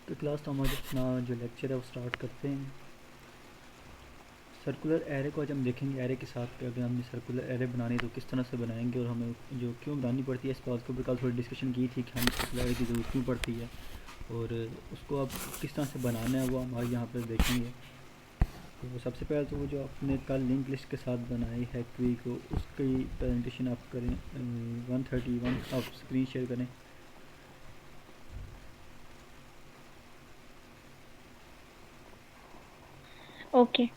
तो क्लास तो हमारा अपना जो लेक्चर है वो स्टार्ट करते हैं। सर्कुलर एरे को आज हम देखेंगे। एरे के साथ पे अगर हमने सर्कुलर एरे बनानी तो किस तरह से बनाएंगे और हमें जो क्यों बनानी पड़ती है इस बात के ऊपर कल थोड़ी डिस्कशन की थी कि हमें सर्कुलर एरे की ज़रूरत क्यों पड़ती है और उसको अब किस तरह से बनाना है वो हमारे यहाँ पर देखेंगे। तो सबसे पहले तो वो जो आपने कल लिंक लिस्ट के साथ बनाई है क्विक को उसकी प्रेजेंटेशन आप करें 131 आप स्क्रीन शेयर करें। ओके।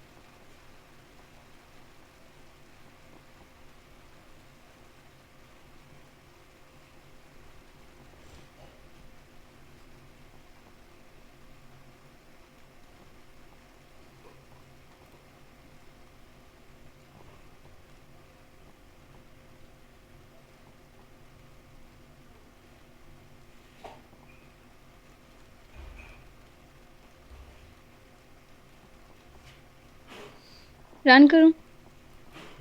रन करूं?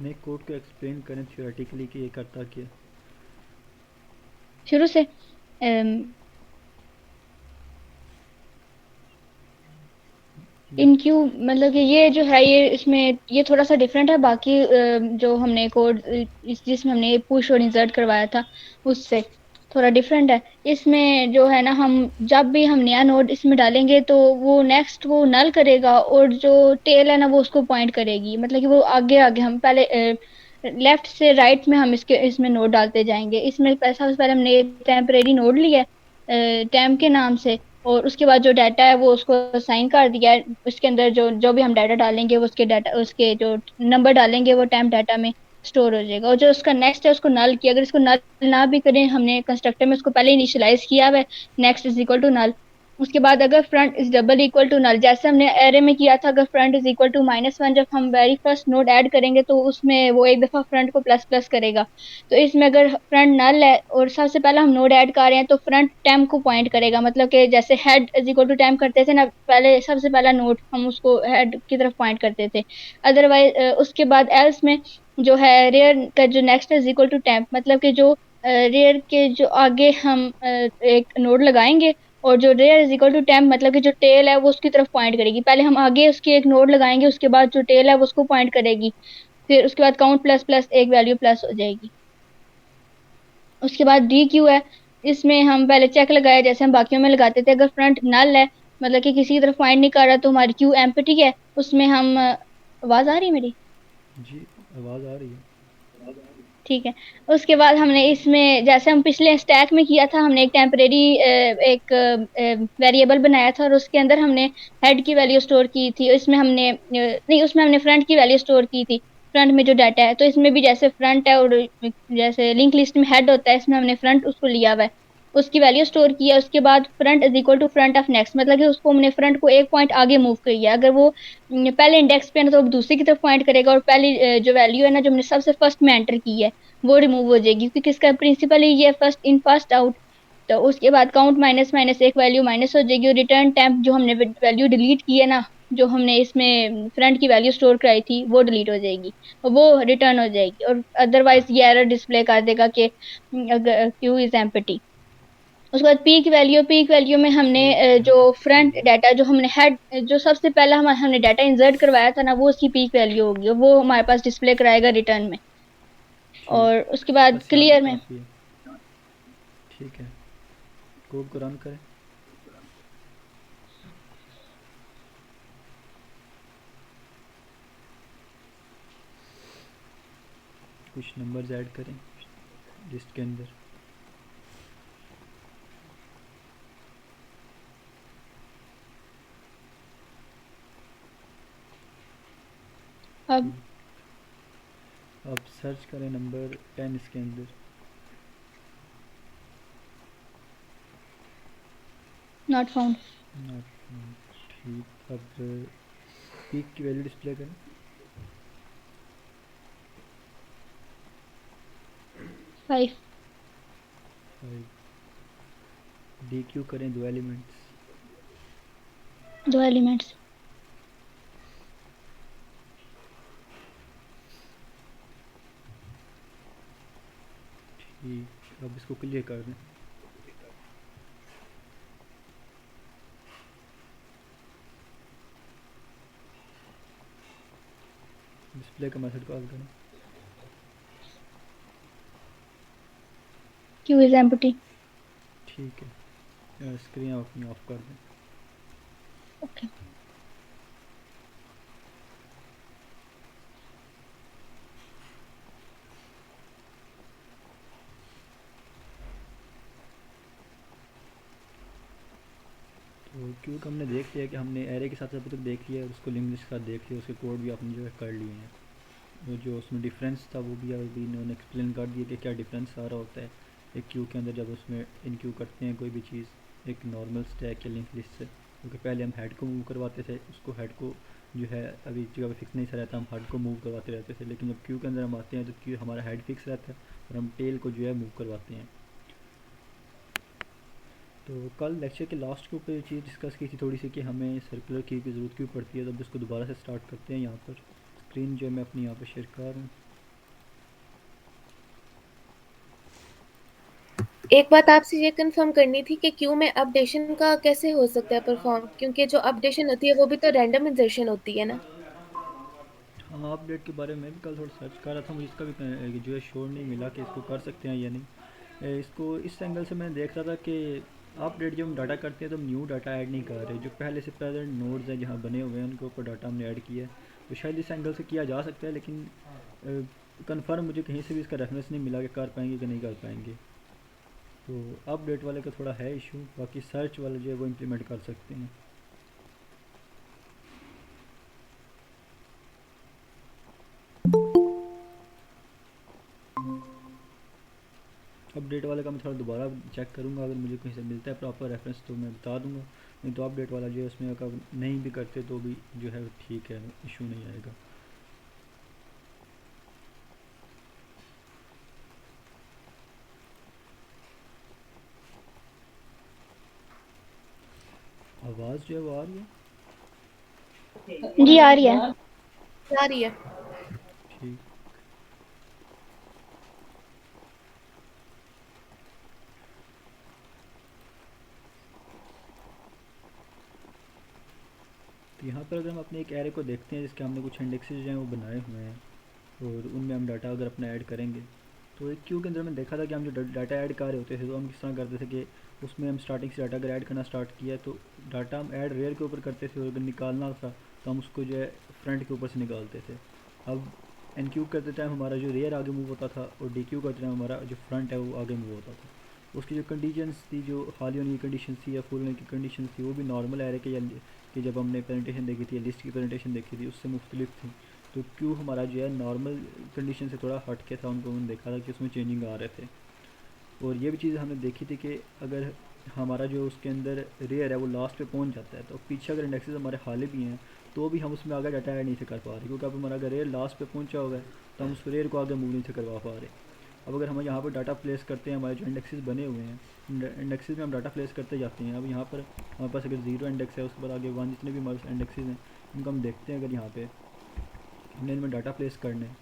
नए कोड को एक्सप्लेन करें थियोरेटिकली कि ये करता क्या। शुरू से। इन क्यू मतलब कि ये जो है ये इसमें ये थोड़ा सा डिफरेंट है बाकी जो हमने कोड इस जिसमें हमने पुश और इंसर्ट करवाया था उससे थोड़ा डिफरेंट है। इसमें जो है ना हम जब भी हम नया नोड इसमें डालेंगे तो वो नेक्स्ट वो नल करेगा और जो टेल है ना वो उसको पॉइंट करेगी, मतलब कि वो आगे आगे हम पहले लेफ्ट से राइट में हम इसके इसमें नोड डालते जाएंगे। इसमें सबसे पहले हमने टेम्परेरी नोड लिया है टेम के नाम से, और उसके बाद जो डाटा है वो उसको असाइन कर दिया है। उसके अंदर जो जो भी हम डाटा डालेंगे वो उसके डाटा उसके जो नंबर डालेंगे वो टाइम डाटा में स्टोर हो जाएगा। और जो उसका नेक्स्ट है उसको नल किया, अगर इसको नल ना भी करें हमने कंस्ट्रक्टर में उसको पहले इनिशियलाइज किया हुआ है next is equal to null. उसके बाद अगर front is double equal to null जैसे हमने एरे में किया था, अगर फ्रंट इज इक्वल टू -1 जब हम वेरी फर्स्ट नोड ऐड करेंगे तो उसमें वो एक दफा फ्रंट को प्लस प्लस करेगा। तो इसमें अगर फ्रंट नल है और सबसे पहले हम नोड ऐड कर रहे हैं तो फ्रंट टेम को पॉइंट करेगा, मतलब कि जैसे head is equal to temp करते थे ना, पहले सबसे पहला नोड हम उसको हेड की तरफ पॉइंट करते थे। अदरवाइज उसके बाद एल्स में जो है रेयर का जो next is equal to temp, मतलब कि जो रेयर के जो आगे हम एक नोड लगाएंगे और जो rear is equal to temp मतलब कि जो टेल है वो उसकी तरफ पॉइंट करेगी। पहले हम आगे उसके एक नोड लगाएंगे उसके बाद जो टेल है वो उसको पॉइंट करेगी, फिर उसके बाद काउंट प्लस प्लस एक वैल्यू प्लस हो जाएगी। उसके बाद डी क्यू है, इसमें हम पहले चेक लगाए जैसे हम बाकियों में लगाते थे। अगर फ्रंट नल है मतलब कि किसी की तरफ पॉइंट नहीं कर रहा तो हमारी क्यू एम्प्टी है। उसमें हम आवाज आ रही है मेरी? जी आवाज़ आ रही है। ठीक है। उसके बाद हमने इसमें जैसे हम पिछले स्टैक में किया था, हमने एक टेम्परेरी एक वेरिएबल बनाया था और उसके अंदर हमने हेड की वैल्यू स्टोर की थी। इसमें हमने नहीं, उसमें हमने फ्रंट की वैल्यू स्टोर की थी। फ्रंट में जो डाटा है तो इसमें भी जैसे फ्रंट है और जैसे लिंक लिस्ट में हेड होता है इसमें हमने फ्रंट उसको लिया हुआ है, उसकी वैल्यू स्टोर किया। उसके बाद front is equal to front of next, मतलब कि उसको हमने फ्रंट को एक पॉइंट आगे मूव किया। अगर वो पहले इंडेक्स पे है ना तो दूसरी की तरफ पॉइंट करेगा और पहली जो वैल्यू है ना जो हमने सबसे फर्स्ट में एंटर की है वो रिमूव हो जाएगी, क्योंकि इसका प्रिंसिपल ही ये फर्स्ट इन फर्स्ट आउट। तो उसके बाद काउंट माइनस माइनस एक वैल्यू माइनस हो जाएगी और रिटर्न टेम्प जो हमने वैल्यू डिलीट की है ना, जो हमने इसमें फ्रंट की वैल्यू स्टोर कराई थी वो डिलीट हो जाएगी और वो रिटर्न हो जाएगी। और अदरवाइज ये एरर डिस्प्ले कर देगा कि अगर क्यू इज एम्प्टी। उसके बाद पीक वैल्यू में हमने एक जो मिनट फ्रंट रुकिएगा। डाटा जो हमने हेड जो सबसे पहला हमने डाटा इंसर्ट करवाया था ना वो उसकी पीक वैल्यू होगी और वो हमारे पास डिस्प्ले कराएगा रिटर्न में। ठीक, और उसके बाद बस यहाँ क्लियर तक में काफ़ी है। ठीक है, कोड को रन करें। कुछ नंबर्स ऐड करें लिस्ट के अंदर। अब ठीक, अब सर्च करें नंबर 10 इसके अंदर। Not found. नॉट ठीक, अब पीक की वैल्यू डिस्प्ले करें। 5। 5, डी क्यू करें दो एलिमेंट्स। दो एलिमेंट्स। ठीक, अब इसको क्लियर कर दें। डिस्प्ले का मेथड कॉल करें। Q is empty. ठीक है, स्क्रीन अपनी ऑफ कर दें। ओके। तो क्यों कि हमने देख लिया कि हमने एरे के साथ अभी तक देख लिया, उसको लिंक लिस्ट के साथ देख लिया, उसके कोड भी आपने जो है कर लिए हैं। वो जो उसमें डिफरेंस था वो भी अभी इन्होंने एक्सप्लेन कर दिया कि क्या डिफरेंस आ रहा होता है एक क्यू के अंदर जब उसमें इन क्यू करते हैं कोई भी चीज़ एक नॉर्मल स्टैक या लिंक लिस्ट से। क्योंकि पहले हम हेड को मूव करवाते थे, उसको हेड को जो है अभी जगह पे फिक्स नहीं सा रहता, हम हेड को मूव करवाते रहते थे। लेकिन जब क्यू के अंदर हम आते हैं तो क्यू हमारा हेड फिक्स रहता है और हम टेल को जो है मूव करवाते हैं। तो कल लेक्चर के लास्ट के ऊपर ये चीज़ डिस्कस की थी थोड़ी सी कि हमें सर्कुलर की ज़रूरत क्यों पड़ती है। तो अब इसको दोबारा से स्टार्ट करते हैं। यहाँ पर स्क्रीन जो है मैं अपनी यहाँ पर शेयर कर रहा हूँ। एक बात आपसे ये कंफर्म करनी थी कि क्यू में अपडेशन का कैसे हो सकता है परफॉर्म, क्योंकि जो अपडेशन होती है वो भी तो रैंडम इंसर्शन होती है ना। हाँ, अपडेट के बारे में मैं भी कल थोड़ा सर्च कर रहा था, मुझे इसका भी जो है श्योर नहीं मिला कि इसको कर सकते हैं या नहीं। इसको इस एंगल से मैं देख रहा था कि अपडेट जब हम डाटा करते हैं तो हम न्यू डाटा ऐड नहीं कर रहे, जो पहले से प्रेजेंट नोड्स हैं जहाँ बने हुए हैं उनके ऊपर डाटा हमने ऐड किया है। तो शायद इस एंगल से किया जा सकता है, लेकिन कंफर्म मुझे कहीं से भी इसका रेफरेंस नहीं मिला कि कर पाएंगे कि नहीं कर पाएंगे। तो अपडेट वाले का थोड़ा है इशू, बाकी सर्च वाले जो है वो इम्प्लीमेंट कर सकते हैं। अपडेट वाले का मैं थोड़ा दोबारा चेक करूँगा, अगर मुझे कहीं से मिलता है प्रॉपर रेफरेंस तो मैं बता दूँगा। नहीं तो अपडेट वाला जो है उसमें अगर नहीं भी करते तो भी जो है ठीक है, इशू नहीं आएगा। आवाज़ जो है वो आ रही है? जी आ रही है। आ रही है। ठीक। तो यहाँ पर अगर हम अपने एक एरे को देखते हैं जिसके हमने कुछ इंडेक्सेस जो हैं वो बनाए हुए हैं और उनमें हम डाटा अगर अपना ऐड करेंगे, तो एक क्यू के अंदर मैंने देखा था कि हम जो डाटा ऐड कर रहे होते थे तो हम किस तरह करते थे कि उसमें हम स्टार्टिंग से डाटा अगर ऐड करना स्टार्ट किया तो डाटा हम ऐड रेयर के ऊपर करते थे और अगर निकालना था तो हम उसको जो है फ्रंट के ऊपर से निकालते थे। अब एन क्यू करते टाइम हमारा जो रेयर आगे मूव होता था और डी क्यू करते टाइम हमारा जो फ्रंट है वो आगे मूव होता था। उसकी जो कंडीशंस थी, जो खाली होने की कंडीशन थी या फुल होने की कंडीशन थी, वो भी नॉर्मल एरे के या कि जब हमने प्रेजेंटेशन देखी थी या लिस्ट की प्रेजेंटेशन देखी थी उससे मुख्तलिफ थी। तो क्यों हमारा जो है नॉर्मल कंडीशन से थोड़ा हट के था, उनको हमने देखा था कि उसमें चेंजिंग आ रहे थे। और ये भी चीज़ हमने देखी थी कि अगर हमारा जो उसके अंदर रेयर है वो लास्ट पे पहुंच जाता है तो पीछे अगर इंडेक्सेस हमारे खाली भी हैं तो भी हम उसमें आगे डाटा ऐड नहीं से कर पा रहे, क्योंकि अब हमारा अगर रेयर लास्ट पे पहुंचा होगा तो हम उस रेयर को आगे मूव नहीं से करवा पा रहे। अब अगर हम यहाँ पर डाटा प्लेस करते हैं, हमारे जो इंडेक्सेस बने हुए हैं इंडेक्सेस में हम डाटा प्लेस करते जाते हैं। अब यहाँ पर हमारे पास अगर 0 इंडेक्स है उसके बाद आगे 1 जितने भी हमारे पास इंडेक्सेस हैं उनको हम देखते हैं। अगर यहाँ पे हमने इनमें डाटा प्लेस करने हैं,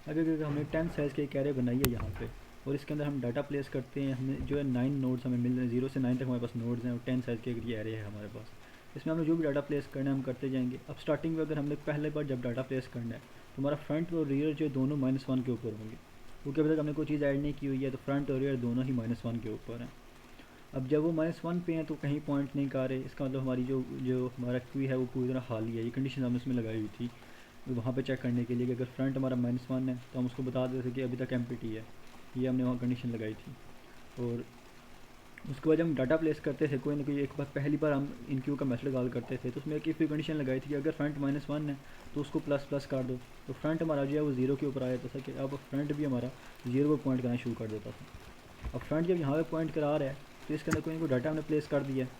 अगर हमने 10 साइज़ के एक एरे बनाई है यहाँ पे और इसके अंदर हम डाटा प्लेस करते हैं, हमें जो है 9 नोड्स हमें मिल रहे हैं, 0 से 9 तक हमारे पास नोड्स हैं और 10 साइज़ के एक ये एरे है हमारे पास। इसमें हमने जो भी डाटा प्लेस करना है हम करते जाएंगे। अब स्टार्टिंग में अगर हमने पहले बार जब डाटा प्लेस करना है तो हमारा फ्रंट और रियर जो दोनों -1 के ऊपर होंगे, क्योंकि अभी तक हमने कोई चीज़ ऐड नहीं की हुई है तो फ्रंट और रियर दोनों ही -1 के ऊपर हैं। अब जब वो -1 पे हैं तो कहीं पॉइंट नहीं कर रहे, इसका मतलब हमारी जो जो हमारा क्यू है वो पूरी तरह खाली है। ये कंडीशन हमने उसमें लगाई हुई थी वहाँ पे चेक करने के लिए कि अगर फ्रंट हमारा -1 है तो हम उसको बता देते थे कि अभी तक एम्प्टी है। ये हमने वहाँ कंडीशन लगाई थी। और उसके बाद जब हम डाटा प्लेस करते थे कोई ना कोई एक बार पहली बार हम इन क्यू का मेथड कॉल करते थे तो उसमें एक फिर कंडीशन लगाई थी कि अगर फ्रंट -1 है तो उसको प्लस प्लस कर दो, तो फ्रंट हमारा जो है वो 0 के ऊपर आ जाता था कि अब फ्रंट भी हमारा 0 पर पॉइंट करना शुरू कर देता था। अब फ्रंट जब यहाँ पे पॉइंट करा रहा है तो इसके अंदर कोई ना कोई डाटा हमने प्लेस कर दिया है।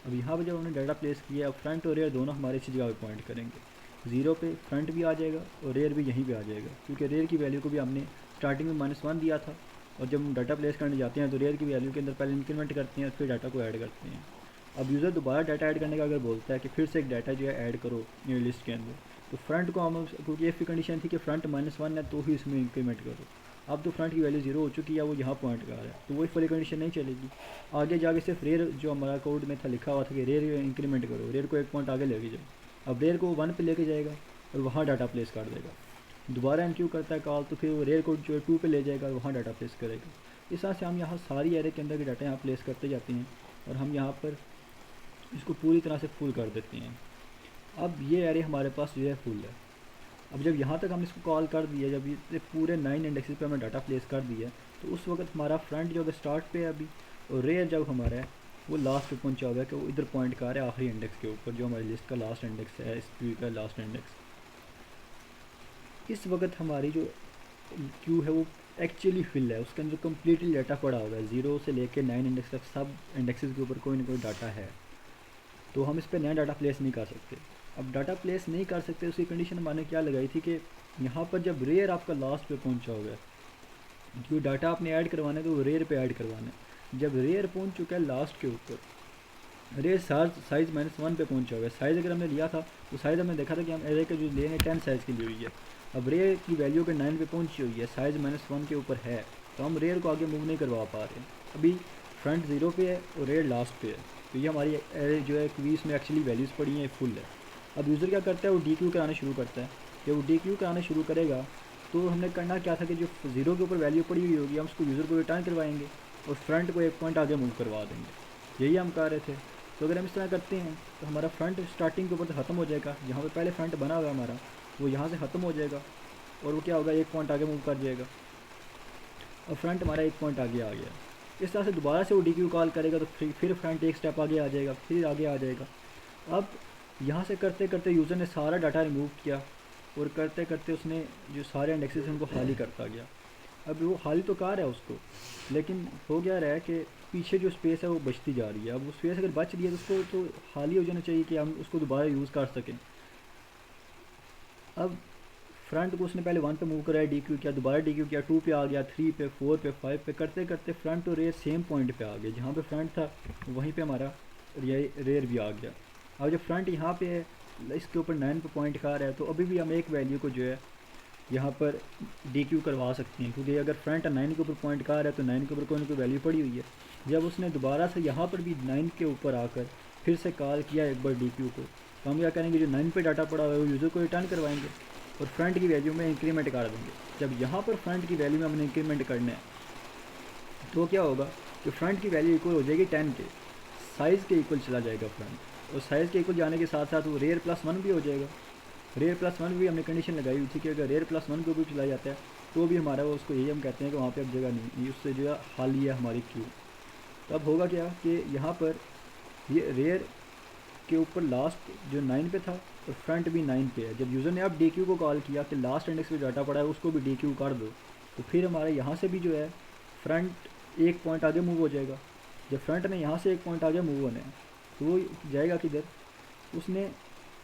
अब यहाँ पे जब हमने डाटा प्लेस किया अब फ्रंट और रेयर दोनों हमारे इसी जगह पे पॉइंट करेंगे। 0 पे फ्रंट भी आ जाएगा और रेयर भी यहीं पे आ जाएगा, क्योंकि रेयर की वैल्यू को भी हमने स्टार्टिंग में -1 दिया था और जब हम डाटा प्लेस करने जाते हैं तो रेयर की वैल्यू के अंदर पहले इंक्रीमेंट करते हैं और फिर डाटा को ऐड करते हैं। अब यूज़र दोबारा डाटा ऐड करने का अगर बोलता है कि फिर से एक डाटा जो है ऐड करो मेरी लिस्ट के अंदर, तो फ्रंट को हम, क्योंकि ये कंडीशन थी कि फ्रंट -1 है तो ही इसमें इंक्रीमेंट करो। अब तो फ्रंट की वैल्यू 0 हो चुकी है, वो यहाँ पॉइंट कर रहा है, तो वही वाली कंडीशन नहीं चलेगी। आगे जाके सिर्फ रेयर जो हमारा कोड में था लिखा हुआ था कि रेयर इंक्रीमेंट करो, रेयर को 1 पॉइंट आगे लेके जाओ। अब रेयर को 1 पे लेके जाएगा और वहाँ डाटा प्लेस कर देगा। दोबारा एनक्यू करता है कॉल, तो फिर वो रेयर कोड जो है 2 पे ले जाएगा और वहाँ डाटा प्लेस करेगा। इस तरह से हम यहाँ सारी एरे के अंदर के डाटा यहाँ प्लेस करते जाते हैं और हम यहाँ पर इसको पूरी तरह से फुल कर देते हैं। अब ये एरे हमारे पास जो है फुल है। अब जब यहाँ तक हम इसको कॉल कर दिया, जब ये पूरे 9 इंडेक्सेस पे हमने डाटा प्लेस कर दिया, तो उस वक्त हमारा फ्रंट जो है स्टार्ट पे है अभी, और रेयर जब हमारा है वो लास्ट पे पहुँचा हुआ है कि वो इधर पॉइंट कर रहा है आखिरी इंडेक्स के ऊपर, जो हमारी लिस्ट का लास्ट इंडेक्स है, इस क्यू का लास्ट इंडेक्स। इस वक्त हमारी जो क्यू है वो एक्चुअली फिल है, उसके अंदर कम्प्लीटली डाटा पड़ा हुआ है, 0 से लेके 9 इंडेक्स तक सब इंडेक्सेस के ऊपर कोई ना कोई डाटा है। तो हम इस पर नया डाटा प्लेस नहीं कर सकते। अब डाटा प्लेस नहीं कर सकते, उसकी कंडीशन हमारे क्या लगाई थी कि यहाँ पर जब रेयर आपका लास्ट पे पहुँचा होगा, क्योंकि डाटा आपने ऐड करवाना है तो वो रेयर पे ऐड करवाना है। जब रेयर पहुँच चुका है लास्ट के ऊपर, रेयर साइज़ -1 पे पहुँचा हुआ है। साइज़ अगर हमने लिया था तो साइज़ हमने देखा था कि हम एरे के जो लेने 10 साइज़ की ली हुई है। अब रेयर की वैल्यू के 9 पे पहुँची हुई है, साइज़ -1 के ऊपर है, तो हम रेयर को आगे मूव नहीं करवा पा रहे। अभी फ्रंट 0 पे है और रेयर लास्ट पे है, तो ये हमारी एरे जो है क्वीज़ में एक्चुअली वैल्यूज़ पड़ी हैं, फुल है। अब यूज़र क्या करता है, वो डी क्यू कराना शुरू करता है। जब वो डी क्यू कराना शुरू करेगा तो हमने करना क्या था कि जो 0 के ऊपर वैल्यू पड़ी हुई होगी हम उसको यूज़र को रिटर्न करवाएंगे और फ्रंट को 1 पॉइंट आगे मूव करवा देंगे। यही हम कर रहे थे। तो अगर हम इस तरह करते हैं तो हमारा फ्रंट स्टार्टिंग के ऊपर से ख़त्म हो जाएगा, जहाँ पर पहले फ्रंट बना हुआ हमारा वो यहाँ से ख़त्म हो जाएगा और वो क्या होगा, 1 पॉइंट आगे मूव कर जाएगा और फ्रंट हमारा 1 पॉइंट आगे आ गया। इस तरह से दोबारा से वो डी क्यू कॉल करेगा तो फिर फ्रंट 1 स्टेप आगे आ जाएगा, फिर आगे आ जाएगा। अब यहाँ से करते करते यूज़र ने सारा डाटा रिमूव किया और करते करते उसने जो सारे इंडेक्सेस उनको खाली करता गया। अब वो खाली तो कर रहा है उसको, लेकिन हो क्या रहा है कि पीछे जो स्पेस है वो बचती जा रही है। अब वो स्पेस अगर बच रही है तो उसको तो खाली हो जाना चाहिए कि हम उसको दोबारा यूज़ कर सकें। अब फ्रंट को उसने पहले 1 पे मूव कराया, डी क्यू किया, दोबारा डी क्यू किया, 2 पे आ गया, 3 पे, 4 पे, 5 पे, करते करते फ्रंट और रेयर सेम पॉइंट पे आ गए। जहाँ पे फ्रंट था वहीं पे हमारा रेयर भी आ गया। अब जब फ्रंट यहाँ पे है, इसके ऊपर 9 पे पॉइंट कर रहा है, तो अभी भी हम एक वैल्यू को जो है यहाँ पर डी क्यू करवा सकते हैं, क्योंकि अगर फ्रंट 9 के ऊपर पॉइंट कर रहा है तो 9 के ऊपर कोई ना कोई वैल्यू पड़ी हुई है। जब उसने दोबारा से यहाँ पर भी 9 के ऊपर आकर फिर से कॉल किया एक बार डी क्यू को, तो हम क्या करेंगे, जो 9 पे डाटा पड़ा हुआ है वो यूज़र को रिटर्न करवाएंगे और फ्रंट की वैल्यू में इंक्रीमेंट कर देंगे। जब यहाँ पर फ्रंट की वैल्यू में हमने इंक्रीमेंट करना है तो क्या होगा कि फ्रंट की वैल्यू इक्वल हो जाएगी 10 के, साइज़ के इक्वल चला जाएगा फ्रंट, और साइज़ के इक्वल जाने के साथ साथ वो रेयर +1 भी हो जाएगा। रेयर +1 भी हमने कंडीशन लगाई हुई थी कि अगर रेयर +1 को भी चला जाता है तो भी हमारा वो, उसको यही हम कहते हैं कि वहाँ पे अब जगह नहीं, उससे जो है खाली है हमारी क्यू। तो अब होगा क्या कि यहाँ पर ये रेयर के ऊपर लास्ट जो 9 पे था और फ्रंट भी 9 पे है। जब यूज़र ने अब डी क्यू को कॉल किया कि लास्ट इंडेक्स पे डाटा पड़ा है उसको भी डी क्यू कर दो, तो फिर हमारे यहाँ से भी जो है फ्रंट 1 पॉइंट आगे मूव हो जाएगा। जब फ्रंट ने यहाँ से 1 पॉइंट आगे मूव होना है तो वो जाएगा किधर, उसने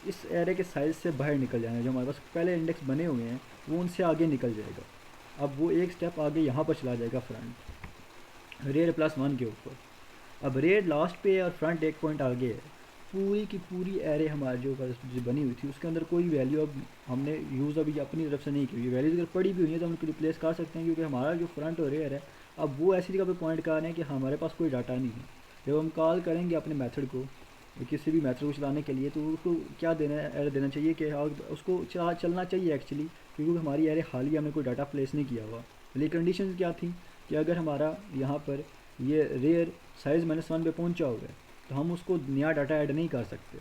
इस एरे के साइज़ से बाहर निकल जाना है। जो हमारे पास पहले इंडेक्स बने हुए हैं वो उनसे आगे निकल जाएगा। अब वो 1 स्टेप आगे यहाँ पर चला जाएगा फ्रंट रेयर +1 के ऊपर। अब रेयर लास्ट पे है और फ्रंट 1 पॉइंट आगे है। पूरी की पूरी एरे हमारी जो बनी हुई थी उसके अंदर कोई वैल्यू अब हमने यूज़ अभी अपनी तरफ से नहीं की हुई। वैल्यूज़ अगर पड़ी भी हुई है तो हम उनको रिप्लेस कर सकते हैं, क्योंकि हमारा जो फ्रंट और रेयर है अब वो ऐसी जगह पे पॉइंट कर रहे हैं कि हमारे पास कोई डाटा नहीं है। जब हम कॉल करेंगे अपने मेथड को, किसी भी मेथड को चलाने के लिए, तो उसको क्या देना है, एरर देना चाहिए कि उसको चलना चाहिए एक्चुअली, क्योंकि हमारी एरे हाल ही हमने कोई डाटा प्लेस नहीं किया हुआ। लेकिन कंडीशन क्या थी कि अगर हमारा यहाँ पर ये रेयर साइज़ -1 पे पहुँचा हुआ है तो हम उसको नया डाटा ऐड नहीं कर सकते।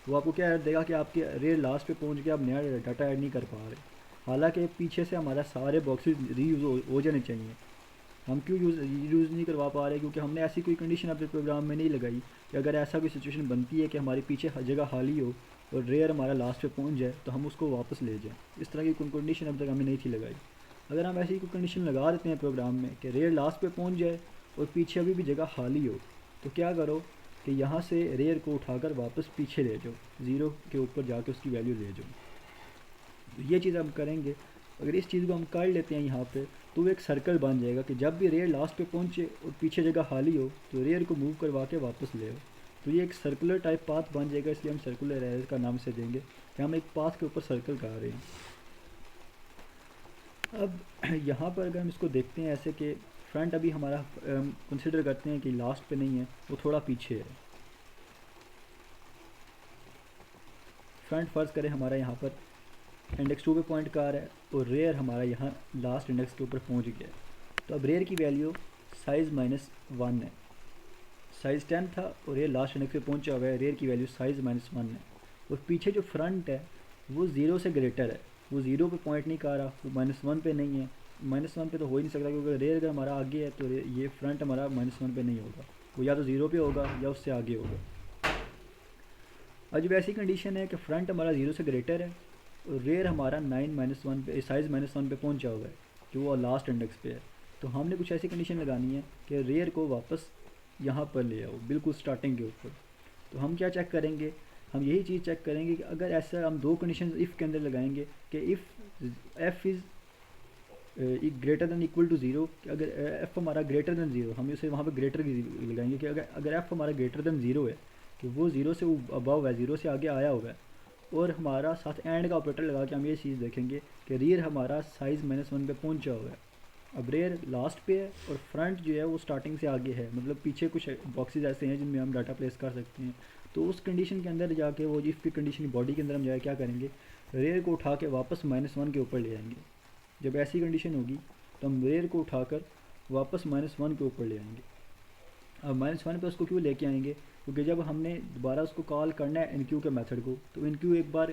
वो आपको क्या देगा कि आपके रेयर लास्ट पे पहुँच गया, आप नया डाटा ऐड नहीं कर पा रहे। हालांकि पीछे से हमारा सारे बॉक्सेस रीयूज़ हो जाने चाहिए। हम क्यों यूज़ नहीं करवा पा रहे, क्योंकि हमने ऐसी कोई कंडीशन अपने प्रोग्राम में नहीं लगाई कि अगर ऐसा कोई सिचुएशन बनती है कि हमारे पीछे हर जगह खाली हो और रेयर हमारा लास्ट पे पहुंच जाए तो हम उसको वापस ले जाएं। इस तरह की कोई कंडीशन अब तक हमें नहीं थी लगाई। अगर हम ऐसी कोई कंडीशन लगा देते हैं प्रोग्राम में कि रेयर लास्ट पे पहुंच जाए और पीछे अभी भी जगह खाली हो, तो क्या करो कि यहाँ से रेयर को उठाकर वापस पीछे ले जाओ, 0 के ऊपर जाके उसकी वैल्यू ले जाओ। तो ये चीज़ हम करेंगे। अगर इस चीज़ को हम कर लेते हैं यहाँ पे तो वो एक सर्कल बन जाएगा कि जब भी रेयर लास्ट पे पहुँचे और पीछे जगह खाली हो तो रेयर को मूव करवा के वापस ले आओ। तो ये एक सर्कुलर टाइप पाथ बन जाएगा, इसलिए हम सर्कुलर एरे का नाम से देंगे। कि हम एक पाथ के ऊपर सर्कल कर रहे हैं। अब यहाँ पर अगर हम इसको देखते हैं ऐसे कि फ्रंट अभी हमारा कंसिडर करते हैं कि लास्ट पे नहीं है, वो थोड़ा पीछे है। फ्रंट फ़र्ज़ करें हमारा यहाँ पर इंडेक्स 2 पे पॉइंट कर रहा है और रेयर हमारा यहाँ लास्ट इंडेक्स के ऊपर पहुँच गया है। तो अब रेयर की वैल्यू साइज़ -1 है, साइज़ 10 था और ये लास्ट इंडेक्स पे पहुँचा हुआ है, रेयर की वैल्यू साइज़ -1 है। और पीछे जो फ्रंट है वो 0 से ग्रेटर है, वो 0 पे पॉइंट नहीं कर रहा, वो -1 पे नहीं है। -1 पे तो हो ही नहीं सकता, क्योंकि रेयर अगर हमारा आगे है तो ये फ्रंट हमारा -1 पे नहीं होगा, वो या तो 0 पे होगा या उससे आगे होगा। और जब ऐसी कंडीशन है कि फ्रंट हमारा 0 से ग्रेटर है और रेयर हमारा 9-1 पे साइज़ -1 पे पहुंचा हुआ है, जो वो लास्ट इंडेक्स पे है, तो हमने कुछ ऐसी कंडीशन लगानी है कि रेयर को वापस यहाँ पर ले आओ, बिल्कुल स्टार्टिंग के ऊपर। तो हम क्या चेक करेंगे, हम यही चीज़ चेक करेंगे कि अगर ऐसा हम दो कंडीशन इफ़ के अंदर लगाएंगे कि if F is greater than equal to 0, कि अगर एफ़ हमारा ग्रेटर दैन 0, हम इसे वहाँ पर ग्रेटर की लगाएंगे कि अगर एफ़ हमारा ग्रेटर दैन 0 है, कि वो 0 से अबव है, 0 से आगे आया हुआ है, और हमारा साथ एंड का ऑपरेटर लगा के हम ये चीज़ देखेंगे कि रेयर हमारा साइज़ -1 पे पहुंचा हुआ है। अब रेयर लास्ट पे है और फ्रंट जो है वो स्टार्टिंग से आगे है, मतलब पीछे कुछ बॉक्सेस ऐसे हैं जिनमें हम डाटा प्लेस कर सकते हैं। तो उस कंडीशन के अंदर जाके वो इफ़ की कंडीशन की बॉडी के अंदर हम जाके क्या करेंगे, रेयर को उठा के वापस -1 के ऊपर ले आएंगे। जब ऐसी कंडीशन होगी तो हम रेयर को उठाकर वापस -1 के ऊपर ले आएंगे। अब -1 पे उसको क्यों लेके आएंगे, क्योंकि जब हमने दोबारा उसको कॉल करना है इनक्यू के मेथड को, तो इनक्यू एक बार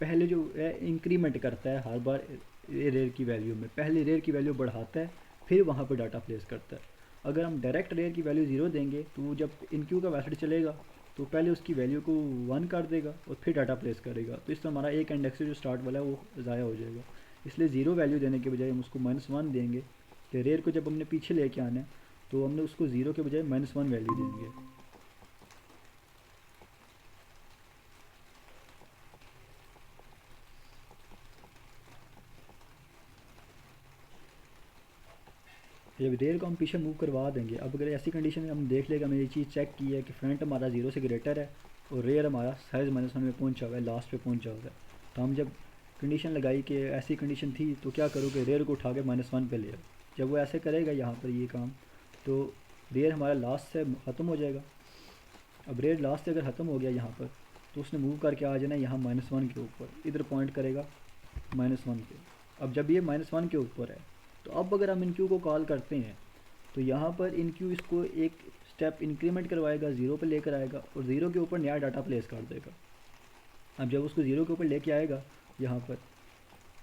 पहले जो है इंक्रीमेंट करता है हर बार रेयर की वैल्यू में, पहले रेयर की वैल्यू बढ़ाता है फिर वहाँ पर डाटा प्लेस करता है। अगर हम डायरेक्ट रेयर की वैल्यू 0 देंगे तो वो जब इनक्यू का मेथड चलेगा तो पहले उसकी वैल्यू को 1 कर देगा और फिर डाटा प्लेस करेगा, तो इससे हमारा एक इंडेक्स जो स्टार्ट वाला है वो ज़ाया हो जाएगा। इसलिए 0 वैल्यू देने के बजाय हम उसको -1 देंगे कि रेयर को जब हमने पीछे लेके आना है तो हमने उसको 0 के बजाय -1 वैल्यू देंगे। जब रेयर को हम पीछे मूव करवा देंगे, अब अगर ऐसी कंडीशन में हम देख लेगा, हमने ये चीज़ चेक की है कि फ्रंट हमारा 0 से ग्रेटर है और रेयर हमारा साइज़ -1 में पहुंचा हुआ है, लास्ट पे पहुंचा हुआ है, तो हम जब कंडीशन लगाई कि ऐसी कंडीशन थी तो क्या करोगे, रेयर को उठा के -1 पे ले आओ। जब वो ऐसे करेगा यहाँ पर ये काम, तो रेयर हमारा लास्ट से ख़त्म हो जाएगा। अब रेयर लास्ट से अगर ख़त्म हो गया यहाँ पर, तो उसने मूव करके आ जाना यहाँ -1 के ऊपर, इधर पॉइंट करेगा -1 पे। अब जब ये -1 के ऊपर है तो अब अगर हम इनक्यू को कॉल करते हैं तो यहाँ पर इनक्यू इसको एक स्टेप इंक्रीमेंट करवाएगा, 0 पे लेकर आएगा और 0 के ऊपर नया डाटा प्लेस कर देगा। अब जब उसको 0 के ऊपर लेके आएगा यहाँ पर,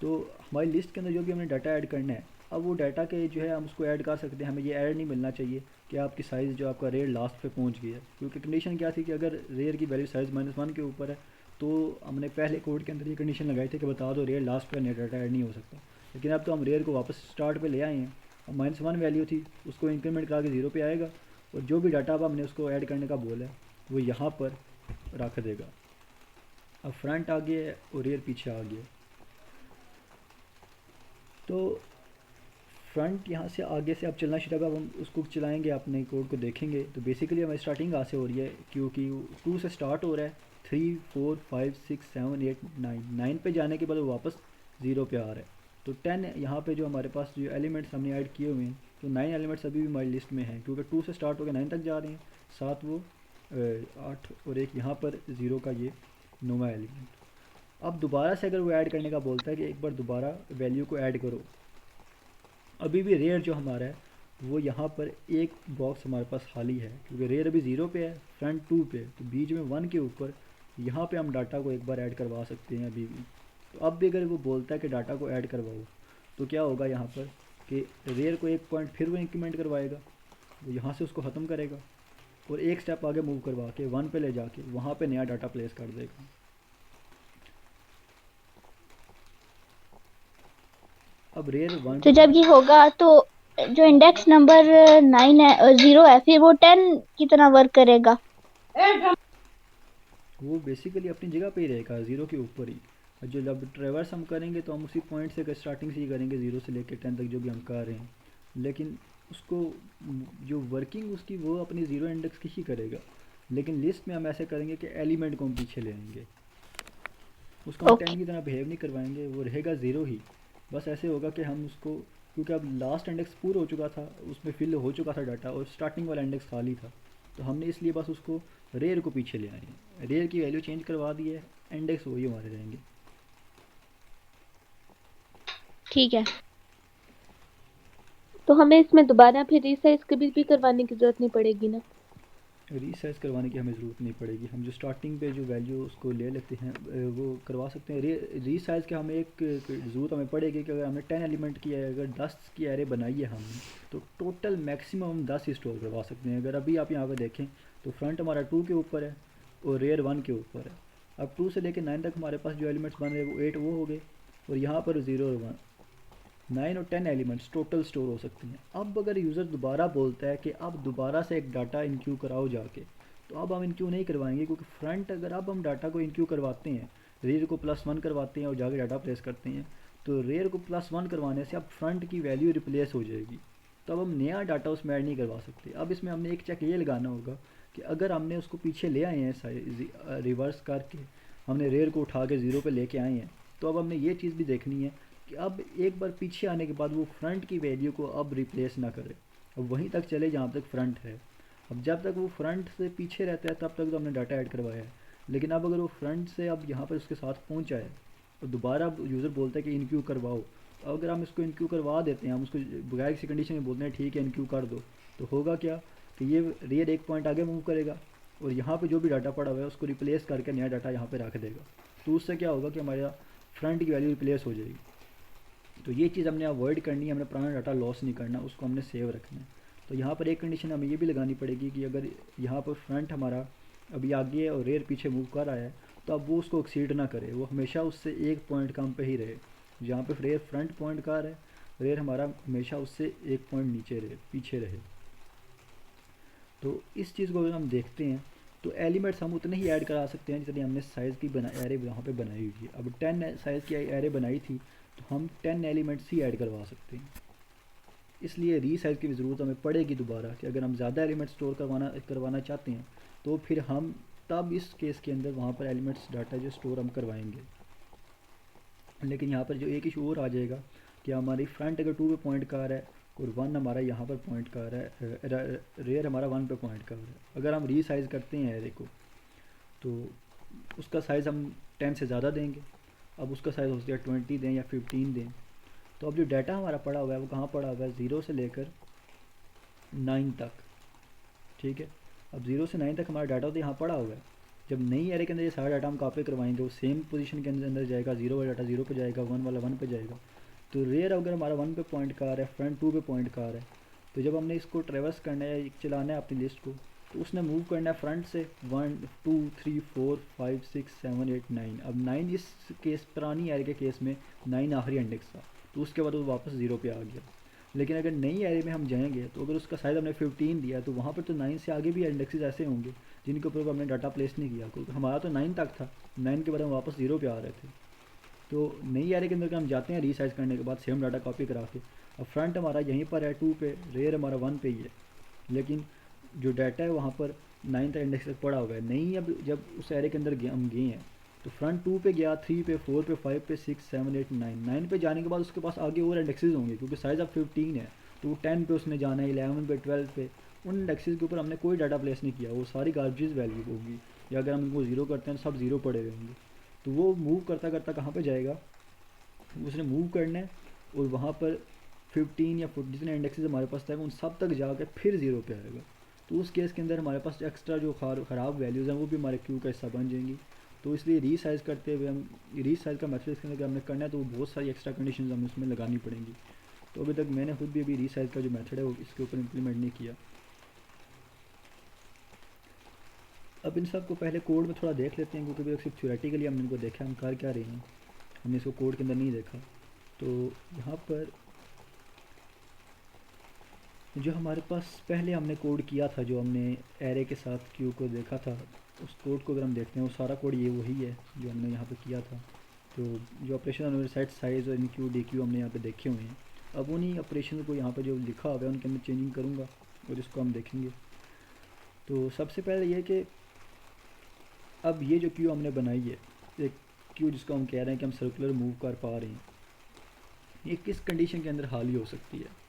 तो हमारी लिस्ट के अंदर जो भी हमने डाटा ऐड करना है, अब वो डाटा के जो है हम उसको ऐड कर सकते हैं। हमें ये ऐड नहीं मिलना चाहिए कि आपकी साइज़ जो आपका रेयर लास्ट पे पहुँच गई है, क्योंकि कंडीशन क्या थी कि अगर रेयर की वैल्यू साइज़ -1 के ऊपर है तो हमने पहले कोड के अंदर ये कंडीशन लगाई थी कि बता दो रेयर लास्ट पर नया डाटा ऐड नहीं हो सकता। लेकिन अब तो हम रेयर को वापस स्टार्ट पे ले आए हैं, अब -1 वैल्यू थी उसको इंक्रीमेंट करा के 0 पे आएगा और जो भी डाटा अब हमने उसको ऐड करने का बोला है वो यहाँ पर रख देगा। अब फ्रंट आगे है और रेयर पीछे आ गया, तो फ्रंट यहाँ से आगे से अब चलना शुरू होगा। अब हम उसको चलाएंगे, अपने कोड को देखेंगे तो बेसिकली हमारी स्टार्टिंग कहाँ से हो रही है, क्योंकि 2 से स्टार्ट हो रहा है, 3 4 5 6 7 8 9 पे जाने के बाद वो वापस 0 पे आ रहा है। तो 10 यहाँ पे जो हमारे पास जो एलिमेंट्स हमने ऐड किए हुए हैं, तो 9 एलिमेंट्स अभी भी हमारी लिस्ट में हैं, क्योंकि 2 से स्टार्ट होकर 9 तक जा रहे हैं, साथ वो 8 और एक यहाँ पर 0 का ये 9वां एलिमेंट। अब दोबारा से अगर वो ऐड करने का बोलता है कि एक बार दोबारा वैल्यू को ऐड करो, अभी भी रेयर जो हमारा है वो यहाँ पर एक बॉक्स हमारे पास खाली है, क्योंकि रेयर अभी 0 पे है, फ्रंट 2 पे, तो बीच में 1 के ऊपर यहाँ पे हम डाटा को एक बार ऐड करवा सकते हैं अभी भी। तो अब भी अगर वो बोलता है कि डाटा को ऐड करवाओ, तो क्या होगा यहाँ पर कि रेयर को एक पॉइंट फिर वो इंक्रीमेंट करवाएगा, वो यहाँ से उसको ख़त्म करेगा और एक स्टेप आगे मूव करवा के 1 पे ले जाके वहाँ पे नया डाटा प्लेस कर देगा। अब रेयर 1 तो जब ये होगा तो जो इंडेक्स नंबर 9 है 0 है, फिर वो 10 की तरह वर्क करेगा। वो बेसिकली अपनी जगह पे ही रहेगा 0 के ऊपर ही। और जो जब ट्रेवर्स हम करेंगे तो हम उसी पॉइंट से स्टार्टिंग से ही करेंगे, 0 से लेकर 10 तक जो भी हम कर रहे हैं, लेकिन उसको जो वर्किंग उसकी वो अपनी 0 इंडेक्स की ही करेगा। लेकिन लिस्ट में हम ऐसे करेंगे कि एलिमेंट को हम पीछे ले आएंगे। उसको हम ओके 10 की तरह बिहेव नहीं करवाएंगे, वो रहेगा ज़ीरो ही। बस ऐसे होगा कि हम उसको, क्योंकि अब लास्ट इंडेक्स पूरा हो चुका था, उसमें फिल हो चुका था डाटा, और स्टार्टिंग वाला इंडेक्स खाली था, तो हमने इसलिए बस उसको रेयर को पीछे ले आए हैं, रेयर की वैल्यू चेंज करवा दी है, इंडेक्स वही हमारे रहेंगे। ठीक है। तो हमें इसमें दोबारा फिर रीसाइज कभी भी करवाने की जरूरत नहीं पड़ेगी ना? रीसाइज करवाने की हमें ज़रूरत नहीं पड़ेगी, हम जो स्टार्टिंग पे जो वैल्यू उसको ले लेते हैं वो करवा सकते हैं। रीसाइज के हमें एक ज़रूरत हमें पड़ेगी कि अगर हमने 10 एलिमेंट की है, अगर 10 की एरे बनाई है हमने, तो टोटल मैक्सिमम हम 10 ही स्टोर करवा सकते हैं। अगर अभी आप यहाँ पे देखें तो फ्रंट हमारा 2 के ऊपर है और रेयर 1 के ऊपर है। अब 2 से लेकर 9 तक हमारे पास जो एलिमेंट्स बन रहे हैं वो 8 वो हो गए, और यहाँ पर 0 और 1, 9 और 10 एलिमेंट्स टोटल स्टोर हो सकती हैं। अब अगर यूज़र दोबारा बोलता है कि अब दोबारा से एक डाटा इनक्यू कराओ जाके, तो अब हम इनक्यू नहीं करवाएंगे, क्योंकि फ्रंट अगर अब हम डाटा को इनक्यू करवाते हैं, रेयर को +1 करवाते हैं और जाके डाटा प्लेस करते हैं, तो रेयर को +1 करवाने से अब फ्रंट की वैल्यू रिप्लेस हो जाएगी, तो अब हम नया डाटा उसमें ऐड नहीं करवा सकते। अब इसमें हमने एक चेक ये लगाना होगा कि अगर हमने उसको पीछे ले आए हैं रिवर्स करके, हमने रेयर को उठा के 0 पे लेके आए हैं, तो अब हमने ये चीज़ भी देखनी है कि अब एक बार पीछे आने के बाद वो फ्रंट की वैल्यू को अब रिप्लेस ना करे, अब वहीं तक चले जहाँ तक फ्रंट है। अब जब तक वो फ्रंट से पीछे रहता है तब तक तो हमने डाटा ऐड करवाया है, लेकिन अब अगर वो फ्रंट से अब यहाँ पर उसके साथ पहुँचा है तो दोबारा यूज़र बोलता है कि इनक्यू करवाओ, तो अगर हम इसको इनक्यू करवा देते हैं, हम उसको बगैर किसी कंडीशन में बोलते हैं ठीक है इनक्यू कर दो, तो होगा क्या कि ये रेयर एक पॉइंट आगे मूव करेगा और यहाँ पे जो भी डाटा पड़ा हुआ है उसको रिप्लेस करके नया डाटा यहाँ पे रख देगा, तो उससे क्या होगा कि हमारा फ्रंट की वैल्यू रिप्लेस हो जाएगी। तो ये चीज़ हमने अवॉइड करनी है, हमने पुराना डाटा लॉस नहीं करना, उसको हमने सेव रखना है। तो यहाँ पर एक कंडीशन हमें ये भी लगानी पड़ेगी कि अगर यहाँ पर फ्रंट हमारा अभी आगे है और रेयर पीछे मूव कर रहा है, तो अब वो उसको एक्सीड ना करे, वो हमेशा उससे एक पॉइंट कम पे ही रहे। जहाँ पे रेयर फ्रंट पॉइंट कर है, रेयर हमारा हमेशा उससे एक पॉइंट नीचे रहे, पीछे रहे। तो इस चीज़ को अगर हम देखते हैं तो एलिमेंट्स हम उतने ही ऐड करा सकते हैं जितनी हमने साइज़ की एरे वहाँ पे बनाई हुई थी। अब 10 साइज़ की एरे बनाई थी तो हम 10 एलिमेंट्स ही ऐड करवा सकते हैं, इसलिए रीसाइज की भी ज़रूरत हमें पड़ेगी दोबारा कि अगर हम ज़्यादा एलिमेंट स्टोर करवाना चाहते हैं तो फिर हम तब इस केस के अंदर वहाँ पर एलिमेंट्स डाटा जो स्टोर हम करवाएंगे। लेकिन यहाँ पर जो एक इशू और आ जाएगा कि हमारी फ्रंट अगर 2 पे पॉइंट कर रहा है और 1 हमारा यहाँ पर पॉइंट कर रहा है, रेयर हमारा 1 पे पॉइंट कर रहा है, अगर हम रीसाइज करते हैं एरे को तो उसका साइज़ हम 10 से ज़्यादा देंगे। अब उसका साइज़ हो सकता है 20 दें या 15 दें, तो अब जो डाटा हमारा पड़ा हुआ है वो कहाँ पड़ा हुआ है, 0 से लेकर 9 तक, ठीक है। अब 0 से 9 तक हमारा डाटा तो यहाँ पड़ा हुआ है, जब नई एरे के अंदर ये सारा डाटा हम कॉपी करवाएंगे वो सेम पोजीशन के अंदर जाएगा, 0 वाला डाटा 0 पे जाएगा, 1 वाला 1 पे जाएगा। तो रेयर अगर हमारा 1 पे पॉइंट कर रहा है, फ्रंट 2 पे पॉइंट कर रहा है, तो जब हमने इसको ट्रेवर्स करना है, चलाना है अपनी लिस्ट को, तो उसने मूव करना है फ्रंट से 1 2 3 4 5 6 7 8 9। अब 9 इस केस पुरानी एरे के केस में 9 आखिरी इंडेक्स था, तो उसके बाद वो वापस 0 पे आ गया। लेकिन अगर नई एरे में हम जाएंगे तो अगर उसका साइज़ हमने 15 दिया तो वहाँ पर तो 9 से आगे भी इंडेक्सेस ऐसे होंगे जिनके ऊपर हमने डाटा प्लेस नहीं किया, क्योंकि हमारा तो 9 तक था, 9 के बाद हम वापस 0 पे आ रहे थे। तो नई एरे के अंदर हम जाते हैं रीसाइज करने के बाद सेम डाटा कॉपी करा के, अब फ्रंट हमारा यहीं पर है 2 पे, रेयर हमारा 1 पे ही है, लेकिन जो डाटा है वहाँ पर 9 तक इंडेक्स तक पड़ा हुआ है नहीं। अब जब उस एरे के अंदर हम गए हैं तो फ्रंट 2 पे गया, 3 पे, 4 पे, 5 पे, 6 7 8 9, 9 पे जाने के बाद उसके पास आगे और इंडेक्सेस होंगे, क्योंकि साइज़ अब 15 है, तो वो 10 पे उसने जाना है, 11 पे, 12 पे, उन इंडेक्सेस के ऊपर हमने कोई डाटा प्लेस नहीं किया, वो सारी गार्बेज वैल्यू होगी, या अगर हम उनको 0 करते हैं तो सब 0 पड़े हुए होंगे। तो वो मूव करता करता कहाँ पे जाएगा, उसने मूव करना है और वहाँ पर 15 या 40 जितने इंडेक्सेस हमारे पास थे उन सब तक जाकर फिर 0 पे आएगा। तो उस केस के अंदर हमारे पास एक्स्ट्रा जो ख़राब वैल्यूज़ हैं वो भी हमारे क्यू का हिस्सा बन जाएंगी। तो इसलिए रीसाइज करते हुए हम रीसाइज का मेथड इसके अंदर हमने करना है तो बहुत सारी एक्स्ट्रा कंडीशन हमें उसमें लगानी पड़ेंगी। तो अभी तक मैंने खुद भी अभी रीसाइज का जो मेथड है वो इसके ऊपर इम्प्लीमेंट नहीं किया। अब इन सब को पहले कोड में थोड़ा देख लेते हैं, क्योंकि अभी सिर्फ थ्योरेटिकली हमने इनको देखा, हम कर क्या रहे हैं, हमने इसको कोड के अंदर नहीं देखा। तो यहाँ पर जो हमारे पास पहले हमने कोड किया था, जो हमने एरे के साथ क्यू को देखा था, उस कोड को अगर हम देखते हैं वो सारा कोड ये वही है जो हमने यहाँ पे किया था। तो जो ऑपरेशन हमने सेट साइज़ और इनक्यू डी क्यू हमने यहाँ पे देखे हुए हैं, अब उन्हीं ऑपरेशन को यहाँ पे जो लिखा हुआ है उनके अंदर चेंजिंग करूँगा और इसको हम देखेंगे। तो सबसे पहले ये कि अब ये जो क्यू हमने बनाई है, एक क्यू जिसको हम कह रहे हैं कि हम सर्कुलर मूव कर पा रहे हैं, ये किस कंडीशन के अंदर हाली हो सकती है।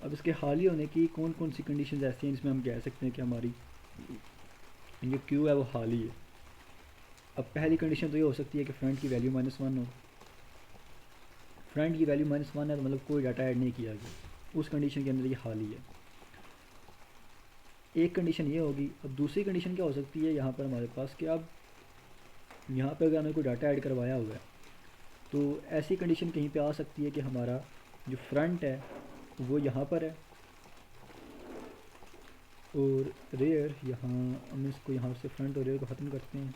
अब इसके हाली होने की कौन कौन सी कंडीशन ऐसी हैं जिसमें हम कह सकते हैं कि हमारी जो क्यू है वो हाली है। अब पहली कंडीशन तो ये हो सकती है कि फ्रंट की वैल्यू -1 हो। फ्रंट की वैल्यू -1 है तो मतलब कोई डाटा ऐड नहीं किया गया, उस कंडीशन के अंदर ये हाली है। एक कंडीशन ये होगी। अब दूसरी कंडीशन क्या हो सकती है यहाँ पर हमारे पास कि अब यहाँ पर अगर हमें कोई डाटा ऐड करवाया हुआ है तो ऐसी कंडीशन कहीं पे आ सकती है कि हमारा जो फ्रंट है वो यहाँ पर है और रेयर यहाँ, हम इसको यहाँ से फ्रंट और रेयर को ख़त्म करते हैं।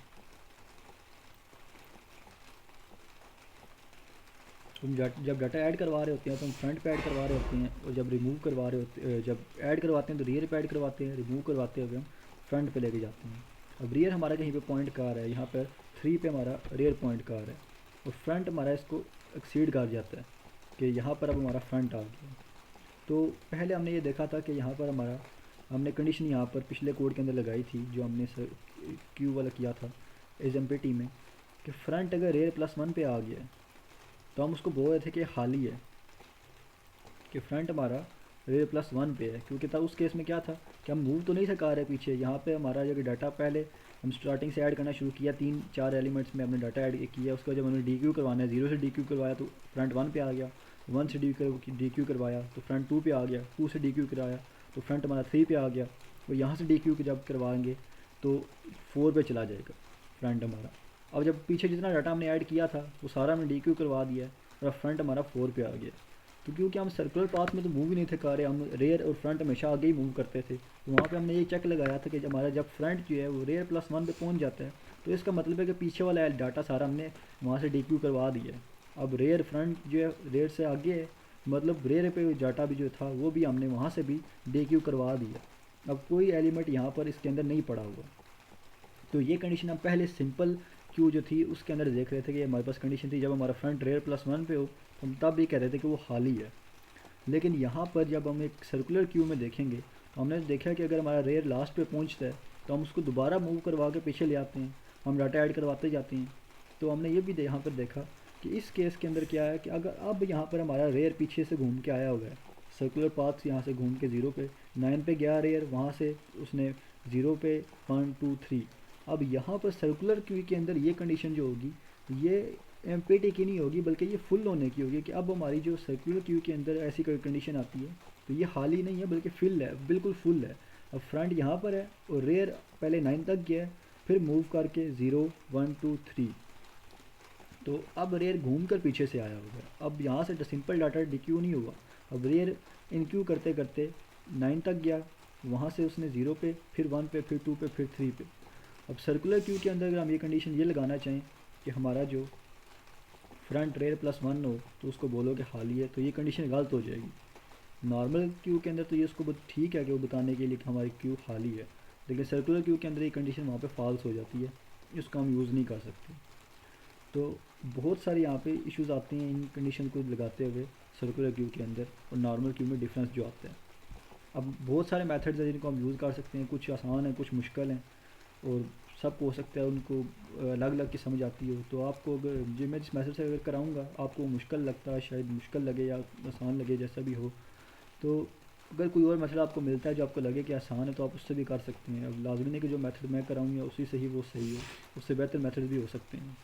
हम जब डाटा ऐड करवा रहे होते हैं तो हम फ्रंट पे ऐड करवा रहे होते हैं, और जब रिमूव करवा रहे होते जब ऐड करवाते हैं तो रियर पे ऐड करवाते हैं, रिमूव करवाते हुए हम फ्रंट पे लेके जाते हैं। अब रियर हमारा कहीं पे पॉइंट कर रहा है, यहाँ पर 3 पे हमारा रियर पॉइंट कर रहा है और फ्रंट हमारा इसको एक्सीड कर जाता है कि यहाँ पर अब हमारा फ्रंट आ गया। तो पहले हमने ये देखा था कि यहाँ पर हमारा हमने कंडीशन यहाँ पर पिछले कोड के अंदर लगाई थी जो हमने क्यू वाला किया था एसएमपीटी में, कि फ्रंट अगर रेयर +1 पे आ गया तो हम उसको बोल रहे थे कि हाली है कि फ्रंट हमारा रेयर +1 पे है, क्योंकि तब उस केस में क्या था कि हम मूव तो नहीं सका रहे पीछे। यहाँ पे हमारा जो डाटा पहले हम स्टार्टिंग से ऐड करना शुरू किया, 3-4 एलिमेंट्स में हमने डाटा ऐड किया, उसका जब हमने DQ करवाना है 0 से DQ करवाया तो फ्रंट 1 पे आ गया, 1 से DQ करवाया तो फ्रंट 2 पे आ गया, 2 से DQ कराया तो फ्रंट हमारा 3 पे आ गया, और यहाँ से DQ जब करवाएंगे तो 4 पे चला जाएगा फ्रंट हमारा। अब जब पीछे जितना डाटा हमने ऐड किया था वो सारा हमने DQ करवा दिया है और फ्रंट हमारा 4 पे आ गया। तो क्योंकि हम सर्कुलर पाथ में तो मूव ही नहीं थे कर रहे, हम रेयर और फ्रंट हमेशा आगे ही मूव करते थे, तो वहाँ पे हमने ये चेक लगाया था कि हमारा जब फ्रंट जो है वो रेयर +1 पे पहुँच जाता है तो इसका मतलब है कि पीछे वाला डाटा सारा हमने वहाँ से DQ करवा दिया है। अब रेयर फ्रंट जो है रेयर से आगे है, मतलब रेयर पे डाटा भी जो था वो भी हमने वहाँ से भी DQ करवा दिया। अब कोई एलिमेंट यहाँ पर इसके अंदर नहीं पड़ा हुआ। तो ये कंडीशन हम पहले सिंपल क्यू जो थी उसके अंदर देख रहे थे कि हमारे पास कंडीशन थी जब हमारा फ्रंट रेयर +1 पे हो तो हम तब भी कह रहे थे कि वो हाली है। लेकिन यहाँ पर जब हम एक सर्कुलर क्यू में देखेंगे तो हमने देखा कि अगर हमारा रेयर लास्ट पे पहुँचता है तो हम उसको दोबारा मूव करवा के पीछे ले आते हैं, हम डाटा ऐड करवाते जाते हैं। तो हमने ये भी यहाँ पर देखा कि इस केस के अंदर क्या है कि अगर अब यहाँ पर हमारा रेयर पीछे से घूम के आया हुआ है, सर्कुलर पाथ यहाँ से घूम के 0 पे 9 पे गया रेयर, वहाँ से उसने 0 पे 1 2 3। अब यहाँ पर सर्कुलर क्यू के अंदर ये कंडीशन जो होगी ये एम्पटी की नहीं होगी बल्कि ये फुल होने की होगी कि अब हमारी जो सर्कुलर क्यू के अंदर ऐसी कोई कंडीशन आती है तो ये हाली नहीं है बल्कि फिल है, बिल्कुल फुल है। अब फ्रंट यहाँ पर है और रेयर पहले 9 तक गया है, फिर मूव करके 0 1 2 3, तो अब रेयर घूम कर पीछे से आया होगा। अब यहाँ से सिंपल डाटा DQ नहीं हुआ, अब रेयर इनक्यू करते करते 9 तक गया, वहाँ से उसने 0 पे फिर 1 पे फिर 2 पे फिर 3 पे। अब सर्कुलर क्यू के अंदर अगर हम ये कंडीशन ये लगाना चाहें कि हमारा जो फ्रंट रेयर +1 हो तो उसको बोलो कि हाली है, तो ये कंडीशन गलत हो जाएगी। नॉर्मल क्यू के अंदर तो ये उसको ठीक है कि वो बताने के लिए कि हमारी क्यू खाली है, लेकिन सर्कुलर क्यू के अंदर ये कंडीशन वहाँ पे फॉल्स हो जाती है, इसको हम यूज़ नहीं कर सकते। तो बहुत सारे यहाँ पे इश्यूज़ आते हैं इन कंडीशन को लगाते हुए सर्कुलर क्यू के अंदर और नॉर्मल क्यू में डिफरेंस जो आता है। अब बहुत सारे मेथड्स हैं जिनको हम यूज़ कर सकते हैं, कुछ आसान हैं कुछ मुश्किल हैं और सबको हो सकता है उनको अलग अलग की समझ आती हो। तो आपको अगर जो मैं जिस मैसेज से अगर कराऊंगा आपको मुश्किल लगता है, शायद मुश्किल लगे या आसान लगे, जैसा भी हो, तो अगर कोई और मैथड आपको मिलता है जो आपको लगे कि आसान है तो आप उससे भी कर सकते हैं। अब लाजमी नहीं कि जो मैथड मैं कराऊंगा उसी से ही वो सही हो, उससे बेहतर मैथड भी हो सकते हैं।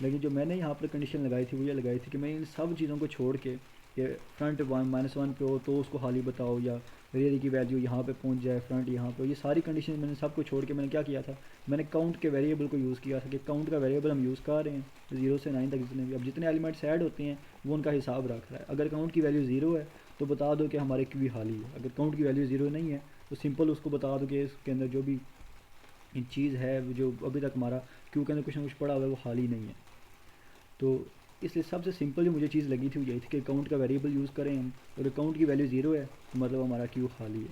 लेकिन जो मैंने यहाँ पर कंडीशन लगाई थी वो ये लगाई थी कि मैं इन सब चीज़ों को छोड़ के कि फ्रंट -1 पे हो तो उसको हाली बताओ, या रेयर की वैल्यू यहाँ पे पहुँच जाए, फ्रंट यहाँ पे, ये सारी कंडीशन मैंने सबको छोड़ के मैंने क्या किया था, मैंने काउंट के वेरिएबल को यूज़ किया था कि काउंट का वेरिएबल हम यूज़ कर रहे हैं 0 से 9 तक जितने भी, अब जितने एलिमेंट्स ऐड होते हैं वो उनका हिसाब रख रहा है। अगर काउंट की वैल्यू 0 है तो बता दो कि हमारे क्यू हाली है, अगर काउंट की वैल्यू 0 नहीं है तो सिंपल उसको बता दो कि इसके अंदर जो भी चीज़ है जो अभी तक हमारा क्यू के अंदर कुछ ना कुछ पड़ा हुआ है वो हाली नहीं है। तो इसलिए सबसे सिंपल जो मुझे चीज़ लगी थी वो यही थी कि काउंट का वेरिएबल यूज़ करें हम, और काउंट की वैल्यू 0 है तो मतलब हमारा क्यू खाली है।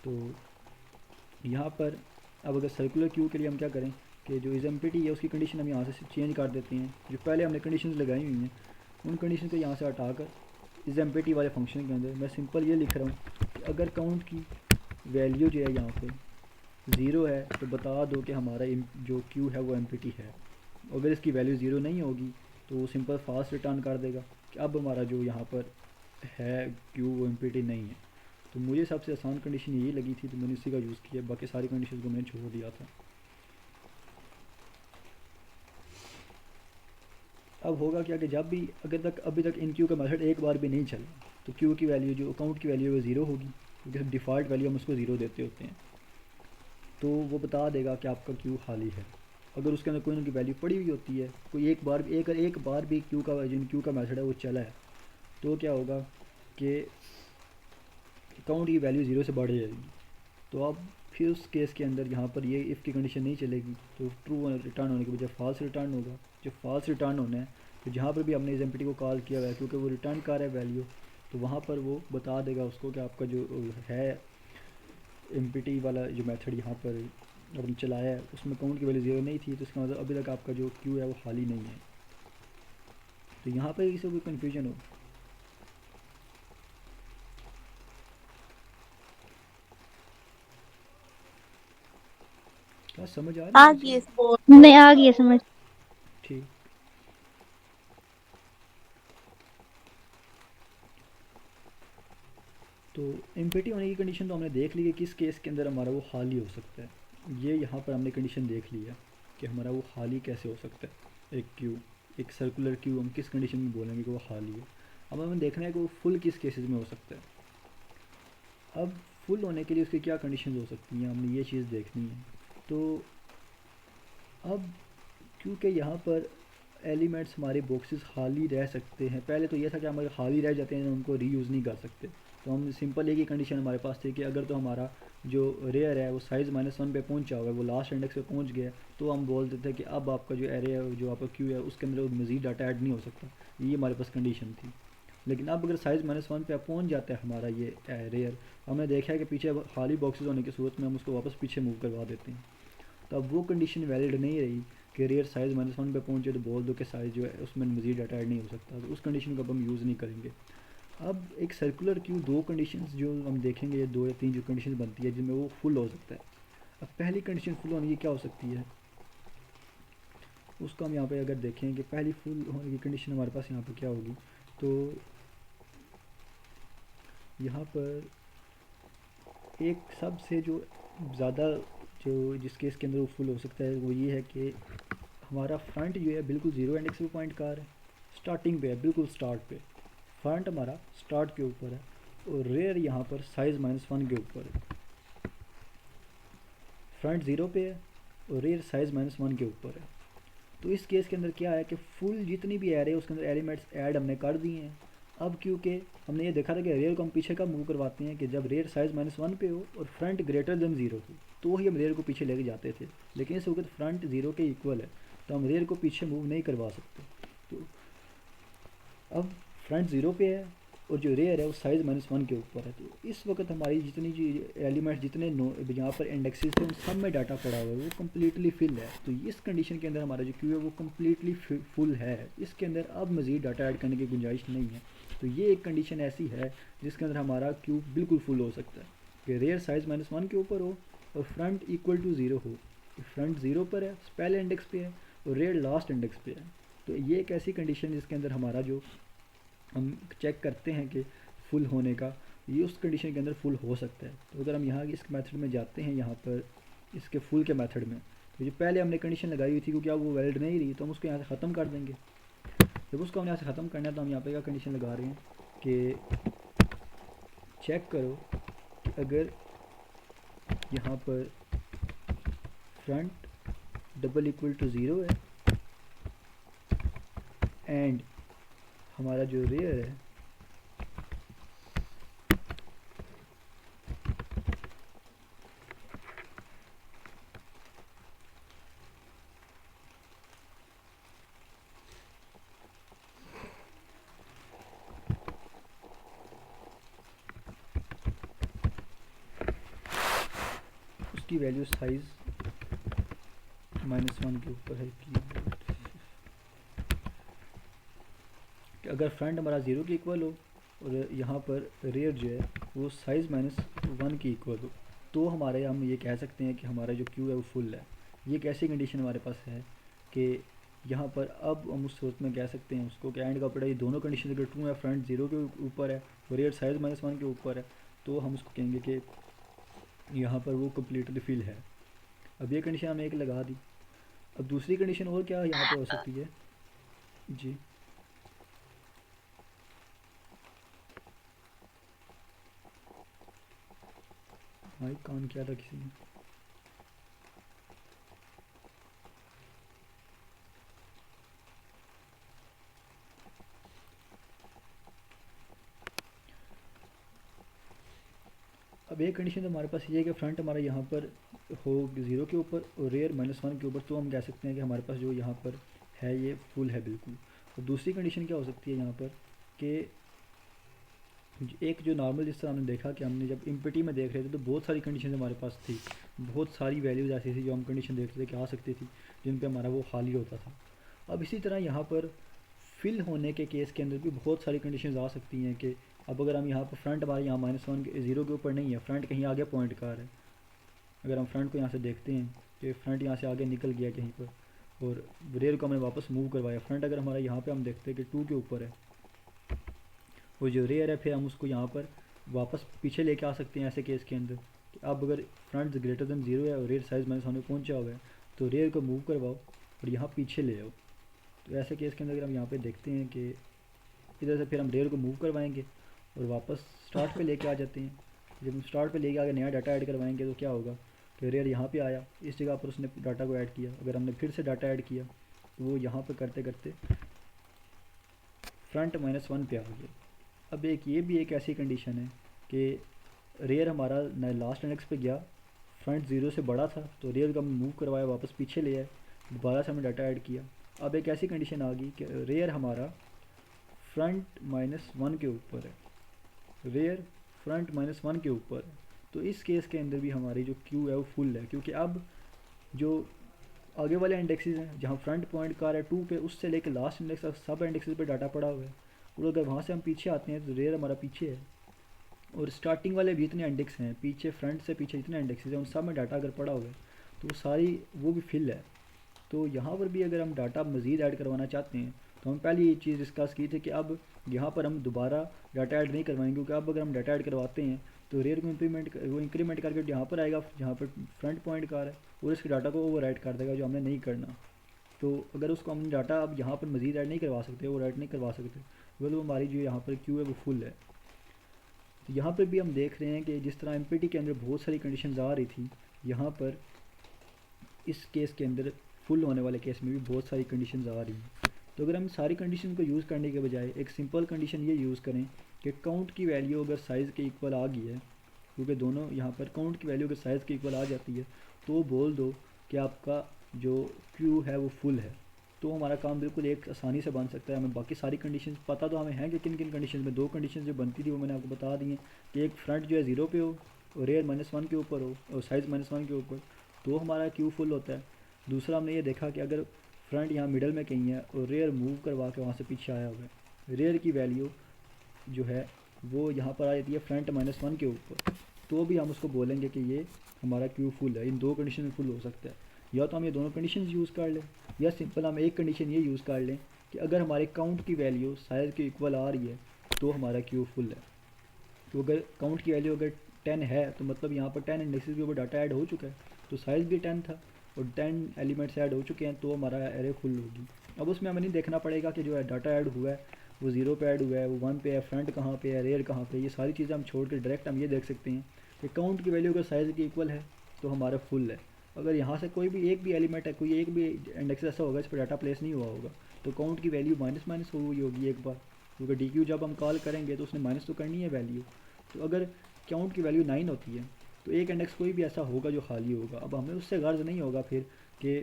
तो यहाँ पर अब अगर सर्कुलर क्यू के लिए हम क्या करें कि जो एम्पटी है उसकी कंडीशन हम यहाँ से चेंज कर देते हैं, जो पहले हमने कंडीशन लगाई हुई हैं उन कंडीशन को यहाँ से हटाकर एम्पटी वाले फंक्शन के अंदर मैं सिंपल ये लिख रहा हूँ कि अगर काउंट की वैल्यू जो है यहाँ पे 0 है तो बता दो कि हमारा जो क्यू है वो एम्पटी है। अगर इसकी वैल्यू ज़ीरो नहीं होगी तो वो सिंपल फास्ट रिटर्न कर देगा कि अब हमारा जो यहाँ पर है क्यू वो एम्प्टी नहीं है। तो मुझे सबसे आसान कंडीशन यही लगी थी तो मैंने इसी का यूज़ किया, बाकी सारी कंडीशन को मैंने छोड़ दिया था। अब होगा क्या कि जब भी अभी तक इन क्यू का मेथड एक बार भी नहीं चला तो क्यू की वैल्यू जो अकाउंट की वैल्यू है वो ज़ीरो होगी, क्योंकि डिफ़ॉल्ट वैल्यू हम उसको ज़ीरो देते होते हैं। तो वो बता देगा कि आपका क्यू खाली है। अगर उसके अंदर कोई ना कोई वैल्यू पड़ी हुई होती है, कोई एक बार भी क्यू का मेथड है वो चला है, तो क्या होगा कि अकाउंट की वैल्यू ज़ीरो से बढ़ जाएगी। तो अब फिर उस केस के अंदर यहाँ पर ये इफ़ की कंडीशन नहीं चलेगी, तो ट्रू रिटर्न होने के बजाय फॉल्स रिटर्न होगा। जो फॉल्स रिटर्न होना है तो जहाँ पर भी हमने इस एम्प्टी को कॉल किया हुआ है, क्योंकि वो रिटर्न कर रहा है वैल्यू, तो वहाँ पर वो बता देगा उसको कि आपका जो है एम्प्टी वाला जो मेथड यहाँ पर हमने चलाया है उसमें काउंट की वैल्यू ज़ीरो नहीं थी, तो इसका मतलब अभी तक आपका जो क्यू है वो खाली नहीं है। तो यहाँ पर किसी कोई कन्फ्यूजन हो? क्या समझ आ रही है गई वैसे? स्पोर्ट। नहीं, आ गई है समझ। ठीक। तो एम्प्टी होने की कंडीशन तो हमने देख ली है किस केस के अंदर हमारा वो खाली हो सकता है। ये यहाँ पर हमने कंडीशन देख ली है कि हमारा वो खाली कैसे हो सकता है। एक क्यू, एक सर्कुलर क्यू हम किस कंडीशन में बोलेंगे कि वो खाली है। अब हमें देखना है कि वो फुल किस केसेस में हो सकता है। अब फुल होने के लिए उसकी क्या कंडीशन हो सकती हैं, हमने ये चीज़ देखनी है। तो अब क्योंकि यहाँ पर एलिमेंट्स हमारे बॉक्सेस खाली रह सकते हैं, पहले तो ये था कि हमारे खाली रह जाते हैं, उनको रीयूज़ नहीं कर सकते। तो हम सिंपल एक ही कंडीशन हमारे पास थी कि अगर तो हमारा जो रेयर है वो साइज़ -1 पे पहुंचा होगा, वो लास्ट इंडेक्स पे पहुंच गया, तो हम बोलते थे कि अब आपका जो एरे है, जो आपका क्यू है, उसके अंदर मज़ीद डाटा ऐड नहीं हो सकता। ये हमारे पास कंडीशन थी। लेकिन अब अगर साइज़ -1 पे पहुंच जाता है हमारा ये रेयर, हमने देखा है कि पीछे खाली बॉक्सेस होने की सूरत में हम उसको वापस पीछे मूव करवा देते हैं। तो अब वो कंडीशन वैलिड नहीं रही कि रेयर साइज़ -1 पे पहुंचे तो बोल दो कि साइज़ जो है उसमें मज़ीद डाटा ऐड नहीं हो सकता, तो उस कंडीशन को अब हम यूज़ नहीं करेंगे। अब एक सर्कुलर क्यू दो कंडीशंस जो हम देखेंगे, ये 2 या 3 जो कंडीशन बनती है जिनमें वो फुल हो सकता है। अब पहली कंडीशन फुल होने की क्या हो सकती है, उसको हम यहाँ पे अगर देखें कि पहली फुल होने की कंडीशन हमारे पास यहाँ पर क्या होगी, तो यहाँ पर एक सबसे जो ज़्यादा जो जिस केस के अंदर वो फुल हो सकता है वो ये है कि हमारा फ्रंट जो है बिल्कुल ज़ीरो इंडेक्स पे पॉइंट कर रहा है, स्टार्टिंग पे है, बिल्कुल स्टार्ट पे। फ्रंट हमारा स्टार्ट के ऊपर है और रेयर यहाँ पर साइज़ -1 के ऊपर है। फ्रंट ज़ीरो पे है और रेयर साइज़ -1 के ऊपर है। तो इस केस के अंदर क्या है कि फुल जितनी भी एरे है उसके अंदर एलिमेंट्स ऐड हमने कर दिए हैं। अब क्योंकि हमने ये देखा था कि रेयर को हम पीछे कब मूव करवाते हैं कि जब रेयर साइज़ -1 पे हो और फ्रंट ग्रेटर देन ज़ीरो हो, तो ही हम रेयर को पीछे लेके जाते थे। लेकिन इस वक्त फ्रंट ज़ीरो के इक्वल है तो हम रेयर को पीछे मूव नहीं करवा सकते। तो अब फ्रंट ज़ीरो पे है और जो रेयर है वो साइज़ -1 के ऊपर है, तो इस वक्त हमारी जितनी जी एलिमेंट्स जितने यहाँ पर इंडेक्सेस थे उन सब में डाटा पड़ा हुआ है, वो कम्प्लीटली फिल है। तो इस कंडीशन के अंदर हमारा जो क्यू है वो कम्प्लीटली फुल है, इसके अंदर अब मज़ीद डाटा ऐड करने की गुंजाइश नहीं है। तो ये एक कंडीशन ऐसी है जिसके अंदर हमारा क्यू बिल्कुल फुल हो सकता है कि रेयर साइज़ -1 के ऊपर हो और फ्रंट इक्वल टू ज़ीरो हो। फ्रंट ज़ीरो पर है, पहले इंडेक्स पे है, और रेयर लास्ट इंडेक्स पे है। तो ये एक ऐसी कंडीशन जिसके अंदर हमारा जो हम चेक करते हैं कि फुल होने का, ये उस कंडीशन के अंदर फुल हो सकता है। तो अगर हम यहाँ इस मेथड में जाते हैं, यहाँ पर इसके फुल के मेथड में, तो जो पहले हमने कंडीशन लगाई हुई थी क्योंकि अब वो वैलिड नहीं रही, तो हम उसको यहाँ से ख़त्म कर देंगे। जब उसको हमने यहाँ से ख़त्म करना है तो हम यहाँ पे क्या कंडीशन लगा रहे हैं कि चेक करो कि अगर यहाँ पर front double equal to zero है एंड हमारा जो रेयर है उसकी वैल्यू साइज़ -1 के ऊपर है कि अगर फ्रंट हमारा ज़ीरो के इक्वल हो और यहाँ पर रेयर जो है वो साइज़ -1 की इक्वल हो, तो हम ये कह सकते हैं कि हमारा जो क्यू है वो फुल है। ये एक ऐसी कंडीशन हमारे पास है कि यहाँ पर अब हम उस सूरत में कह सकते हैं उसको कि एंड का ऑपरेटर ये दोनों कंडीशन अगर ट्रू है, फ्रंट 0 के ऊपर है और रियर साइज -1 के ऊपर है, तो हम उसको कहेंगे कि यहाँ पर वो कम्प्लीटली फिल है। अब ये कंडीशन हमने एक लगा दी। अब दूसरी कंडीशन और क्या यहाँ पे हो सकती है जी? माइक कान किया था किसी ने? अब एक कंडीशन तो हमारे पास ये है कि फ्रंट हमारा यहाँ पर हो 0 के ऊपर और रेयर -1 के ऊपर, तो हम कह सकते हैं कि हमारे पास जो यहाँ पर है ये फुल है बिल्कुल। और दूसरी कंडीशन क्या हो सकती है यहाँ पर कि एक जो नॉर्मल, जिस तरह हमने देखा कि हमने जब इम्पिटी में देख रहे थे तो बहुत सारी कंडीशन हमारे पास थी, बहुत सारी वैल्यूज़ ऐसी थी जो हम कंडीशन देखते थे कि आ सकती थी, जिन पे हमारा वो खाली होता था। अब इसी तरह यहाँ पर फिल होने के केस के अंदर भी बहुत सारी कंडीशंस आ सकती हैं कि अब अगर हम यहाँ पर फ्रंट हमारे यहाँ -1 के 0 के ऊपर नहीं है, फ्रंट कहीं आगे पॉइंट कर है। अगर हम फ्रंट को यहाँ से देखते हैं कि फ्रंट यहाँ से आगे निकल गया कहीं पर और रेयर को हमने वापस मूव करवाया, फ्रंट अगर हमारा यहाँ पे हम देखते हैं कि 2 के ऊपर है और जो रेयर है फिर हम उसको यहाँ पर वापस पीछे लेके आ सकते हैं ऐसे केस के अंदर कि अब अगर फ्रंट ग्रेटर देन 0 है और रेयर साइज -1 में पहुँचा हुआ है तो रेयर को मूव करवाओ और यहाँ पीछे ले आओ। तो ऐसे केस के अंदर अगर हम यहाँ पे देखते हैं कि इधर से फिर हम रेयर को मूव करवाएंगे और वापस स्टार्ट पे लेके आ जाते हैं। जब हम स्टार्ट पे लेके आगे नया डाटा ऐड करवाएंगे तो क्या होगा कि रेयर यहाँ पे आया, इस जगह पर उसने डाटा को ऐड किया, अगर हमने फिर से डाटा ऐड किया तो वो यहाँ पर करते करते फ्रंट -1 पे आ गया। अब एक ये भी एक ऐसी कंडीशन है कि रेयर हमारा न लास्ट इंडेक्स पे गया, फ्रंट 0 से बड़ा था तो रेयर का मूव करवाया, वापस पीछे ले आए, दोबारा से हमने डाटा ऐड किया। अब एक ऐसी कंडीशन आ गई कि रेयर हमारा फ्रंट -1 के ऊपर है, रेयर फ्रंट -1 के ऊपर है, तो इस केस के अंदर भी हमारी जो क्यू है वो फुल है, क्योंकि अब जो आगे वाले इंडेक्सेस हैं जहाँ फ्रंट पॉइंट कार है 2 पे, उससे लेकर लास्ट इंडेक्स तक सब इंडेक्सेस पे डाटा पड़ा हुआ है। और अगर वहाँ से हम पीछे आते हैं तो रेयर हमारा पीछे है और स्टार्टिंग वाले भी इतने इंडेक्स हैं, पीछे फ्रंट से पीछे जितने इंडेक्सेस हैं उन सब में डाटा अगर पड़ा हुआ है तो वो सारी वो भी फिल है। तो यहाँ पर भी अगर हम डाटा मज़ीद ऐड करवाना चाहते हैं तो हम पहले ये चीज़ डिस्कस की थी कि अब यहाँ पर हम दोबारा डाटा ऐड नहीं करवाएंगे, क्योंकि अब अगर हम डाटा ऐड करवाते हैं तो रेयर को इंक्रीमेंट करके यहाँ पर आएगा जहाँ पर फ्रंट पॉइंट कार है और इसके डाटा को ओवर कर देगा जो हमने नहीं करना। तो अगर उसको हम डाटा अब यहाँ पर मज़ीद ऐड नहीं करवा सकते, ओवर ऐड नहीं करवा सकते, तो हमारी जो यहाँ पर क्यू है वो फुल है। तो यहाँ पर भी हम देख रहे हैं कि जिस तरह एमपीटी के अंदर बहुत सारी कंडीशंस आ रही थी, यहाँ पर इस केस के अंदर फुल होने वाले केस में भी बहुत सारी कंडीशंस आ रही हैं। तो अगर हम सारी कंडीशन को यूज़ करने के बजाय एक सिंपल कंडीशन ये यूज़ करें कि काउंट की वैल्यू अगर साइज़ के इक्वल आ गई है, क्योंकि दोनों यहाँ पर काउंट की वैल्यू अगर साइज़ के इक्वल आ जाती है तो बोल दो कि आपका जो क्यू है वो फुल है, तो हमारा काम बिल्कुल एक आसानी से बन सकता है। हमें बाकी सारी कंडीशन पता तो हमें हैं कि किन किन कंडीशन में, दो कंडीशन जो बनती थी वो मैंने आपको बता दी हैं कि एक फ्रंट जो है 0 पे हो और रेयर -1 के ऊपर हो और साइज़ -1 के ऊपर, तो हमारा क्यू फुल होता है। दूसरा हमने ये देखा कि अगर फ्रंट यहाँ मिडल में कहीं है और रेयर मूव करवा के वहाँ से पीछे आया हुआ है, रेयर की वैल्यू जो है वो यहाँ पर आ जाती है फ्रंट -1 के ऊपर, तो भी हम उसको बोलेंगे कि ये हमारा क्यू फुल है। इन दो कंडीशन में फुल हो सकता है, या तो हम ये दोनों कंडीशन यूज़ कर लें या सिंपल हम एक कंडीशन ये यूज़ कर लें कि अगर हमारे काउंट की वैल्यू साइज़ के इक्वल आ रही है तो हमारा क्यू फुल है। तो अगर काउंट की वैल्यू अगर 10 है तो मतलब यहाँ पर 10 इंडेक्सेस के ऊपर डाटा ऐड हो चुका है, तो साइज़ भी 10 था और 10 एलिमेंट्स ऐड हो चुके हैं, तो हमारा एरे फुल होगी। अब उसमें हमें नहीं देखना पड़ेगा कि जो है डाटा ऐड हुआ है वो 0 पे ऐड हुआ है, वो 1 पे है, फ्रंट कहाँ पे है, रेयर कहाँ पे, ये सारी चीज़ें हम छोड़ कर डायरेक्ट हम ये देख सकते हैं कि काउंट की वैल्यू अगर साइज़ की इक्वल है तो हमारा फुल है। अगर यहाँ से कोई भी एक भी एलिमेंट है, कोई एक भी इंडेक्स ऐसा होगा इस पर डाटा प्लेस नहीं हुआ होगा, तो काउंट की वैल्यू माइनस हुई होगी एक बार, क्योंकि डी क्यू जब हम कॉल करेंगे तो उसने माइनस तो करनी है वैल्यू। तो अगर काउंट की वैल्यू 9 होती है तो एक इंडेक्स कोई भी ऐसा होगा जो खाली होगा। अब हमें उससे गर्ज नहीं होगा फिर कि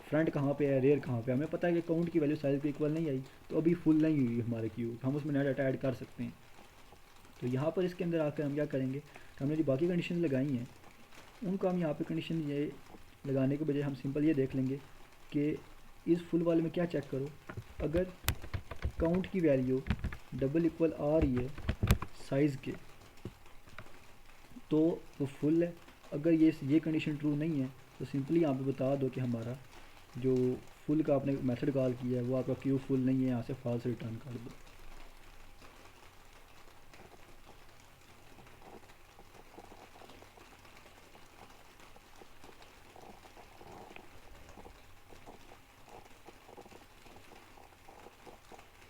फ्रंट कहाँ पे है, रेयर कहाँ पे है, हमें पता है कि काउंट की वैल्यू साइज़ के इक्वल नहीं आई तो अभी फुल नहीं हुई हमारे क्यू, हम उसमें नया डाटा ऐड कर सकते हैं। तो यहाँ पर इसके अंदर आकर हम क्या करेंगे कि हमने जो बाकी कंडीशन लगाई हैं उनको हम यहाँ पे कंडीशन ये लगाने के बजाय हम सिंपल ये देख लेंगे कि इस फुल वाले में क्या चेक करो, अगर काउंट की वैल्यू डबल इक्वल आ रही है साइज़ के तो वो फुल है। अगर ये कंडीशन ट्रू नहीं है तो सिंपली यहाँ पे बता दो कि हमारा जो फुल का आपने मेथड कॉल किया है वो आपका क्यू फुल नहीं है, यहाँ से फॉल्स रिटर्न कर दो।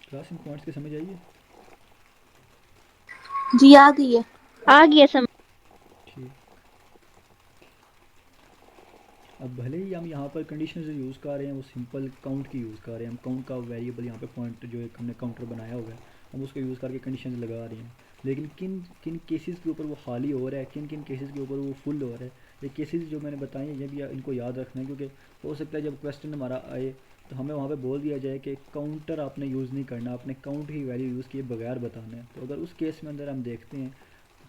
क्लास इन पॉइंट्स की समझ आइए? जी आ गई है। आ गया समझ। ठीक। अब भले ही हम यहाँ पर कंडीशन जो यूज़ कर रहे हैं वो सिंपल काउंट की यूज़ कर रहे हैं, हम काउंट का वेरिएबल यहाँ पे पॉइंट जो एक हमने काउंटर बनाया हुआ है हम उसको यूज़ करके कंडीशन लगा रहे हैं, लेकिन किन किन केसेस के ऊपर वो खाली हो रहा है, किन किन केसेस के ऊपर वो फुल हो रहा है, ये केसेस जो मैंने बताए हैं ये भी इनको याद रखना है, क्योंकि हो सकता है जब क्वेश्चन हमारा आए तो हमें वहाँ पे बोल दिया जाए कि काउंटर आपने यूज़ नहीं करना, आपने काउंट ही वैल्यू यूज़ किए बगैर बताना है। तो अगर उस केस में अंदर हम देखते हैं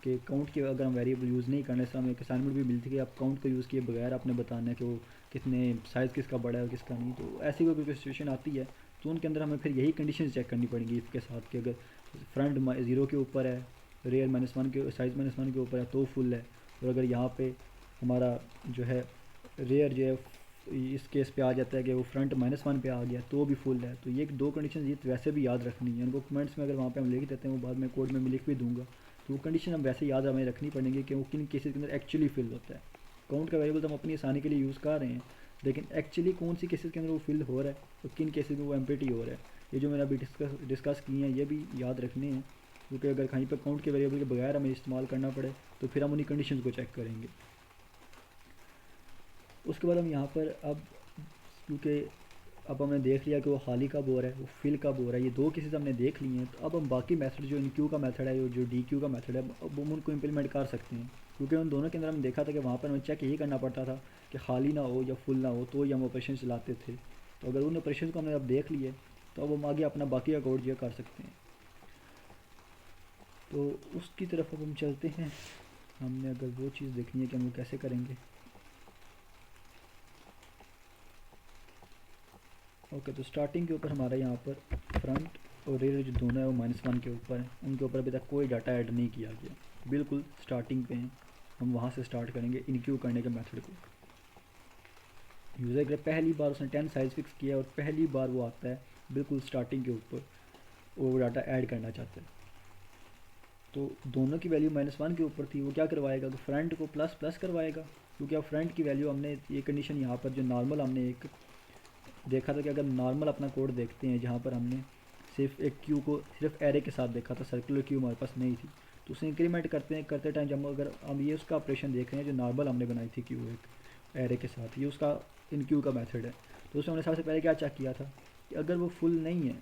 कि काउंट के अगर हम वेरिएबल यूज़ नहीं करने से हमें एक असाइनमेंट भी मिलती है कि आप काउंट को यूज़ किए बगैर आपने बताना है कि वो कितने साइज़ किसका बड़ा है और किसका नहीं। तो ऐसी कोई सिचुएशन आती है तो उनके अंदर हमें फिर यही कंडीशन चेक करनी पड़ेंगी इफ़ के साथ कि अगर फ्रंट 0 के ऊपर है, रेयर -1 के साइज़ -1 के ऊपर है तो फुल है, और अगर यहाँ पे हमारा जो है रेयर जो है इस केस पे आ जाता है कि वो फ्रंट -1 पे आ गया तो भी फुल है। तो ये दो कंडीशन ये वैसे भी याद रखनी है, उनको कमेंट्स में अगर वहाँ पे हम लिख देते हैं वो बाद में कोड में मैं लिख भी दूंगा, तो वो कंडीशन हम वैसे याद हमें रखनी पड़ेंगी कि वो किन केसेस के अंदर एक्चुअली फिल होता है। काउंट का वेरिएबल तो हम अपनी आसानी के लिए यूज़ कर रहे हैं, लेकिन एक्चुअली कौन सी केसेस के अंदर वो फिल हो रहा है और किन केसेस में वो एम्प्टी हो रहा है, ये जो मैंने अभी डिस्कस किए हैं ये भी याद रखने हैं, क्योंकि अगर कहीं पर काउंट के वेरिएबल के बगैर हमें इस्तेमाल करना पड़े तो फिर हम उन्हीं कंडीशन को चेक करेंगे। उसके बाद हम यहाँ पर अब क्योंकि अब हमने देख लिया कि वो खाली कब हो रहा है वो फिल कब हो रहा है, ये दो केसेस हमने देख लिए हैं, तो अब हम बाकी मेथड जो इन क्यू का मेथड है जो डी क्यू का मेथड है अब हम उनको इम्प्लीमेंट कर सकते हैं, क्योंकि उन दोनों के अंदर हमने देखा था कि वहाँ पर हमें चेक यही करना पड़ता था कि खाली ना हो या फुल ना हो तो ही हम ऑपरेशन चलाते थे। तो अगर उन ऑपरेशन को हमने अब देख लिए तो अब हम आगे अपना बाकी का कोड जो कर सकते हैं। तो उसकी तरफ अब हम चलते हैं, हमने अगर वो चीज़ देखनी है कि हम वो कैसे करेंगे। ओके, तो स्टार्टिंग के ऊपर हमारा यहाँ पर फ्रंट और रेयर जो दोनों है वो -1 के ऊपर है, उनके ऊपर अभी तक कोई डाटा ऐड नहीं किया गया, बिल्कुल स्टार्टिंग पे हैं। हम वहाँ से स्टार्ट करेंगे इनक्यू करने के मेथड को। यूज़र के पहली बार उसने 10 साइज़ फिक्स किया और पहली बार वो आता है बिल्कुल स्टार्टिंग के ऊपर वो डाटा ऐड करना चाहता है, तो दोनों की वैल्यू -1 के ऊपर थी, वो क्या करवाएगा तो फ्रंट को प्लस प्लस करवाएगा, क्योंकि अब फ्रंट की वैल्यू हमने ये कंडीशन यहाँ पर जो नॉर्मल हमने एक देखा था कि अगर नॉर्मल अपना कोड देखते हैं जहाँ पर हमने सिर्फ एक क्यू को सिर्फ एरे के साथ देखा था, सर्कुलर क्यू हमारे पास नहीं थी, तो उसे इंक्रीमेंट करते टाइम जब अगर हम ये उसका ऑपरेशन देख रहे हैं जो नॉर्मल हमने बनाई थी क्यू एक एरे के साथ, ये उसका इन क्यू का मेथड है, तो उसमें हमने सबसे पहले क्या चेक किया था कि अगर वो फुल नहीं है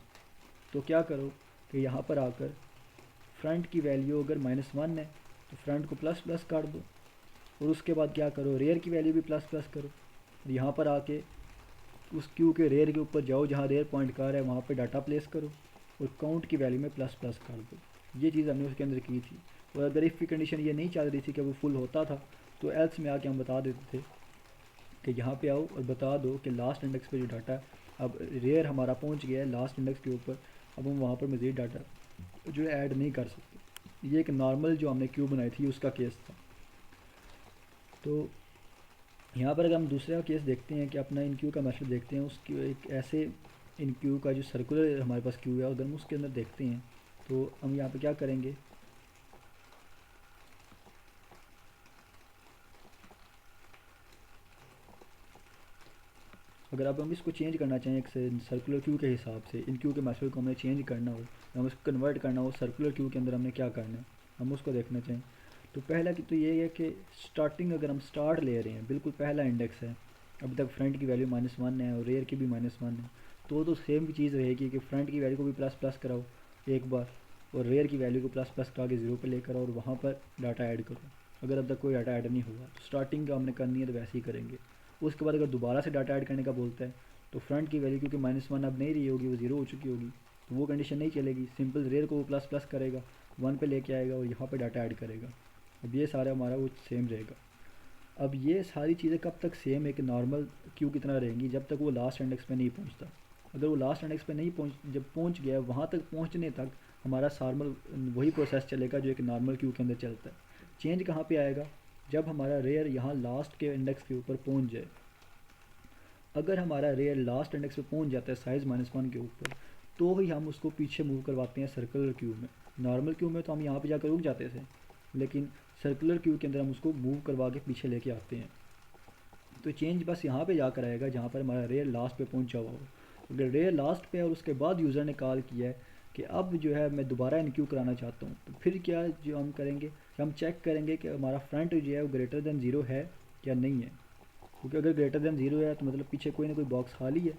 तो क्या करो कि यहाँ पर आकर फ्रंट की वैल्यू अगर -1 है तो फ्रंट को प्लस प्लस कर दो, और उसके बाद क्या करो रेयर की वैल्यू भी प्लस प्लस करो, और यहाँ पर आके उस क्यू के रेयर के ऊपर जाओ जहाँ रेयर पॉइंट कर है वहाँ पे डाटा प्लेस करो और काउंट की वैल्यू में प्लस प्लस कर दो। ये चीज़ हमने उसके अंदर की थी, और अगर इफ़ की कंडीशन ये नहीं चल रही थी कि वो फुल होता था तो एल्स में आके हम बता देते थे कि यहाँ पे आओ और बता दो कि लास्ट इंडेक्स पे जो डाटा है अब रेयर हमारा पहुँच गया है लास्ट इंडेक्स के ऊपर, अब हम वहाँ पर मज़ीद डाटा जो है ऐड नहीं कर सकते। ये एक नॉर्मल जो हमने क्यू बनाई थी उसका केस था। तो यहाँ पर अगर हम दूसरा केस देखते हैं कि अपना इन क्यू का मेथड देखते हैं, उसकी एक ऐसे इन क्यू का जो सर्कुलर हमारे पास क्यू है अगर हम उसके अंदर देखते हैं तो हम यहाँ पे क्या करेंगे, अगर अब हम इसको चेंज करना चाहें एक सर्कुलर क्यू के हिसाब से, इन क्यू के मेथड को हमें चेंज करना हो, हम इसको कन्वर्ट करना हो सर्कुलर क्यू के अंदर हमने क्या करना है, हम उसको देखना चाहें तो पहला कि तो ये है कि स्टार्टिंग अगर हम स्टार्ट ले रहे हैं बिल्कुल पहला इंडेक्स है, अभी तक फ्रंट की वैल्यू -1 है और रेयर की भी -1 है, तो सेम चीज़ रहेगी कि फ्रंट की वैल्यू को भी प्लस प्लस कराओ एक बार और रेयर की वैल्यू को प्लस प्लस करा के 0 पे लेकर आओ और वहाँ पर डाटा ऐड करो। अगर अब तक कोई डाटा ऐड नहीं हुआ तो स्टार्टिंग का हमने करनी है तो वैसे ही करेंगे। उसके बाद अगर दोबारा से डाटा ऐड करने का बोलता है तो फ्रंट की वैल्यू क्योंकि -1 अब नहीं रही होगी वो 0 हो चुकी होगी, तो वो कंडीशन नहीं चलेगी, सिंपल रेयर को वो प्लस प्लस करेगा 1 पे लेके आएगा और यहाँ पे डाटा ऐड करेगा। अब ये सारा हमारा वो सेम रहेगा। अब ये सारी चीज़ें कब तक सेम एक नॉर्मल क्यू की तरह रहेंगी जब तक वो लास्ट इंडेक्स पे नहीं पहुंचता। अगर वो लास्ट इंडेक्स पे नहीं जब पहुंच गया वहाँ तक पहुंचने तक हमारा नॉर्मल वही प्रोसेस चलेगा जो एक नॉर्मल क्यू के अंदर चलता है। चेंज कहाँ पे आएगा, जब हमारा रेयर यहाँ लास्ट के इंडेक्स के ऊपर पहुंच जाए अगर हमारा रेयर लास्ट इंडेक्स पे पहुंच जाता है साइज़ -1 के ऊपर, तो ही हम उसको पीछे मूव करवाते हैं सर्कुलर क्यू में। नॉर्मल क्यू में तो हम यहाँ पे जाकर रुक जाते थे, लेकिन सर्कुलर क्यू के अंदर हम उसको मूव करवा के पीछे लेके आते हैं। तो चेंज बस यहाँ पे जाकर आएगा जहाँ पर हमारा रेयर लास्ट पे पहुँचा हुआ हो। अगर रेयर लास्ट पे और उसके बाद यूज़र ने कॉल किया है कि अब जो है मैं दोबारा इनक्यू कराना चाहता हूँ, तो फिर क्या जो हम करेंगे कि हम चेक करेंगे कि हमारा फ्रंट जो है वो ग्रेटर दैन ज़ीरो है या नहीं है। क्योंकि अगर ग्रेटर दैन ज़ीरो है तो मतलब पीछे कोई ना कोई बॉक्स खाली है।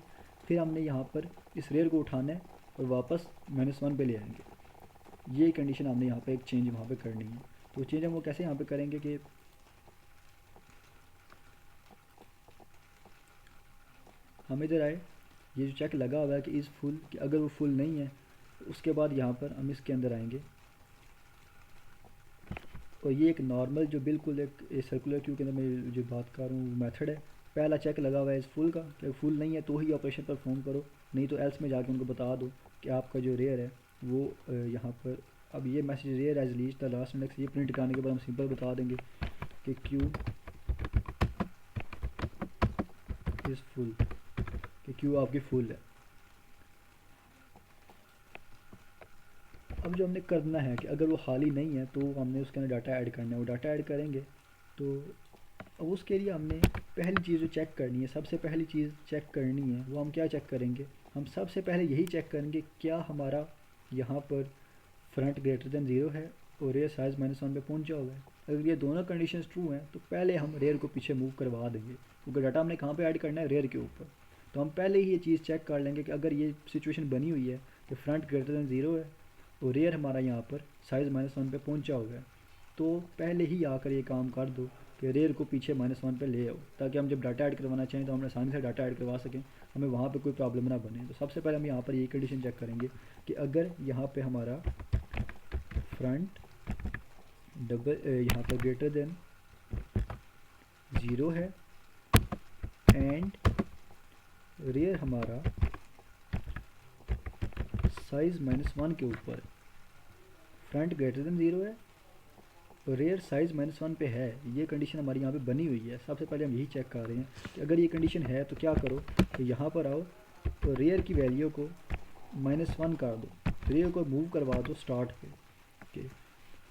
फिर हमने यहाँ पर इस रेयर को उठाना है और वापस -1 पे ले आएंगे। ये कंडीशन हमने यहाँ पे एक चेंज वहाँ पे करनी है। तो चेंज हम वो कैसे यहाँ पे करेंगे कि हम इधर आए, ये जो चेक लगा हुआ है कि इज़ फुल, कि अगर वो फुल नहीं है तो उसके बाद यहाँ पर हम इसके अंदर आएंगे और ये एक नॉर्मल जो बिल्कुल एक सर्कुलर क्यू के अंदर मैं जो बात कर रहा हूँ मेथड है। पहला चेक लगा हुआ है इस फुल का, कि फुल नहीं है तो ही ऑपरेशन परफॉर्म करो, नहीं तो एल्स में जाके उनको बता दो कि आपका जो रेयर है वो यहाँ पर। अब ये message rear at least the last index, ये प्रिंट कराने के बाद हम सिंपल बता देंगे कि क्यू इज़ फुल, कि क्यू आपकी फुल है। अब जो हमने करना है कि अगर वो खाली नहीं है तो हमने उसके अंदर डाटा ऐड करना है, वो डाटा ऐड करेंगे। तो अब उसके लिए हमने पहली चीज़ जो चेक करनी है, सबसे पहली चीज़ चेक करनी है वो हम क्या चेक करेंगे, हम सबसे पहले यही चेक करेंगे क्या हमारा यहाँ पर फ्रंट ग्रेटर दैन ज़ीरो है और रेयर साइज़ -1 पे पहुँचा हुआ है। अगर ये दोनों कंडीशंस ट्रू हैं तो पहले हम रेयर को पीछे मूव करवा देंगे, क्योंकि डाटा हमने कहाँ पे ऐड करना है, रेयर के ऊपर। तो हम पहले ही ये चीज़ चेक कर लेंगे कि अगर ये सिचुएशन बनी हुई है कि फ्रंट ग्रेटर दैन ज़ीरो है और रेयर हमारा यहाँ पर साइज़ -1 पे पहुँचा हुआ है, तो पहले ही आकर ये काम कर दो कि रेयर को पीछे -1 पे ले आओ, ताकि हम जब डाटा ऐड करवाना चाहें तो हम आसानी से डाटा ऐड करवा सकें, हमें वहाँ पे कोई प्रॉब्लम ना बने। तो सबसे पहले हम यहाँ पर ये कंडीशन चेक करेंगे कि अगर यहाँ पे हमारा फ्रंट यहाँ पर ग्रेटर देन ज़ीरो है एंड रेयर हमारा साइज़ -1 के ऊपर, फ्रंट ग्रेटर देन ज़ीरो है और रेयर साइज़ -1 पे है, ये कंडीशन हमारी यहाँ पे बनी हुई है। सबसे पहले हम यही चेक कर रहे हैं कि अगर ये कंडीशन है तो क्या करो कि यहाँ पर आओ तो रेयर की वैल्यू को -1 कर दो, रेयर को मूव करवा दो स्टार्ट पे।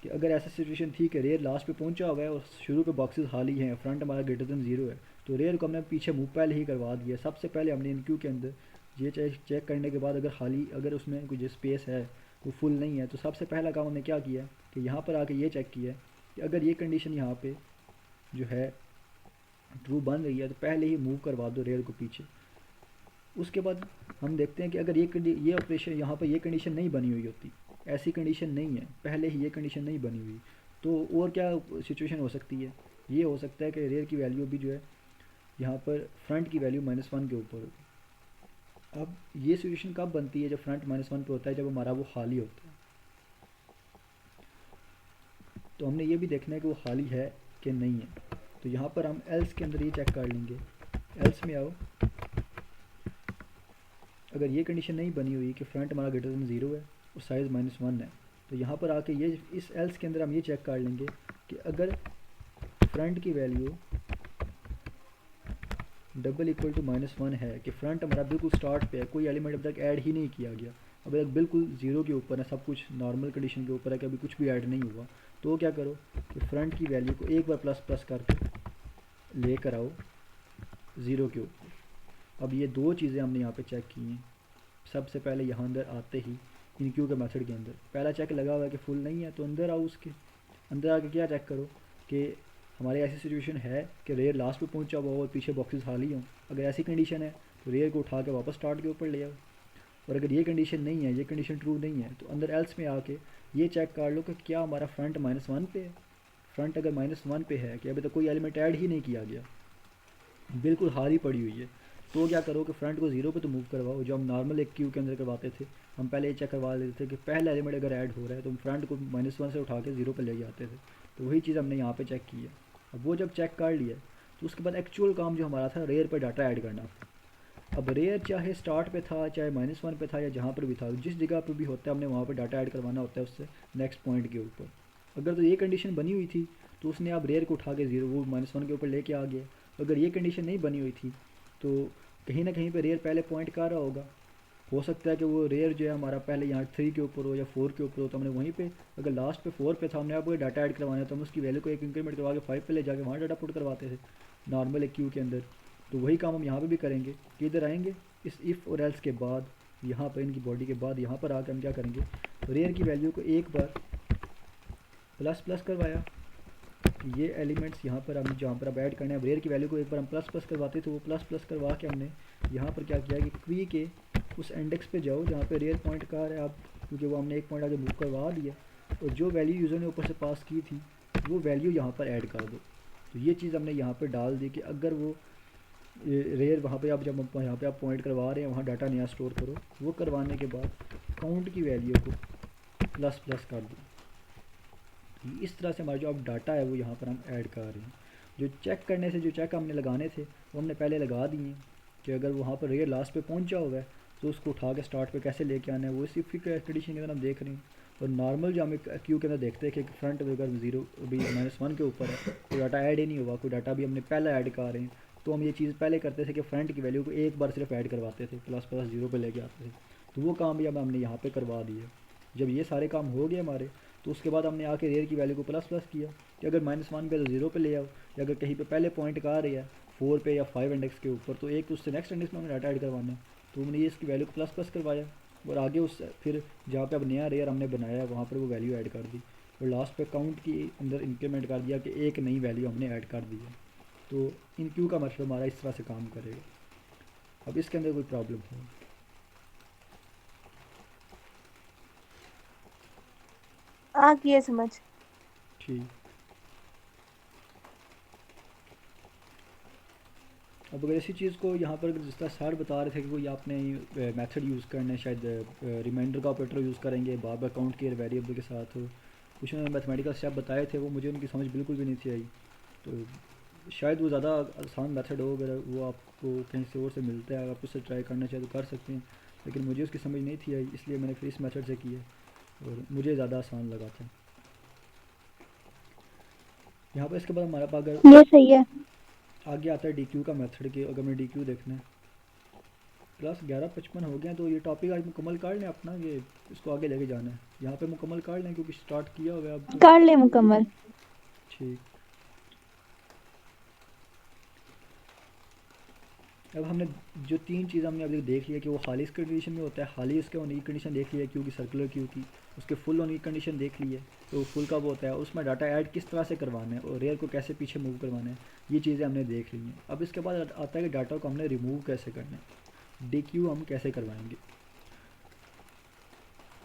कि अगर ऐसा सिचुएशन थी कि रेयर लास्ट पे पहुंचा हुआ है और शुरू के बॉक्सेस खाली हैं, फ्रंट हमारा ग्रेटर देन ज़ीरो है, तो रेयर को हमने पीछे मूव पहले ही करवा दिया। सबसे पहले हमने इन क्यू के अंदर ये चेक करने के बाद अगर खाली, अगर उसमें कुछ स्पेस है वो फुल नहीं है, तो सबसे पहला काम हमने क्या किया कि यहाँ पर आके ये चेक किया कि अगर ये कंडीशन यहाँ पे जो है ट्रू बन रही है तो पहले ही मूव करवा दो रेयर को पीछे। उसके बाद हम देखते हैं कि अगर ये ऑपरेशन यहाँ पर ये कंडीशन नहीं बनी हुई होती, ऐसी कंडीशन नहीं है, पहले ही ये कंडीशन नहीं बनी हुई, तो और क्या सिचुएशन हो सकती है। ये हो सकता है कि रेयर की वैल्यू भी जो है यहाँ पर फ्रंट की वैल्यू -1 के ऊपर होगी। अब ये सिचुएशन कब बनती है, जब फ्रंट -1 पे होता है, जब हमारा वो खाली होता है। तो हमने ये भी देखना है कि वो खाली है कि नहीं है। तो यहाँ पर हम एल्स के अंदर ये चेक कर लेंगे, एल्स में आओ, अगर ये कंडीशन नहीं बनी हुई कि फ्रंट हमारा ग्रेटर देन ज़ीरो है और साइज़ -1 है, तो यहाँ पर आके ये इस एल्स के अंदर हम ये चेक कर लेंगे कि अगर फ्रंट की वैल्यू डबल इक्वल टू -1 है, कि फ्रंट हमारा बिल्कुल स्टार्ट पे है, कोई एलिमेंट अब तक ऐड ही नहीं किया गया, अब तक बिल्कुल ज़ीरो के ऊपर है, सब कुछ नॉर्मल कंडीशन के ऊपर है कि अभी कुछ भी ऐड नहीं हुआ, तो क्या करो कि फ्रंट की वैल्यू को एक बार प्लस करके लेकर आओ ज़ीरो के ऊपर। अब ये दो चीज़ें हमने यहाँ पे चेक की हैं। सबसे पहले यहाँ अंदर आते ही इन क्यू के मेथड के अंदर पहला चेक लगा हुआ है कि फुल नहीं है, तो अंदर आओ, उसके अंदर आके क्या चेक करो कि हमारी ऐसी सिचुएशन है कि रेयर लास्ट पे पहुंचा हुआ हो और पीछे बॉक्सेस खाली हों। अगर ऐसी कंडीशन है तो रेयर को उठा के वापस स्टार्ट के ऊपर ले आओ, और अगर ये कंडीशन नहीं है, ये कंडीशन ट्रू नहीं है, तो अंदर एल्स में आके ये चेक कर लो कि क्या हमारा फ्रंट -1 पे है। फ्रंट अगर -1 पे है कि अभी तक कोई एलिमेंट ऐड ही नहीं किया गया, बिल्कुल खाली पड़ी हुई है, तो क्या करो कि फ्रंट को ज़ीरो पे तो मूव करवाओ, जो हम नॉर्मल एक क्यू के अंदर करवाते थे। हम पहले ये चेक करवा लेते थे कि पहला एलिमेंट अगर ऐड हो रहा है तो हम फ्रंट को -1 से उठा के ज़ीरो पे ले जाते थे। तो वही चीज़ हमने यहाँ पे चेक की है। अब वो जब चेक कर लिया तो उसके बाद एक्चुअल काम जो हमारा था रेयर पर डाटा ऐड करना था। अब रेयर चाहे स्टार्ट पे था, चाहे -1 पे था, या जहाँ पर भी था, जिस जगह पर भी होता है हमने वहाँ पर डाटा ऐड करवाना होता है उससे नेक्स्ट पॉइंट के ऊपर। अगर तो ये कंडीशन बनी हुई थी तो उसने आप रेयर को उठा के ज़ीरो वो -1 के ऊपर लेके आ गया। अगर ये कंडीशन नहीं बनी हुई थी तो कहीं ना कहीं पे रेयर पहले पॉइंट कर रहा होगा। हो सकता है कि वो रेयर जो है हमारा पहले यहाँ 3 के ऊपर हो या 4 के ऊपर हो, तो हमने वहीं पे अगर लास्ट पे 4 पे था, हमने आपको डाटा ऐड करवाना तो हम उसकी वैल्यू को एक इंक्रीमेंट करवा के 5 पे ले जाके वहाँ डाटा पुट करवाते थे नॉर्मल एक क्यू के अंदर। तो वही काम हम यहाँ पे भी करेंगे कि इधर आएंगे, इस इफ़ और एल्स के बाद यहाँ पर इनकी बॉडी के बाद यहाँ पर आकर हम क्या करेंगे, रेयर की वैल्यू को एक बार प्लस प्लस करवाया। ये एलिमेंट्स यहाँ पर हम जहाँ पर अब ऐड करने हैं, रेयर की वैल्यू को एक बार हम प्लस प्लस करवाते थे, वो प्लस प्लस करवा के हमने यहाँ पर क्या किया कि क्वी के उस इंडेक्स पे जाओ जहाँ पे रेयर पॉइंट का है आप, क्योंकि वो हमने एक पॉइंट आगे मूव करवा दिया, और जो वैल्यू यूज़र ने ऊपर से पास की थी वो वैल्यू यहाँ पर ऐड कर दो। तो ये चीज़ हमने यहाँ पर डाल दी कि अगर वो रेयर वहाँ पे आप जब यहाँ पे आप पॉइंट करवा रहे हैं वहाँ डाटा नया स्टोर करो, वो करवाने के बाद काउंट की वैल्यू को प्लस प्लस कर दो। इस तरह से हमारा जो अब डाटा है वो यहाँ पर हम ऐड कर रहे हैं। जो चेक करने से जो चेक हमने लगाने थे वो हमने पहले लगा दिए हैं कि अगर वहाँ पर रेयर लास्ट पे पहुँचा हुआ है तो उसको उठा के स्टार्ट पे कैसे लेके आना है, वो इसी कंडीशन के अंदर हम देख रहे हैं। और नॉर्मल जो हम क्यू के अंदर देखते हैं कि फ्रंट अगर 0 अभी -1 के ऊपर है तो डाटा ऐड ही नहीं हुआ, कोई डाटा भी हमने पहले ऐड कर रहे हैं। तो हम ये चीज़ पहले करते थे कि फ्रंट की वैल्यू को एक बार सिर्फ ऐड करवाते थे, प्लस प्लस 0 पे लेके आते थे। तो वो काम भी अब हमने यहाँ पे करवा दिए। जब ये सारे काम हो गए हमारे, तो उसके बाद हमने आके रेयर की वैल्यू को प्लस प्लस किया कि अगर -1 पे तो 0 पे ले आओ, या अगर कहीं पे पहले पॉइंट का आ रही है 4 पे या 5 इंडेक्स के ऊपर तो एक उससे नेक्स्ट इंडेक्स में हमें डाटा ऐड करवाना है। तो हमने ये इसकी वैल्यू को प्लस प्लस करवाया, और आगे उस फिर जहाँ पे अब नया रेयर हमने बनाया वहाँ पर वो वैल्यू ऐड कर दी, और लास्ट पे काउंट की अंदर इंक्रीमेंट कर दिया कि एक नई वैल्यू हमने ऐड कर दी है। तो इन क्यू का मतलब हमारा इस तरह से काम करेगा। अब इसके अंदर कोई प्रॉब्लम हो? आ गया समझ। ठीक। अब अगर इसी चीज़ को यहाँ पर जिस तरह सर बता रहे थे कि कोई आपने मेथड यूज़ करना है, शायद रिमाइंडर का ऑपरेटर यूज़ करेंगे बार बार काउंट किए वेरिएबल के साथ, कुछ उन्होंने मैथमेटिकल स्टेप बताए थे, वो मुझे उनकी समझ बिल्कुल भी नहीं थी आई। तो शायद वो ज़्यादा आसान मेथड हो, अगर वो आपको कहीं से और से मिलता है, अगर आप उससे ट्राई करना चाहें तो कर सकते हैं, लेकिन मुझे उसकी समझ नहीं थी आई, इसलिए मैंने फिर इस मेथड से किया और मुझे ज़्यादा आसान लगा था। यहाँ पर इसके बाद हमारा पास अगर ये सही है। आगे आता है डी क्यू का मेथड के, अगर मैं डी क्यू देखना है क्लास 11:55 हो गया, तो ये टॉपिक आज मुकम्मल कर लें अपना, ये इसको आगे लेके जाना है, यहाँ पे मुकम्मल कर लें क्योंकि स्टार्ट किया हुआ है अब तो। कर ले मुकम्मल। ठीक। अब हमने जो 3 चीज़ हमने अभी देख लिया कि वो खाली इस कंडीशन में होता है, खाली इसके होने की कंडीशन देख लिया क्यू की, सर्कुलर क्यू की, उसके फुल होने की कंडीशन देख ली है, तो फुल का वो होता है उसमें डाटा ऐड किस तरह से करवाना है और रेयर को कैसे पीछे मूव करवाना है, ये चीज़ें हमने देख ली हैं। अब इसके बाद आता है कि डाटा को हमने रिमूव कैसे करना है, डी क्यू हम कैसे करवाएंगे।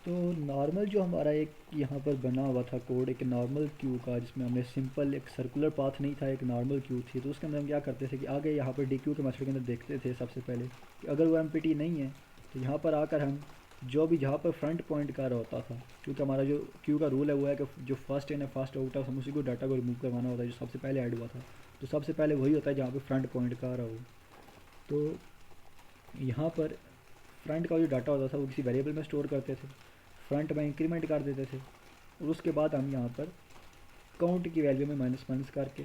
तो नॉर्मल जो हमारा एक यहाँ पर बना हुआ था कोड एक नॉर्मल क्यू का, जिसमें हमने सिंपल एक सर्कुलर पाथ नहीं था, एक नॉर्मल क्यू थी, तो उसके अंदर हम क्या करते थे कि आगे यहाँ पर डी क्यू के मेथड के अंदर देखते थे सबसे पहले कि अगर वो एमपीटी नहीं है तो यहाँ पर आकर हम जो भी जहाँ पर फ्रंट पॉइंट कर रहा होता था, क्योंकि हमारा जो क्यू का रूल है वो है कि जो फर्स्ट इन है फर्स्ट आउट है, हम उसी को डाटा को रिमूव करवाना होता है जो सबसे पहले ऐड हुआ था, तो सबसे पहले वही होता है जहाँ पर फ्रंट पॉइंट का आ रहा हो। तो यहाँ पर फ्रंट का जो डाटा होता था वो किसी वेरिएबल में स्टोर करते थे, फ्रंट में इंक्रीमेंट कर देते थे, और उसके बाद हम यहाँ पर काउंट की वैल्यू में माइनस करके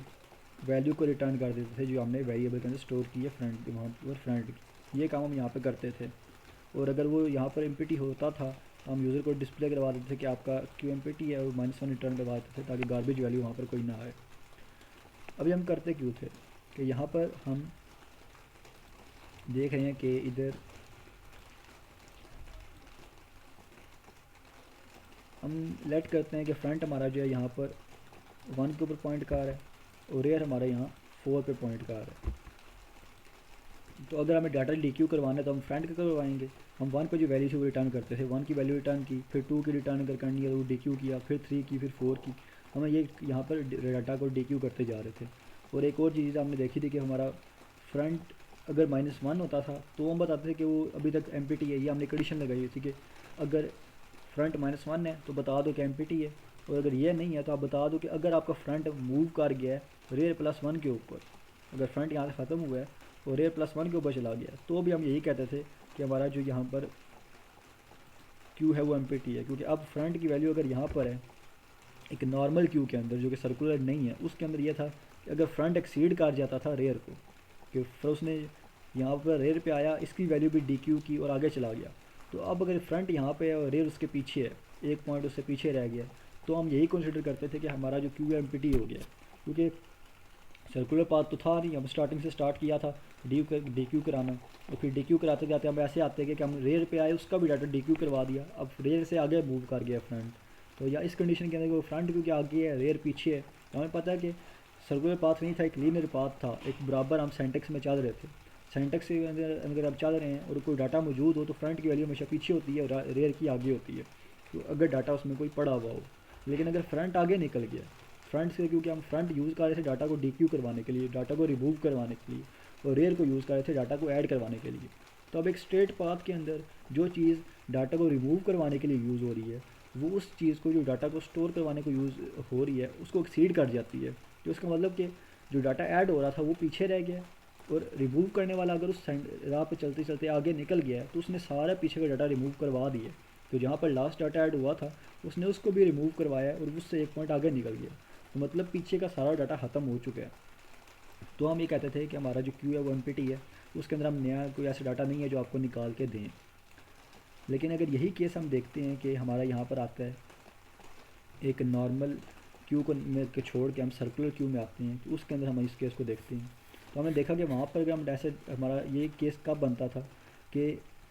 वैल्यू को रिटर्न कर देते थे जो हमने वेरिएबल के अंदर स्टोर की है फ्रंट वहाँ पर फ्रंट की। ये काम हम यहाँ पर करते थे, और अगर वो यहाँ पर एमपीटी होता था हम यूज़र को डिस्प्ले करवा देते थे कि आपका क्यू एमपीटी है, और -1 रिटर्न करवा देते थे ताकि गार्बेज वैल्यू वहाँ पर कोई ना आए। अभी हम करते क्यों थे कि यहाँ पर हम देख रहे हैं कि इधर हम लेट करते हैं कि फ्रंट हमारा जो है यहाँ पर 1 के ऊपर पॉइंट कर रहा है और रेयर हमारा यहाँ 4 पे पॉइंट कर रहा है। तो अगर हमें डाटा डी क्यू करवाना है तो हम फ्रंट का करवाएंगे, हम 1 पे जो वैल्यू थी वो रिटर्न करते थे, 1 की वैल्यू रिटर्न की, फिर 2 की रिटर्न अगर करनी है तो डी क्यू किया, फिर 3 की, फिर 4 की, हमें ये यहाँ पर डाटा को डी क्यू करते जा रहे थे। और एक और चीज़ हमने देखी थी कि हमारा फ्रंट अगर -1 होता था तो हम बताते थे कि वो अभी तक एमपीटी है, ये हमने कंडीशन लगाई हुई थी कि अगर फ्रंट -1 है तो बता दो कि एमपीटी है, और अगर ये नहीं है तो आप बता दो कि अगर आपका फ्रंट मूव कर गया है रेयर +1 के ऊपर, अगर फ्रंट यहाँ से ख़त्म हुआ है और रेयर +1 के ऊपर चला गया तो भी हम यही कहते थे कि हमारा जो यहाँ पर क्यू है वो एमपीटी है, क्योंकि अब फ्रंट की वैल्यू अगर यहाँ पर है एक नॉर्मल क्यू के अंदर जो कि सर्कुलर नहीं है, उसके अंदर ये था कि अगर फ्रंट एक्सीड कर जाता था रेयर को, कि फिर उसने यहाँ पर रेयर पे आया, इसकी वैल्यू भी डी क्यू की और आगे चला गया। तो अब अगर फ्रंट यहाँ पे है और रेयर उसके पीछे है, एक पॉइंट उससे पीछे रह गया, तो हम यही कंसिडर करते थे कि हमारा जो क्यू एम पी टी हो गया, क्योंकि सर्कुलर पाथ तो था नहीं, हम स्टार्टिंग से स्टार्ट किया था डी क्यू कराना, और फिर डी क्यू कराते जाते हम ऐसे आते हैं कि हम रेयर पे आए, उसका भी डाटा डी क्यू करवा दिया, अब रेयर से आगे मूव कर गया फ्रंट। तो या इस कंडीशन के अंदर वो फ्रंट क्योंकि आगे है, रेयर पीछे है, तो हमें पता है कि सर्कुलर पाथ नहीं था, एक लीनियर पाथ था, एक बराबर हम सेंटेक्स में चल रहे थे। सेंटेक्स के अंदर अगर आप चल रहे हैं और कोई डाटा मौजूद हो तो फ्रंट की वैल्यू हमेशा पीछे होती है और रेयर की आगे होती है, तो अगर डाटा उसमें कोई पड़ा हुआ हो। लेकिन अगर फ्रंट आगे निकल गया, फ्रंट से, क्योंकि हम फ्रंट यूज़ कर रहे थे डाटा को डी क्यू करवाने के लिए, डाटा को रिमूव करवाने के लिए, और रेयर को यूज़ कर रहे थे डाटा को ऐड करवाने के लिए, तो अब एक स्ट्रेट पाथ के अंदर जो चीज़ डाटा को रिमूव करवाने के लिए यूज़ हो रही है, वो उस चीज़ को जो डाटा को स्टोर करवाने को यूज़ हो रही है उसको एक्सीड कर जाती है। तो इसका मतलब कि जो डाटा ऐड हो रहा था वो पीछे रह गया, और रिमूव करने वाला अगर उस राह पे चलते चलते आगे निकल गया तो उसने सारा पीछे का डाटा रिमूव करवा दिया। तो जहाँ पर लास्ट डाटा ऐड हुआ था उसने उसको भी रिमूव करवाया और उससे एक पॉइंट आगे निकल गया, तो मतलब पीछे का सारा डाटा ख़त्म हो चुका है। तो हम ये कहते थे कि हमारा जो क्यू है वो एम है, उसके अंदर हम नया कोई ऐसा डाटा नहीं है जो आपको निकाल के दें। लेकिन अगर यही केस हम देखते हैं कि हमारा यहाँ पर आता है एक नॉर्मल क्यू को में छोड़ के हम सर्कुलर क्यू में आते हैं, तो उसके अंदर हम इस केस को देखते हैं, तो हमने देखा कि वहाँ पर अगर हम ऐसे, हमारा ये केस कब बनता था कि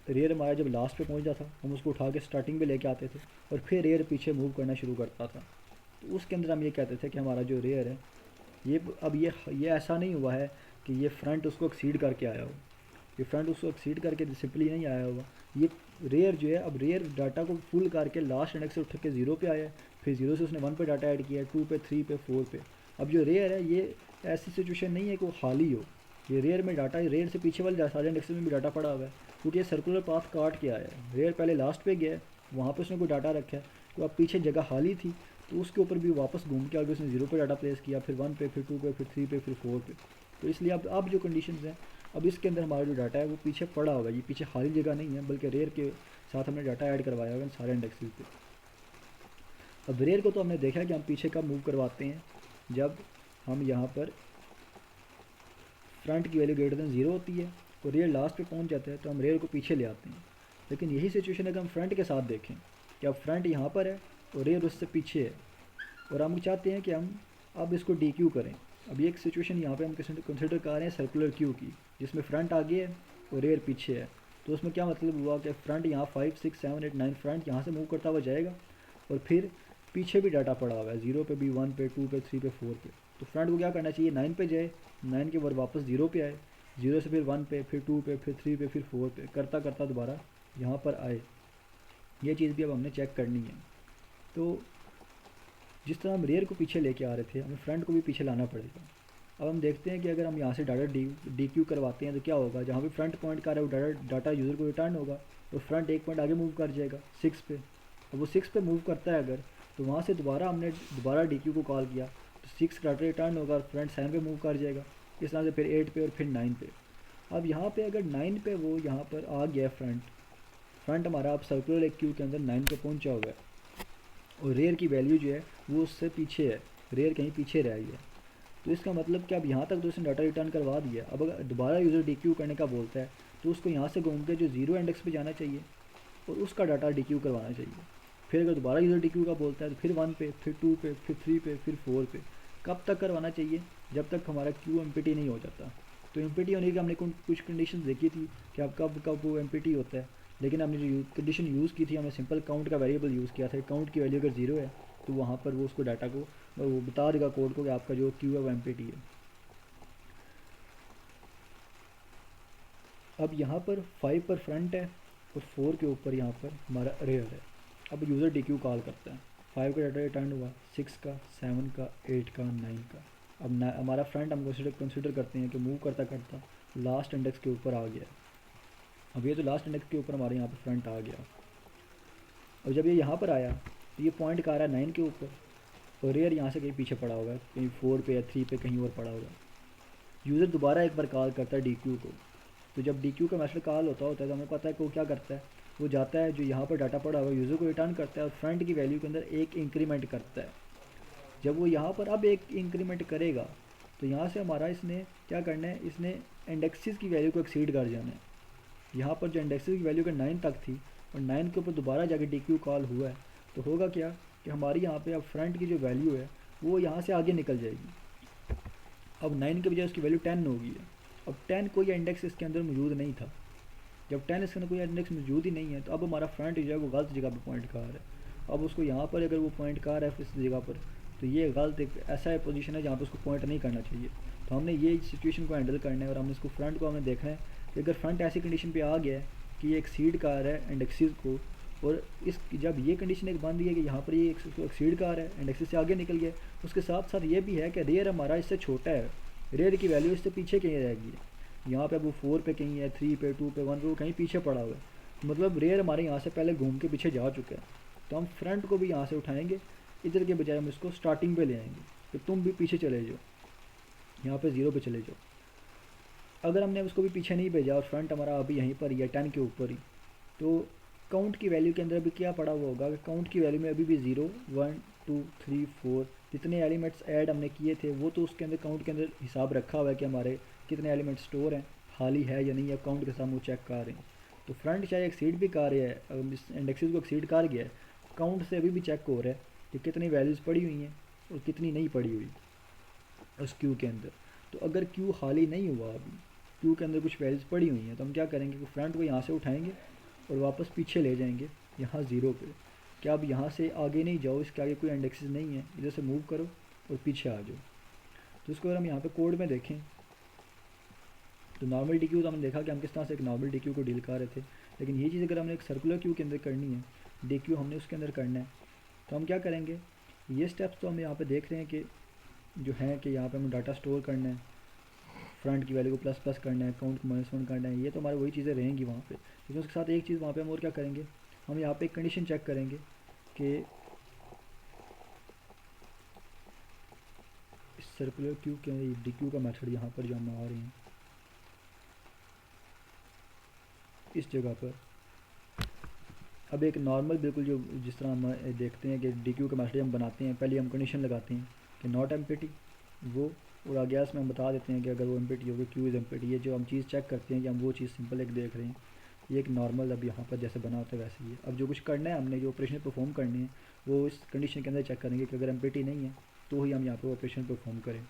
रेयर हमारा जब लास्ट पे पहुँच जाता हम उसको उठा के स्टार्टिंग पे लेके आते थे और फिर रेयर पीछे मूव करना शुरू करता था। तो उसके अंदर हम ये कहते थे कि हमारा जो रेयर है ये अब ये ऐसा नहीं हुआ है कि ये फ्रंट उसको एक्सीड करके आया हो, ये फ्रंट उसको एक्सीड करके सिंपली नहीं आया होगा, ये रेयर जो है अब रेयर डाटा को फुल करके लास्ट इंडेक्स से उठ के 0 पे आया है, फिर 0 से उसने 1 पे डाटा ऐड किया है, 2 पे, 3 पे, 4 पे। अब जो रेयर है ये ऐसी सिचुएशन नहीं है कि वो खाली हो, ये रेयर में डाटा, रेयर से पीछे वाले सारे इंडेक्स में भी डाटा पड़ा हुआ है, क्योंकि ये सर्कुलर पाथ काट के आया है। रेयर पहले लास्ट पे गया है, वहाँ पर उसने कोई डाटा रखा है, तो अब पीछे जगह खाली थी तो उसके ऊपर भी वापस घूम के आगे उसने 0 पे डाटा प्लेस किया, फिर 1 पे, फिर 2 पे, फिर 3 पे, फिर 4 पे। तो इसलिए अब जो कंडीशंस हैं, अब इसके अंदर हमारा जो डाटा है वो पीछे पड़ा होगा, ये पीछे खाली जगह नहीं है, बल्कि रेयर के साथ हमने डाटा ऐड करवाया होगा इन सारे इंडेक्सेस पे। अब रेयर को तो हमने देखा है कि हम पीछे कब मूव करवाते हैं, जब हम यहाँ पर फ्रंट की वैल्यू ग्रेटर देन 0 होती है और रेयर लास्ट पे पहुँच जाता है तो हम रेयर को पीछे ले आते हैं। लेकिन यही सिचुएशन अगर हम फ्रंट के साथ देखें कि अब फ्रंट यहाँ पर है और रेयर उससे पीछे है, और हम चाहते हैं कि हम अब इसको डी क्यू करें। अब ये एक सिचुएशन यहाँ पे हम कंसिडर कर रहे हैं सर्कुलर क्यू की, जिसमें फ्रंट आगे है और रेयर पीछे है। तो उसमें क्या मतलब हुआ कि फ्रंट यहाँ 5, 6, 7, 8, 9 फ्रंट यहाँ से मूव करता हुआ जाएगा और फिर पीछे भी डाटा पड़ा हुआ है, 0 पे भी, 1 पे, 2 पे, 3 पे, 4 पे। तो फ्रंट को क्या करना चाहिए, 9 पे जाए, 9 के बाद वापस 0 पे आए, 0 से फिर 1 पे, फिर 2 पे, फिर 3 पे, फिर 4 पे, करता करता दोबारा यहाँ पर आए। ये चीज़ भी अब हमने चेक करनी है। तो जिस तरह हम रेयर को पीछे लेके आ रहे थे, हमें फ्रंट को भी पीछे लाना पड़ेगा। अब हम देखते हैं कि अगर हम यहाँ से डाटा डी क्यू करवाते हैं तो क्या होगा, जहाँ भी फ्रंट पॉइंट कर रहा है वो डाटा यूज़र को रिटर्न होगा, तो फ्रंट एक पॉइंट आगे मूव कर जाएगा 6 पे। अब वो 6 पे मूव करता है अगर, तो वहाँ से हमने दोबारा डी क्यू को कॉल किया तो 6 डाटा रिटर्न होगा और फ्रंट 7 पे मूव कर जाएगा। इस तरह से फिर 8 पे और फिर 9 पे। अब यहाँ पे अगर 9 पे वो यहाँ पर आ गया फ्रंट हमारा अब सर्कुलर एक क्यू के अंदर 9 पे पहुँचा हुआ है और रेयर की वैल्यू जो है वो उससे पीछे है, रेयर कहीं पीछे रह गया। तो इसका मतलब कि अब यहाँ तक तो उसने डाटा रिटर्न करवा दिया। अब अगर दोबारा यूज़र डी क्यू करने का बोलता है तो उसको यहाँ से घूम के जो 0 इंडेक्स पे जाना चाहिए और उसका डाटा डी क्यू करवाना चाहिए। फिर अगर दोबारा यूज़र डी क्यू का बोलता है तो फिर 1 पे, फिर 2 पे, फिर 3 पे, फिर 4 पे। कब तक करवाना चाहिए, जब तक हमारा क्यू एम नहीं हो जाता। तो एम होने की हमने कुछ कंडीशन देखी थी कि अब कब वो एम होता है, लेकिन हमने जो कंडीशन यूज़ की थी, हमने सिंपल काउंट का वेरिएबल यूज़ किया था। काउंट की वैल्यू अगर 0 है तो वहाँ पर वो उसको डाटा को वो बता देगा कोड को कि आपका जो क्यू है वो एम है। अब यहाँ पर 5 पर फ्रंट है और 4 के ऊपर यहाँ पर हमारा रेयर है। अब यूज़र डी क्यू कॉल करता है, 5 का डाटा रिटर्न हुआ, 6 का, 7 का, 8 का, 9 का। अब हमारा फ्रंट हम कंसिडर करते हैं कि मूव करता करता लास्ट इंडेक्स के ऊपर आ गया। अब ये तो लास्ट इंडेक्स के ऊपर हमारे यहाँ पर फ्रंट आ गया। और जब ये यहाँ पर आया तो ये पॉइंट का आ रहा है 9 के ऊपर और रेयर यहाँ से कहीं पीछे पड़ा होगा, कहीं 4 पे या 3 पे कहीं और पड़ा होगा। यूज़र दोबारा एक बार कॉल करता है डी क्यू को। तो जब डी क्यू का मैसेज कॉल होता है तो हमें पता है कि वो क्या करता है, वो जाता है जो यहाँ पर डाटा पड़ा हुआ यूज़र को रिटर्न करता है और फ्रंट की वैल्यू के अंदर एक इंक्रीमेंट करता है। जब वो यहाँ पर अब एक इंक्रीमेंट करेगा तो यहाँ से हमारा इसने क्या करना है, इसने इंडेक्सेस की वैल्यू को एक्सीड कर जाना है। यहाँ पर जो इंडेक्सेस की वैल्यू का 9 तक थी और 9 के ऊपर दोबारा जाके डी क्यू कॉल हुआ है, तो होगा क्या कि हमारी यहाँ पे अब फ्रंट की जो वैल्यू है वो यहाँ से आगे निकल जाएगी। अब 9 के बजाय उसकी वैल्यू 10 हो गई है। अब 10 कोई इंडेक्स इसके अंदर मौजूद नहीं था। जब 10 इसके अंदर कोई इंडेक्स मौजूद ही नहीं है तो अब हमारा फ्रंट जो है वो गलत जगह पे पॉइंट कर रहा है। अब उसको यहाँ पर अगर वो पॉइंट कर रहा है इस जगह पर, तो ये गलत एक ऐसा पोजीशन है जहाँ पर उसको पॉइंट नहीं करना चाहिए। तो हमने ये सिचुएशन को हैंडल करना है और हमने इसको फ्रंट को हमें देखना है कि अगर फ्रंट ऐसी कंडीशन पे आ गया है कि ये एक्सीड कर रहा है इंडेक्सेस को, और इस जब ये कंडीशन एक बन है कि यहाँ पर ये एक्सीड कर रहा है इंडेक्सेस से आगे निकल गया, उसके साथ साथ ये भी है कि रेयर हमारा इससे छोटा है, रेयर की वैल्यू इससे पीछे कहीं रहेगी। यहाँ पे अब वो 4 पे कहीं है, 3 पे, 2 पे, 1 पे, वो कहीं पीछे पड़ा हुआ है। मतलब रेयर हमारे यहाँ से पहले घूम के पीछे जा चुका है। तो हम फ्रंट को भी यहाँ से उठाएंगे, इधर के बजाय हम इसको स्टार्टिंग पे ले आएंगे कि तुम भी पीछे चले जाओ, यहाँ पे 0 पे चले जाओ। अगर हमने उसको भी पीछे नहीं भेजा और फ्रंट हमारा अभी यहीं पर ही है 10 के ऊपर ही, तो काउंट की वैल्यू के अंदर अभी क्या पड़ा हुआ होगा कि काउंट की वैल्यू में अभी भी 0, 1, 2, 3, 4 जितने एलिमेंट्स ऐड हमने किए थे वो तो उसके अंदर काउंट के अंदर हिसाब रखा हुआ है कि हमारे कितने एलिमेंट स्टोर हैं, खाली है या नहीं है, काउंट के साथ वो चेक कर रहे हैं। तो फ्रंट चाहे एक्सीड भी कर रहा है, इंडेक्सेस को एक्सीड कर गया है, काउंट से अभी भी चेक हो रहा है कि कितनी वैल्यूज़ पड़ी हुई हैं और कितनी नहीं पड़ी हुई उस क्यू के अंदर। तो अगर क्यू खाली नहीं हुआ, अभी क्यू के अंदर कुछ वैल्यूज़ पड़ी हुई हैं, तो हम क्या करेंगे कि फ्रंट को यहाँ से उठाएंगे और वापस पीछे ले जाएंगे यहाँ 0 पे। क्या अब यहाँ से आगे नहीं जाओ, इसके आगे कोई इंडेक्सेस नहीं है, इधर से मूव करो और पीछे आ जाओ। तो इसको अगर हम यहाँ पे कोड में देखें तो नॉर्मल डी क्यू तो हमने देखा कि हम किस तरह से एक नॉर्मल डी क्यू को डील कर रहे थे, लेकिन ये चीज़ अगर हमने एक सर्कुलर क्यू के अंदर करनी है, डी क्यू हमने उसके अंदर करना है, तो हम क्या करेंगे, ये स्टेप्स तो हम यहाँ पे देख रहे हैं कि जो है कि यहाँ पे हमें डाटा स्टोर करना है, फ्रंट की वैल्यू को प्लस प्लस करना है, काउंट को -1 करना है, ये तो हमारी वही चीज़ें रहेंगी वहाँ पे। लेकिन उसके साथ एक चीज़ वहाँ पे हम और क्या करेंगे, हम यहाँ पे एक कंडीशन चेक करेंगे कि इस सर्कुलर क्यू के डी क्यू का मेथड यहाँ पर जो हम आ रहे हैं इस जगह पर, अब एक नॉर्मल बिल्कुल जो जिस तरह हम देखते हैं कि डी क्यू का मेथड हम बनाते हैं, पहले हम कंडीशन लगाते हैं कि नॉट एम्प्टी वो, और आगे इसमें हम बता देते हैं कि अगर वो एम्प्टी होगी क्यू इज़ एम्प्टी। ये जो हम चीज़ चेक करते हैं कि हम वो चीज़ सिंपल एक देख रहे हैं, ये एक नॉर्मल अब यहाँ पर जैसे बना होता है वैसे ही है। अब जो कुछ करना है हमने, जो ऑपरेशन परफॉर्म करनी है वो इस कंडीशन के अंदर चेक करेंगे कि अगर एम्प्टी नहीं है तो ही हम यहाँ पर ऑपरेशन परफॉर्म करें।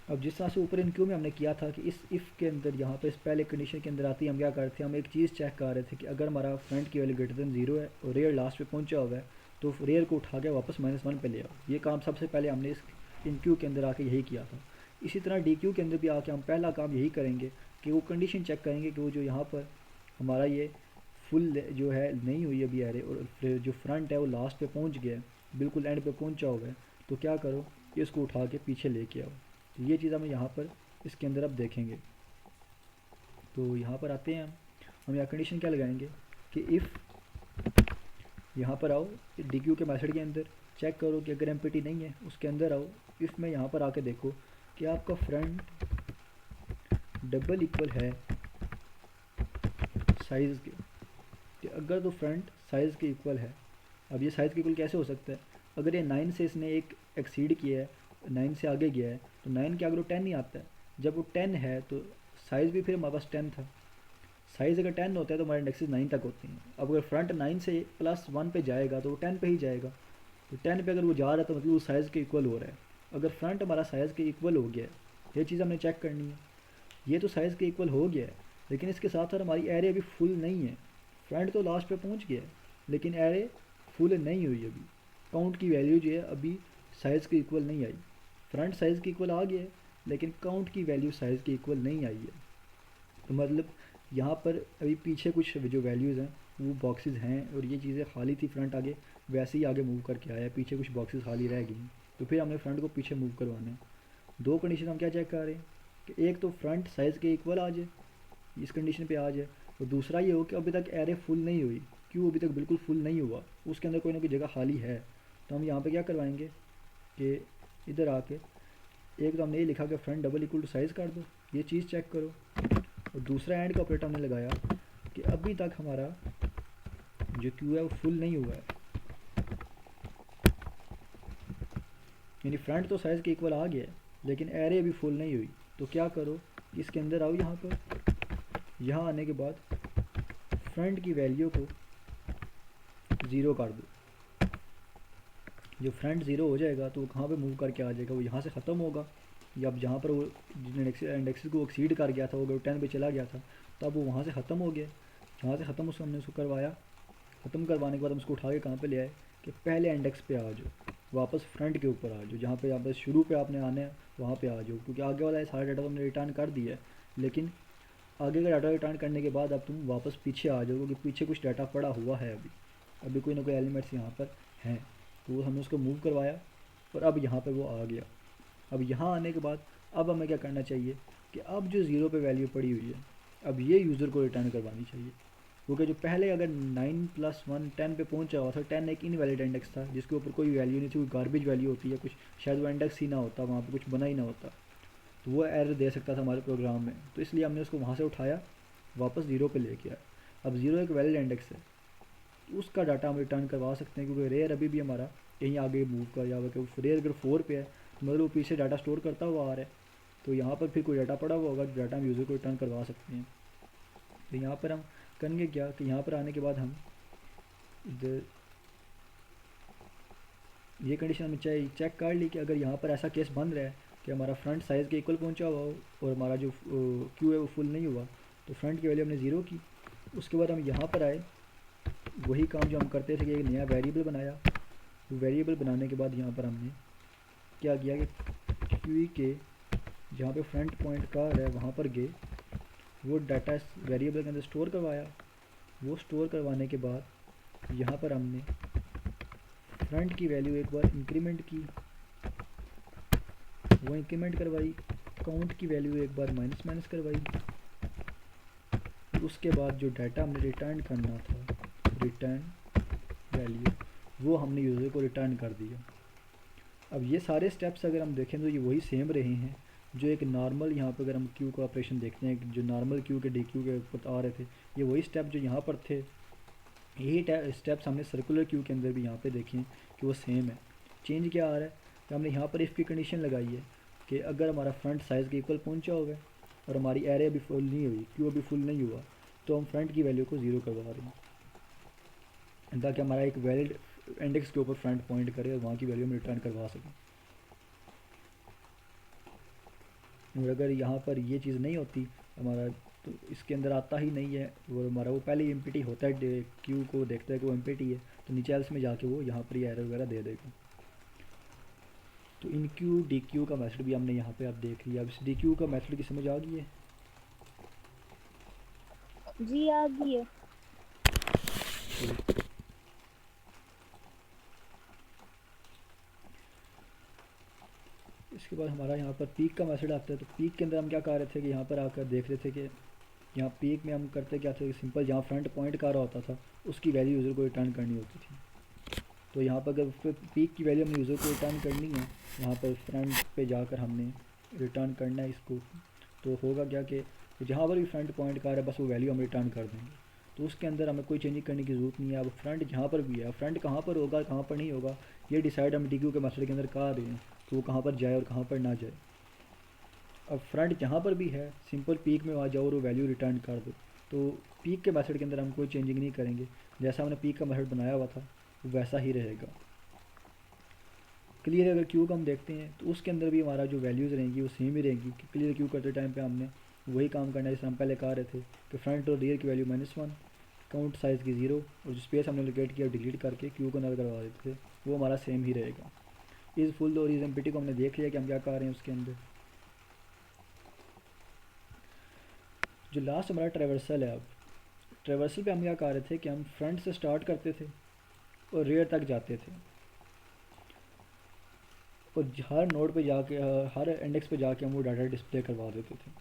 अब जिस तरह से ऊपर इन क्यू में हमने किया था कि इस इफ़ के अंदर यहाँ पर इस पहले कंडीशन के अंदर आती है, हम क्या करते हैं, हम एक चीज़ चेक कर रहे थे कि अगर हमारा फ्रंट की वैल्यू ग्रेटर देन 0 है और रेयर लास्ट पे पहुँचा हुआ है तो रेयर को उठा के वापस -1 पे ले आओ। ये काम सबसे पहले हमने इस इन क्यू के अंदर आके यही किया था। इसी तरह डी क्यू के अंदर भी आके हम पहला काम यही करेंगे कि वो कंडीशन चेक करेंगे कि वो जो यहाँ पर हमारा ये फुल जो है नहीं हुई अभी एरे, और फिर जो फ्रंट है वो लास्ट पे पहुँच गया है, बिल्कुल एंड पे पहुँचा हुआ है, तो क्या करो इसको उठा के पीछे लेके आओ। तो ये चीज़ हमें यहाँ पर इसके अंदर अब देखेंगे। तो यहाँ पर आते हैं हम यहाँ कंडीशन क्या लगाएंगे कि इफ़ यहाँ पर आओ डी क्यू के मेथड के अंदर चेक करो कि अगर एम्प्टी नहीं है उसके अंदर आओ, इफ़ में यहाँ पर आके देखो कि आपका फ्रंट डबल इक्वल है साइज़ के, कि अगर तो फ्रंट साइज़ के इक्वल है। अब ये साइज़ के इक्वल कैसे हो सकता है, अगर ये 9 से इसने एक एक्सीड किया है, 9 से आगे गया है, तो 9 के आगे वो 10 ही आता है। जब वो 10 है तो साइज़ भी फिर हमारे पास 10 था, साइज़ अगर 10 होता है तो हमारे इंडेक्सेस 9 तक होती हैं। अब अगर फ्रंट 9 से +1 पे जाएगा तो वो 10 पे ही जाएगा, तो 10 पे अगर वो जा रहा है तो मतलब वो साइज़ के इक्वल हो रहा है। अगर फ्रंट हमारा साइज़ के इक्वल हो गया है, ये चीज़ हमने चेक करनी है। ये तो साइज़ के इक्वल हो गया है, लेकिन इसके साथ साथ हमारी एरे अभी फुल नहीं है। फ्रंट तो लास्ट पे पहुंच गया है लेकिन एरे फुल नहीं हुई अभी, काउंट की वैल्यू जो है अभी साइज़ के इक्वल नहीं आई। फ्रंट साइज़ के इक्वल आ गया है लेकिन काउंट की वैल्यू साइज़ के इक्वल नहीं आई है। तो मतलब यहाँ पर अभी पीछे कुछ जो वैल्यूज़ हैं वो बॉक्सेस हैं और ये चीज़ें खाली थी, फ्रंट आगे वैसे ही आगे मूव करके आया है, पीछे कुछ बॉक्सेस खाली रह गई। तो फिर हमने फ्रंट को पीछे मूव करवाना है। दो कंडीशन हम क्या चेक कर रहे हैं कि एक तो फ्रंट साइज़ के इक्वल आ जाए, इस कंडीशन पे आ जाए, और दूसरा ये हो कि अभी तक एरे फुल नहीं हुई, क्यों अभी तक बिल्कुल फुल नहीं हुआ, उसके अंदर कोई ना कोई जगह खाली है। तो हम यहाँ पे क्या करवाएंगे कि इधर आके एक तो हमने ये लिखा कि front double equal to size कर दो, ये चीज़ चेक करो, और दूसरा एंड का ऑपरेटर हमने लगाया कि अभी तक हमारा जो क्यू है वो फुल नहीं हुआ है। यानी फ्रंट तो साइज़ के इक्वल आ गया है लेकिन एरे अभी फुल नहीं हुई, तो क्या करो, इसके अंदर आओ, यहाँ पर, यहाँ आने के बाद फ्रंट की वैल्यू को ज़ीरो कर दो। जो फ्रंट ज़ीरो हो जाएगा तो वो कहाँ पे मूव करके आ जाएगा, वो यहाँ से ख़त्म होगा, या अब जहाँ पर वो इंडेक्स को एक्सीड कर गया था, वो 10 पे चला गया था, तब वो वहाँ से ख़त्म हो गया। जहाँ से ख़त्म उसको हमने उसको करवाया, ख़त्म करवाने के बाद हम उसको उठा के कहाँ पे ले आए कि पहले इंडेक्स पे आ जाओ, वापस फ्रंट के ऊपर आ जाओ, जहाँ पे यहाँ शुरू पे आपने आना है वहाँ पे आ जाओ, क्योंकि आगे वाला सारा डाटा तो हमने रिटर्न कर दिया है, लेकिन आगे का डाटा रिटर्न करने के बाद अब तुम वापस पीछे आ जाओ, क्योंकि पीछे कुछ डाटा पड़ा हुआ है अभी कोई ना कोई एलिमेंट्स यहाँ पर हैं, तो वो हमने उसको मूव करवाया और अब यहाँ पर वो आ गया। अब यहाँ आने के बाद अब हमें क्या करना चाहिए कि अब जो ज़ीरो पे वैल्यू पड़ी हुई है, अब ये यूज़र को रिटर्न करवानी चाहिए, क्योंकि जो पहले अगर 9 + 1 10 पे पहुंचा हुआ था, 10 एक इनवैलिड इंडेक्स था जिसके ऊपर कोई वैल्यू नहीं थी, कोई गार्बेज वैल्यू होती है कुछ, शायद वो इंडेक्स ही ना होता, वहाँ पे कुछ बना ही ना होता, तो वो एरर दे सकता था हमारे प्रोग्राम में, तो इसलिए हमने उसको वहाँ से उठाया, वापस ज़ीरो पे लेके आया। अब ज़ीरो एक वैलिड इंडेक्स है, तो उसका डाटा हम रिटर्न करवा सकते हैं, क्योंकि रेयर अभी भी हमारा कहीं आगे मूव कर या रेयर अगर 4 पे है तो मतलब वो पीछे डाटा स्टोर करता हुआ आ रहा है, तो यहाँ पर फिर कोई डाटा पड़ा हुआ होगा, डाटा हम यूज़र को रिटर्न करवा सकते हैं। तो यहाँ पर हम करेंगे क्या कि यहाँ पर आने के बाद हम इधर ये कंडीशन हमें चाहिए चेक कर ली कि अगर यहाँ पर ऐसा केस बन रहा है कि हमारा फ्रंट साइज़ के इक्वल पहुँचा हुआ हो और हमारा जो क्यू है वो फुल नहीं हुआ, तो फ्रंट की वैल्यू हमने ज़ीरो की। उसके बाद हम यहाँ पर आए, वही काम जो हम करते थे कि एक नया वेरिएबल बनाया, वेरिएबल बनाने के बाद यहाँ पर हमने क्या किया कि क्यू के जहाँ पे फ्रंट पॉइंट कार है वहाँ पर गए, वो डाटा इस वेरिएबल के अंदर स्टोर करवाया। वो स्टोर करवाने के बाद यहाँ पर हमने फ्रंट की वैल्यू एक बार इंक्रीमेंट की, वो इंक्रीमेंट करवाई, काउंट की वैल्यू एक बार माइनस करवाई। उसके बाद जो डाटा हमने रिटर्न करना था, रिटर्न वैल्यू, वो हमने यूज़र को रिटर्न कर दिया। अब ये सारे स्टेप्स अगर हम देखें तो ये वही सेम रहे हैं जो एक नॉर्मल, यहाँ पर अगर हम क्यू का ऑपरेशन देखते हैं जो नॉर्मल क्यू के डी क्यू के ऊपर आ रहे थे, ये वही स्टेप जो यहाँ पर थे, यही स्टेप्स हमने सर्कुलर क्यू के अंदर भी यहाँ पे देखें कि वो सेम है। चेंज क्या आ रहा है कि हमने यहाँ पर इफ़ की कंडीशन लगाई है कि अगर हमारा फ्रंट साइज़ के इक्वल पहुँचा होगा और हमारी एरे अभी फुल नहीं हुई, क्यू अभी फुल नहीं हुआ, तो हम फ्रंट की वैल्यू को ज़ीरो करवा रहे हैं ताकि हमारा एक वैलिड इंडेक्स के ऊपर फ्रंट पॉइंट करे और वहाँ की वैल्यू हम रिटर्न करवा सकें। और अगर यहाँ पर ये चीज़ नहीं होती हमारा, तो इसके अंदर आता ही नहीं है, वो हमारा वो पहले ही एम्प्टी होता है, क्यू को देखता है कि वो एम्प्टी है, तो नीचे एल्स में जाके वो यहाँ पर ही एरर वगैरह दे देगा। तो इन क्यू डी क्यू का मेथड भी हमने यहाँ पे आप देख लिया। अब इस डी क्यू का मेथड की समझ आ गई है? जी आ गई है। इसके बाद हमारा यहाँ पर पीक का मेथड आता है। तो पीक के अंदर हम क्या कर रहे थे कि यहाँ पर आकर देख रहे थे कि यहाँ पीक में हम करते क्या थे, सिंपल जहाँ फ्रंट पॉइंट का रहा होता था उसकी वैल्यू यूज़र को रिटर्न करनी होती थी। तो यहाँ पर अगर पीक की वैल्यू हमने यूज़र को रिटर्न करनी है, यहाँ पर फ्रंट पे जाकर हमने रिटर्न करना है इसको, तो होगा क्या कि जहाँ पर भी फ्रंट पॉइंट का रहा है बस वो वैल्यू हम रिटर्न कर देंगे। तो उसके अंदर हमें कोई चेंजिंग करने की ज़रूरत नहीं है। अब फ्रंट जहाँ पर भी है, फ्रंट कहाँ पर होगा कहाँ पर नहीं होगा ये डिसाइड हम डी क्यू के मेथड के अंदर कर रहे हैं कि वो कहाँ पर जाए और कहाँ पर ना जाए। अब फ्रंट जहाँ पर भी है सिंपल पीक में आ जाओ और वो वैल्यू रिटर्न कर दो। तो पीक के मेथड के अंदर हम कोई चेंजिंग नहीं करेंगे, जैसा हमने पीक का मेथड बनाया हुआ था वो वैसा ही रहेगा। क्लियर। अगर क्यू का हम देखते हैं तो उसके अंदर भी हमारा जो वैल्यूज़ रहेंगी वो सेम ही रहेंगी। क्लियर क्यू करते टाइम पे हमने वही काम करना है जैसे हम पहले कह रहे थे कि फ्रंट और रियर की वैल्यू -1, काउंट साइज़ की 0 और जो स्पेस हमने लोकेट किया डिलीट करके क्यू को नल करवा देते थे वो हमारा सेम ही रहेगा। इज़ फुल और इज़ एम्प्टी को हमने देख लिया कि हम क्या कर रहे हैं उसके अंदर। जो लास्ट हमारा ट्रेवर्सल है, अब ट्रेवर्सल पे हम क्या कर रहे थे कि हम फ्रंट से स्टार्ट करते थे और रियर तक जाते थे और हर नोड पे जाके हर इंडेक्स पे जाके हम वो डाटा डिस्प्ले करवा देते थे।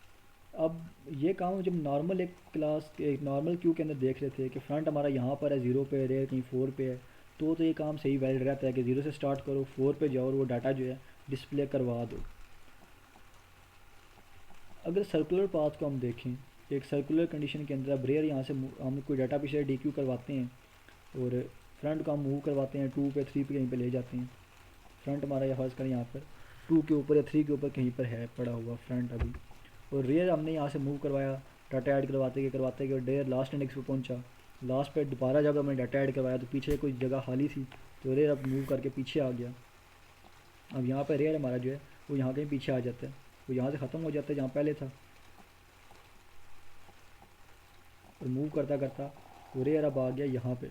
अब ये काम जब नॉर्मल एक नॉर्मल क्यू के अंदर देख रहे थे कि फ्रंट हमारा यहाँ पर है 0 पे, रेयर कहीं 4 पे है, तो ये काम सही वैलिड रहता है कि 0 से स्टार्ट करो 4 पे जाओ और वो डाटा जो है डिस्प्ले करवा दो। अगर सर्कुलर पाथ को हम देखें, एक सर्कुलर कंडीशन के अंदर अब रेयर यहाँ से हम कोई डाटा पीछे DQ करवाते हैं और फ्रंट को हम मूव करवाते हैं 2 पे 3 पे कहीं पे ले जाते हैं, फ्रंट हमारा यहाँ फर्ज करें यहाँ पर 2 के ऊपर या 3 के ऊपर कहीं पर है पड़ा हुआ फ्रंट अभी, और रेयर हमने यहाँ से मूव करवाया, डाटा ऐड करवाते गए रेयर लास्ट इंडेक्स पे पहुँचा। लास्ट पे दोबारा जब हमने डाटा ऐड करवाया तो पीछे कोई जगह खाली थी, तो रेयर अब मूव करके पीछे आ गया। अब यहाँ पर रेयर हमारा जो है वो यहाँ कहीं पीछे आ जाता है, वो यहाँ से ख़त्म हो जाता है जहाँ पहले था, और मूव करता करता वो रेयर अब आ गया यहाँ पे।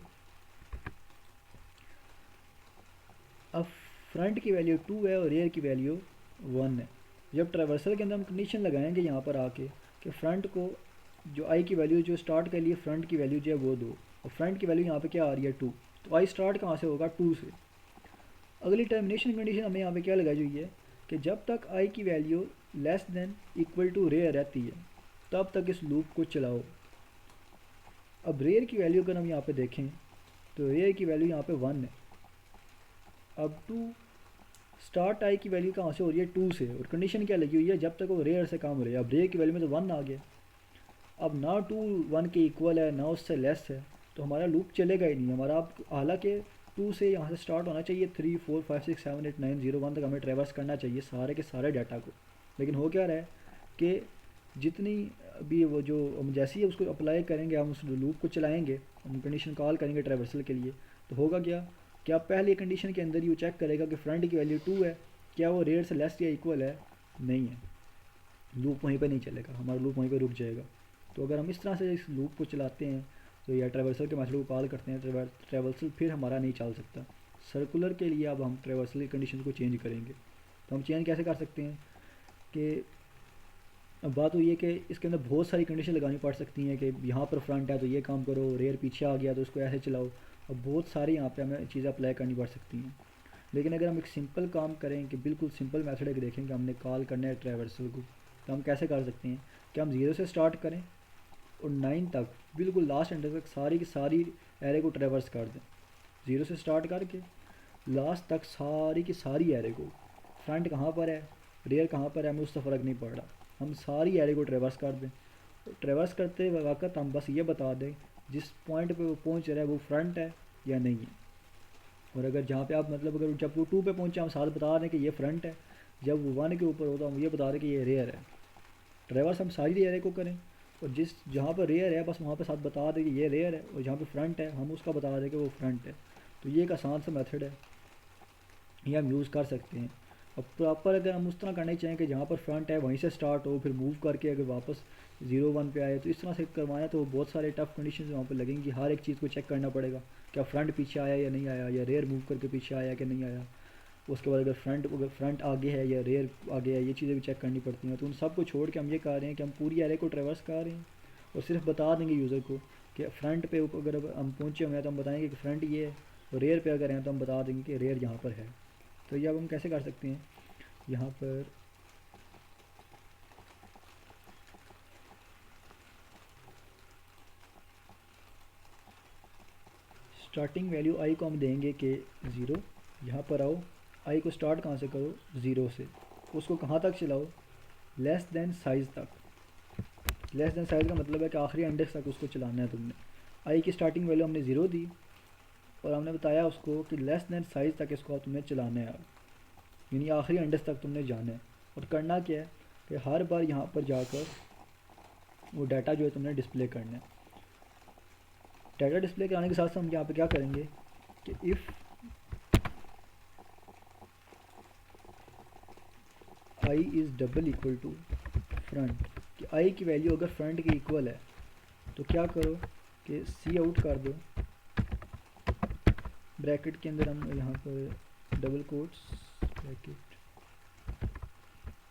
अब फ्रंट की वैल्यू 2 है और रेयर की वैल्यू 1 है। जब ट्रैवर्सल के अंदर हम कंडीशन लगाएंगे यहाँ पर आके कि फ्रंट को जो आई की वैल्यू जो स्टार्ट कर लिए फ्रंट की वैल्यू जो है वो 2, और फ्रंट की वैल्यू यहाँ पे क्या आ रही है 2, तो आई स्टार्ट कहाँ से होगा 2 से। अगली टर्मिनेशन कंडीशन हमें यहाँ पे क्या लगाई हुई है कि जब तक आई की value less than equal to rear रहती है तब तक इस लूप को चलाओ। अब रेयर की वैल्यू अगर हम यहाँ पे देखें तो रेयर की वैल्यू यहाँ पे 1 है। अब 2 स्टार्ट आई की वैल्यू कहाँ से हो रही है 2 से, और कंडीशन क्या लगी हुई है जब तक वो रेयर से कम हो रही है। अब रेयर की वैल्यू में तो 1 आ गया, अब ना 2 1 के इक्वल है ना उससे लेस है, तो हमारा लूप चलेगा ही नहीं हमारा। अब हालांकि 2 से यहाँ से स्टार्ट होना चाहिए, 3 4 5 6 7 8 9 0 1 तक हमें ट्रेवर्स करना चाहिए सारे के सारे डाटा को, लेकिन हो क्या रहा है कि जितनी भी वो जो हम जैसे ही उसको अप्लाई करेंगे, हम उस लूप को चलाएंगे, हम कंडीशन कॉल करेंगे ट्रैवर्सल के लिए, तो होगा क्या पहले कंडीशन के अंदर ही वो चेक करेगा कि फ्रंट की वैल्यू 2 है, क्या वो रेयर से लेस या इक्वल है, नहीं है, लूप वहीं पे नहीं चलेगा, हमारा लूप वहीं पे रुक जाएगा। तो अगर हम इस तरह से इस लूप को चलाते हैं तो या ट्रैवर्सल के मेथड को कॉल करते हैं, ट्रैवर्सल फिर हमारा नहीं चल सकता। सर्कुलर के लिए अब हम ट्रैवर्सल की कंडीशन को चेंज करेंगे, तो हम चेंज कैसे कर सकते हैं कि अब बात हुई है कि इसके अंदर बहुत सारी कंडीशन लगानी पड़ सकती हैं कि यहाँ पर फ्रंट है तो ये काम करो, रेयर पीछे आ गया तो उसको ऐसे चलाओ, अब बहुत सारी यहाँ पे हमें चीज़ें अप्लाई करनी पड़ सकती हैं। लेकिन अगर हम एक सिंपल काम करें कि बिल्कुल सिंपल मेथड है कि देखें कि हमने कॉल करना है ट्रैवर्सल को, तो हम कैसे कर सकते हैं कि हम 0 से स्टार्ट करें और 9 तक बिल्कुल लास्ट एंड तक सारी की सारी एरे को ट्रैवर्स कर दें। 0 से स्टार्ट करके लास्ट तक सारी की सारी एरे को, फ्रंट कहाँ पर है रेयर कहाँ पर है हमें उससे फ़र्क नहीं पड़ रहा, हम सारी एरे को ट्रैवर्स कर दें। तो ट्रैवर्स करते वक्त हम बस ये बता दें जिस पॉइंट पे वो पहुंच रहा है वो फ्रंट है या नहीं है, और अगर जहाँ पे आप मतलब अगर जब वो 2 पे पहुंचे हम साथ बता दें कि ये फ्रंट है, जब वो 1 के ऊपर होता हम ये बता दें कि ये रेयर है। ट्रैवर्स हम सारी एरे को करें और जिस जहाँ पर रेयर है बस वहाँ पे साथ बता दें कि ये रेयर है, और जहाँ पे फ्रंट है हम उसका बता दें कि वो फ्रंट है। तो ये एक आसान सा मेथड है, ये हम यूज़ कर सकते हैं। अब प्रॉपर अगर हम उस तरह करना चाहें कि जहाँ पर फ्रंट है वहीं से स्टार्ट हो फिर मूव करके अगर वापस 0 1 पे आए, तो इस तरह से करवाना तो बहुत सारे टफ कंडीशन वहाँ पर लगेंगी, हर एक चीज़ को चेक करना पड़ेगा क्या फ्रंट पीछे आया या नहीं आया, या रेयर मूव करके पीछे आया कि नहीं आया। उसके बाद अगर फ्रंट आगे है या रेयर आगे है, ये चीज़ें भी चेक करनी पड़ती हैं। तो उन सब को छोड़ के हम ये कह रहे हैं कि हम पूरी एरे को ट्रैवर्स कर रहे हैं और सिर्फ बता देंगे यूज़र को कि फ्रंट पे अगर हम पहुँचे हुए हैं तो हम बताएंगे कि फ्रंट ये है, और रेयर पे अगर हैं तो हम बता देंगे कि रेयर यहाँ पर है। तो ये अब हम कैसे कर सकते हैं, यहाँ पर स्टार्टिंग वैल्यू आई को हम देंगे कि 0, यहाँ पर आओ आई को स्टार्ट कहाँ से करो 0 से, उसको कहाँ तक चलाओ लेस देन साइज़ तक। लेस देन साइज़ का मतलब है कि आखिरी इंडेक्स तक उसको चलाना है तुमने। आई की स्टार्टिंग वैल्यू हमने 0 दी और हमने बताया उसको कि लेस देन साइज़ तक इसको तुमने चलाना है, यानी आखिरी इंडेक्स तक तुमने जाना है। और करना क्या है कि हर बार यहाँ पर जाकर वो डाटा जो है तुमने डिस्प्ले करना है। डाटा डिस्प्ले कराने के साथ साथ हम यहाँ पे क्या करेंगे कि if I is double equal to front, कि आई की वैल्यू अगर फ्रंट के इक्वल है तो क्या करो कि सी आउट कर दो, ब्रैकेट के अंदर हम यहाँ पर डबल कोट्स ब्रैकेट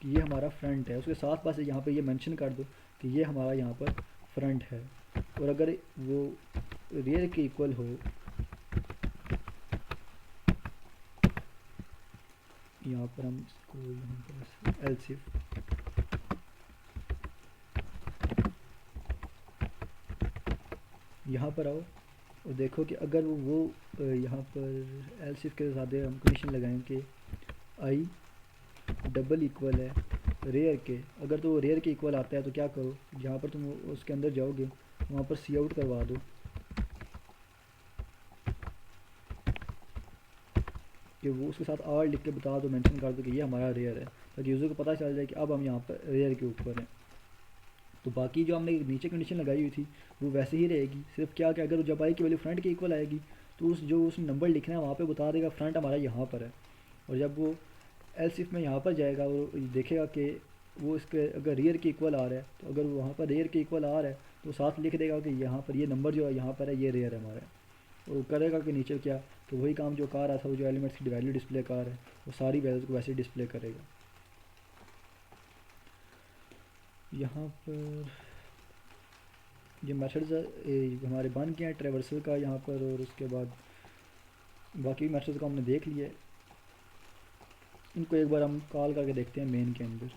कि ये हमारा फ्रंट है, उसके साथ पास यहाँ पे ये मेंशन कर दो कि ये हमारा यहाँ पर फ्रंट है। और अगर वो रेयर के इक्वल हो, यहाँ पर हम इसको यहाँ पर एल्स इफ यहाँ पर आओ और देखो कि अगर वो यहाँ पर एल्स इफ के साथ हम कंडीशन लगाएं कि आई डबल इक्वल है रेयर के, अगर तो वो रेयर के इक्वल आता है तो क्या करो जहाँ पर तुम उसके अंदर जाओगे वहाँ पर सी आउट करवा दो कि वो उसके साथ आर लिख के बता दो, मेंशन कर दो कि ये हमारा रेयर है, ताकि यूज़र को पता चल जाए कि अब हम यहाँ पर रेयर के ऊपर हैं। तो बाकी जो हमने नीचे कंडीशन लगाई हुई थी वो वैसे ही रहेगी, सिर्फ क्या कि अगर जब आई की वैल्यू फ्रंट के इक्वल आएगी तो उस जो उस नंबर लिखना है वहाँ पे बता देगा फ्रंट हमारा यहाँ पर है। और जब वो एल्स इफ में यहाँ पर जाएगा वो देखेगा कि वो इसके अगर रियर के इक्वल आ रहा है, तो अगर वहाँ पर रियर के इक्वल आ रहा है तो साथ लिख देगा कि यहाँ पर ये नंबर जो है यहाँ पर है, ये रेयर है हमारा। और वो करेगा कि नीचे क्या, कि वही काम जो कर रहा था, वो जो एलिमेंट्स की वैल्यू डिस्प्ले कर है वो सारी वैल्यूज़ को वैसे डिस्प्ले करेगा। यहाँ पर ये मेथड्स हमारे बन गए हैं ट्रेवर्सल का यहाँ पर, और उसके बाद बाकी मेथड्स को हमने देख लिया है। इनको एक बार हम कॉल करके देखते हैं मेन के अंदर।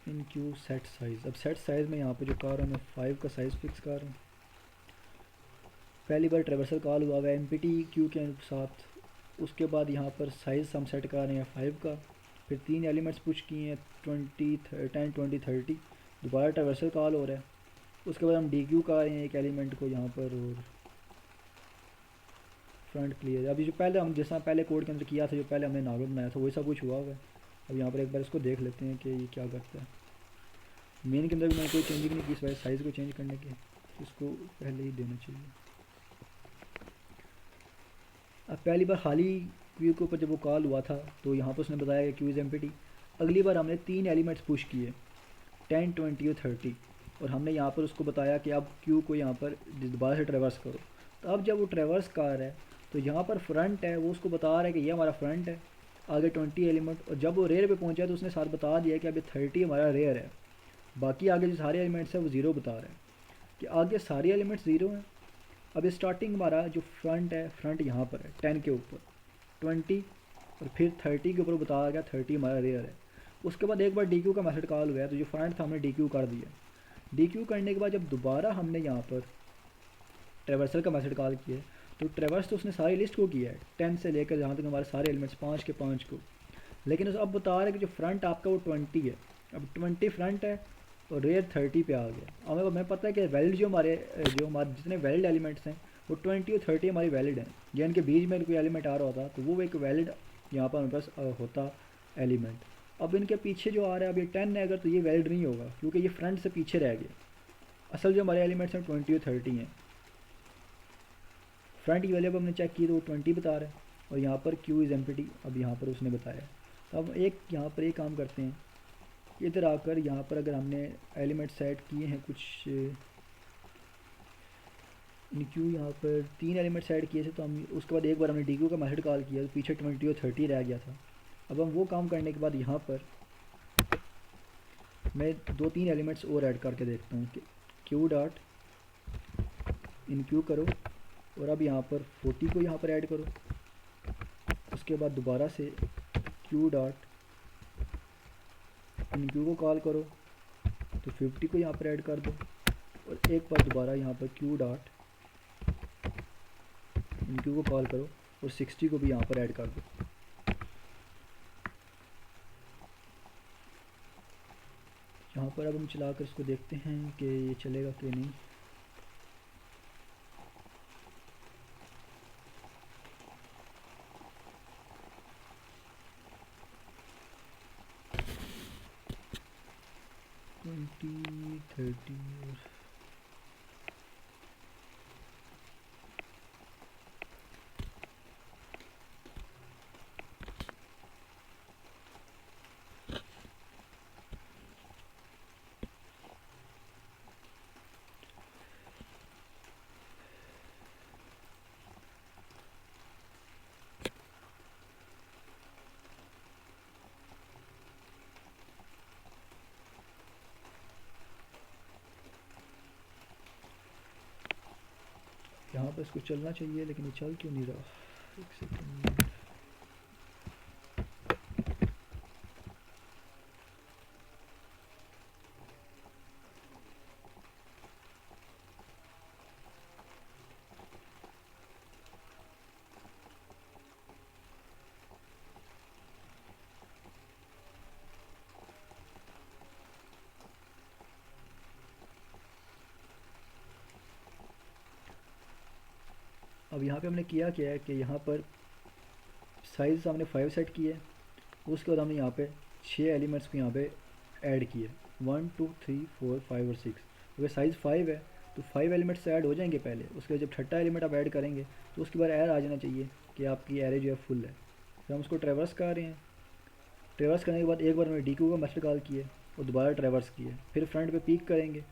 इन क्यू सेट साइज़, अब सेट साइज़ में यहाँ पे जो कर रहा हूँ मैं 5 का साइज़ फिक्स कर रहा हूँ। पहली बार ट्रेवर्सल कॉल हुआ है एम्पिटी क्यू के साथ, उसके बाद यहाँ पर साइज़ हम सेट कर रहे हैं 5 का, फिर 3 एलिमेंट्स पुश किए हैं 20 10 20 30, दोबारा ट्रेवर्सल कॉल हो रहा है। उसके बाद हम डी क्यू कर रहे हैं एक एलिमेंट को यहाँ पर, और फ्रंट क्लियर। अभी जो पहले हम जैसा पहले कोड के अंदर किया था, जो पहले हमने नॉर्मल बनाया था वही सब कुछ हुआ हुआ है। अब यहाँ पर एक बार इसको देख लेते हैं कि ये क्या करता है। मेन के अंदर भी मैंने कोई चेंजिंग नहीं की, इस वजह साइज़ को चेंज करने के, इसको पहले ही देना चाहिए। अब पहली बार खाली क्यू के ऊपर जब वो कॉल हुआ था तो यहाँ पर उसने बताया कि क्यू इज़ एम्प्टी। अगली बार हमने 3 एलिमेंट्स पुश किए 10 20 और 30, और हमने यहाँ पर उसको बताया कि अब क्यू को यहाँ पर दोबारा से ट्रेवर्स करो। तो अब जब वो ट्रेवर्स कर रहा है तो यहाँ पर फ्रंट है, वो उसको बता रहा है कि ये हमारा फ्रंट है, आगे 20 एलिमेंट, और जब वो रेयर पे पहुँचा तो उसने साथ बता दिया कि अभी 30 हमारा रेयर है। बाकी आगे जो सारे एलिमेंट्स हैं वो ज़ीरो बता रहे हैं कि आगे सारे एलिमेंट्स ज़ीरो हैं। अब स्टार्टिंग हमारा जो फ्रंट है, फ्रंट यहाँ पर है 10 के ऊपर, 20 और फिर 30 के ऊपर बताया गया 30 हमारा रेयर है। उसके बाद एक बार डी क्यू का मैसेज कॉल हुआ है, तो जो फ्रंट था हमने डी क्यू कर दिया। डी क्यू करने के बाद जब दोबारा हमने यहाँ पर ट्रेवर्सल का मैसेज कॉल किया, तो ट्रेवर्स तो उसने सारी लिस्ट को किया है 10 से लेकर जहाँ तक हमारे सारे एलिमेंट्स 5 के 5 को, लेकिन उस अब बता रहा है कि जो फ्रंट आपका वो 20 है। अब 20 फ्रंट है और रेयर 30 पे आ गया। हमें पता है कि वैलिड जो हमारे जितने वैलिड एलिमेंट्स हैं वो 20 और 30 हमारी वैलिड हैं, या इनके बीच में कोई एलिमेंट आ रहा होता तो वो एक वैलिड यहाँ पर हमारे पास होता एलिमेंट। अब इनके पीछे जो आ रहा है अब ये 10 है अगर, तो ये वैलिड नहीं होगा क्योंकि ये फ्रंट से पीछे रह गया। असल जो हमारे एलिमेंट्स हैं 20 और 30 हैं। फ्रंट की वैल्यू अब हमने चेक की तो वो 20 बता रहा है, और यहाँ पर क्यू इज़ एम्प्टी अब यहाँ पर उसने बताया। तो अब एक यहाँ पर एक काम करते हैं, इधर आकर यहाँ पर अगर हमने एलिमेंट सेट किए हैं कुछ क्यू, यहाँ पर 3 एलिमेंट सेट किए थे, तो हम उसके बाद एक बार हमने डी क्यू का मेथड कॉल किया तो पीछे 20 और 30 रह गया था। अब हम वो काम करने के बाद यहाँ पर मैं 2-3 एलिमेंट्स और ऐड करके देखता हूँ कि क्यू डॉट इन क्यू करो, और अब यहाँ पर 40 को यहाँ पर ऐड करो। उसके बाद दोबारा से क्यू डॉट इन क्यू को कॉल करो तो 50 को यहाँ पर ऐड कर दो, और एक बार दोबारा यहाँ पर क्यू डॉट इन क्यू को कॉल करो और 60 को भी यहाँ पर ऐड कर दो। यहाँ पर अब हम चलाकर इसको देखते हैं कि ये चलेगा कि नहीं। ट्वेंटी 30 और यहाँ पर इसको चलना चाहिए लेकिन ये चल क्यों नहीं रहा। एक सेकंड। अब यहाँ पे हमने किया क्या है कि यहाँ पर साइज़ हमने 5 सेट किए, उसके बाद हमने यहाँ पे 6 एलिमेंट्स को यहाँ पे ऐड किए, 1 2 3 4 5 और 6। अगर साइज़ 5 है तो 5 एलिमेंट्स ऐड हो जाएंगे पहले, उसके बाद जब छठा एलिमेंट आप ऐड करेंगे तो उसके बाद एरर आ जाना चाहिए कि आपकी एरे जो है फुल है। फिर हम उसको ट्रेवर्स कर रहे हैं। ट्रेवर्स करने के बाद एक बार हमने डी क्यू का मेथड कॉल किए और दोबारा ट्रेवर्स किए, फिर फ्रंट पे पीक करेंगे,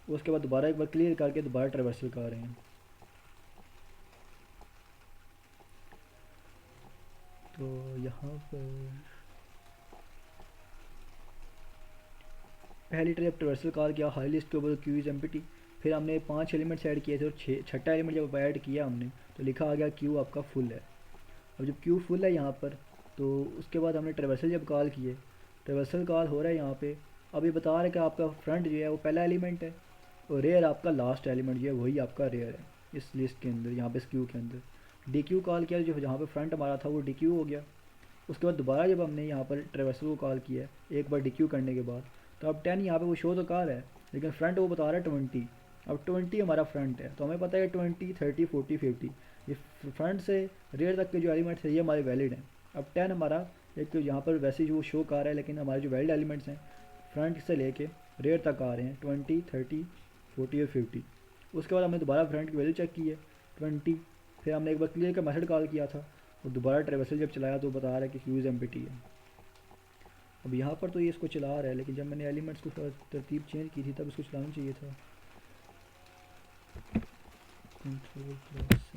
उसके बाद दोबारा एक बार क्लियर करके दोबारा ट्रेवर्सल कर रहे हैं। तो यहाँ पर पहली ट्रिप ट्रेवर्सल कॉल किया हाई लिस्ट के ऊपर क्यू इज एम्प्टी, फिर हमने 5 एलिमेंट्स ऐड किए थे और छठा एलिमेंट जब ऐड किया हमने तो लिखा आ गया क्यू आपका फुल है। अब जब क्यू फुल है यहाँ पर तो उसके बाद हमने ट्रेवर्सल जब कॉल किए, ट्रेवर्सल कॉल हो रहा है यहाँ पे। अब ये बता रहा है कि आपका फ्रंट जो है वो पहला एलिमेंट है और रेयर आपका लास्ट एलिमेंट जो है वही आपका रेयर है इस लिस्ट के अंदर, यहाँ पे इस क्यू के अंदर। डी क्यू कॉल किया, जो जहाँ पे फ्रंट हमारा था वो डी क्यू हो गया। उसके बाद दोबारा जब हमने यहाँ पर ट्रेवर्सल को कॉल किया एक बार डी क्यू करने के बाद, तो अब 10 यहाँ पे वो शो तो कर रहा है लेकिन फ्रंट वो बता रहा है 20। अब 20 हमारा फ्रंट है तो हमें पता है कि 20 30 40 50 ये फ्रंट से रेयर तक के जो एलिमेंट्स हैं ये हमारे वैलिड हैं। अब 10 हमारा एक यहाँ पर वैसे जो शो कर रहा है लेकिन हमारे जो वैलिड एलिमेंट्स हैं फ्रंट से लेके रेयर तक आ रहे हैं 20 30 40 और 50। उसके बाद हमने दोबारा फ्रंट की वैल्यू चेक की है 20, फिर हमने एक बार क्लियर का मेथड कॉल किया था और दोबारा ट्रेवर्सल जब चलाया तो बता रहा है कि क्यूज एम्प्टी है। अब यहाँ पर तो ये इसको चला रहा है लेकिन जब मैंने एलिमेंट्स को तरतीब चेंज की थी तब इसको चलाना चाहिए था। कंट्रोल प्लस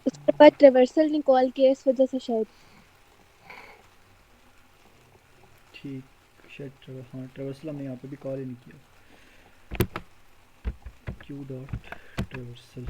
उसके बाद ट्रेवर्सल ने कॉल किया इस वजह से शायद। ठीक शायद हाँ ट्रेवर्सल हमने यहाँ पे भी कॉल ही नहीं किया। क्यू डॉट ट्रेवर्सल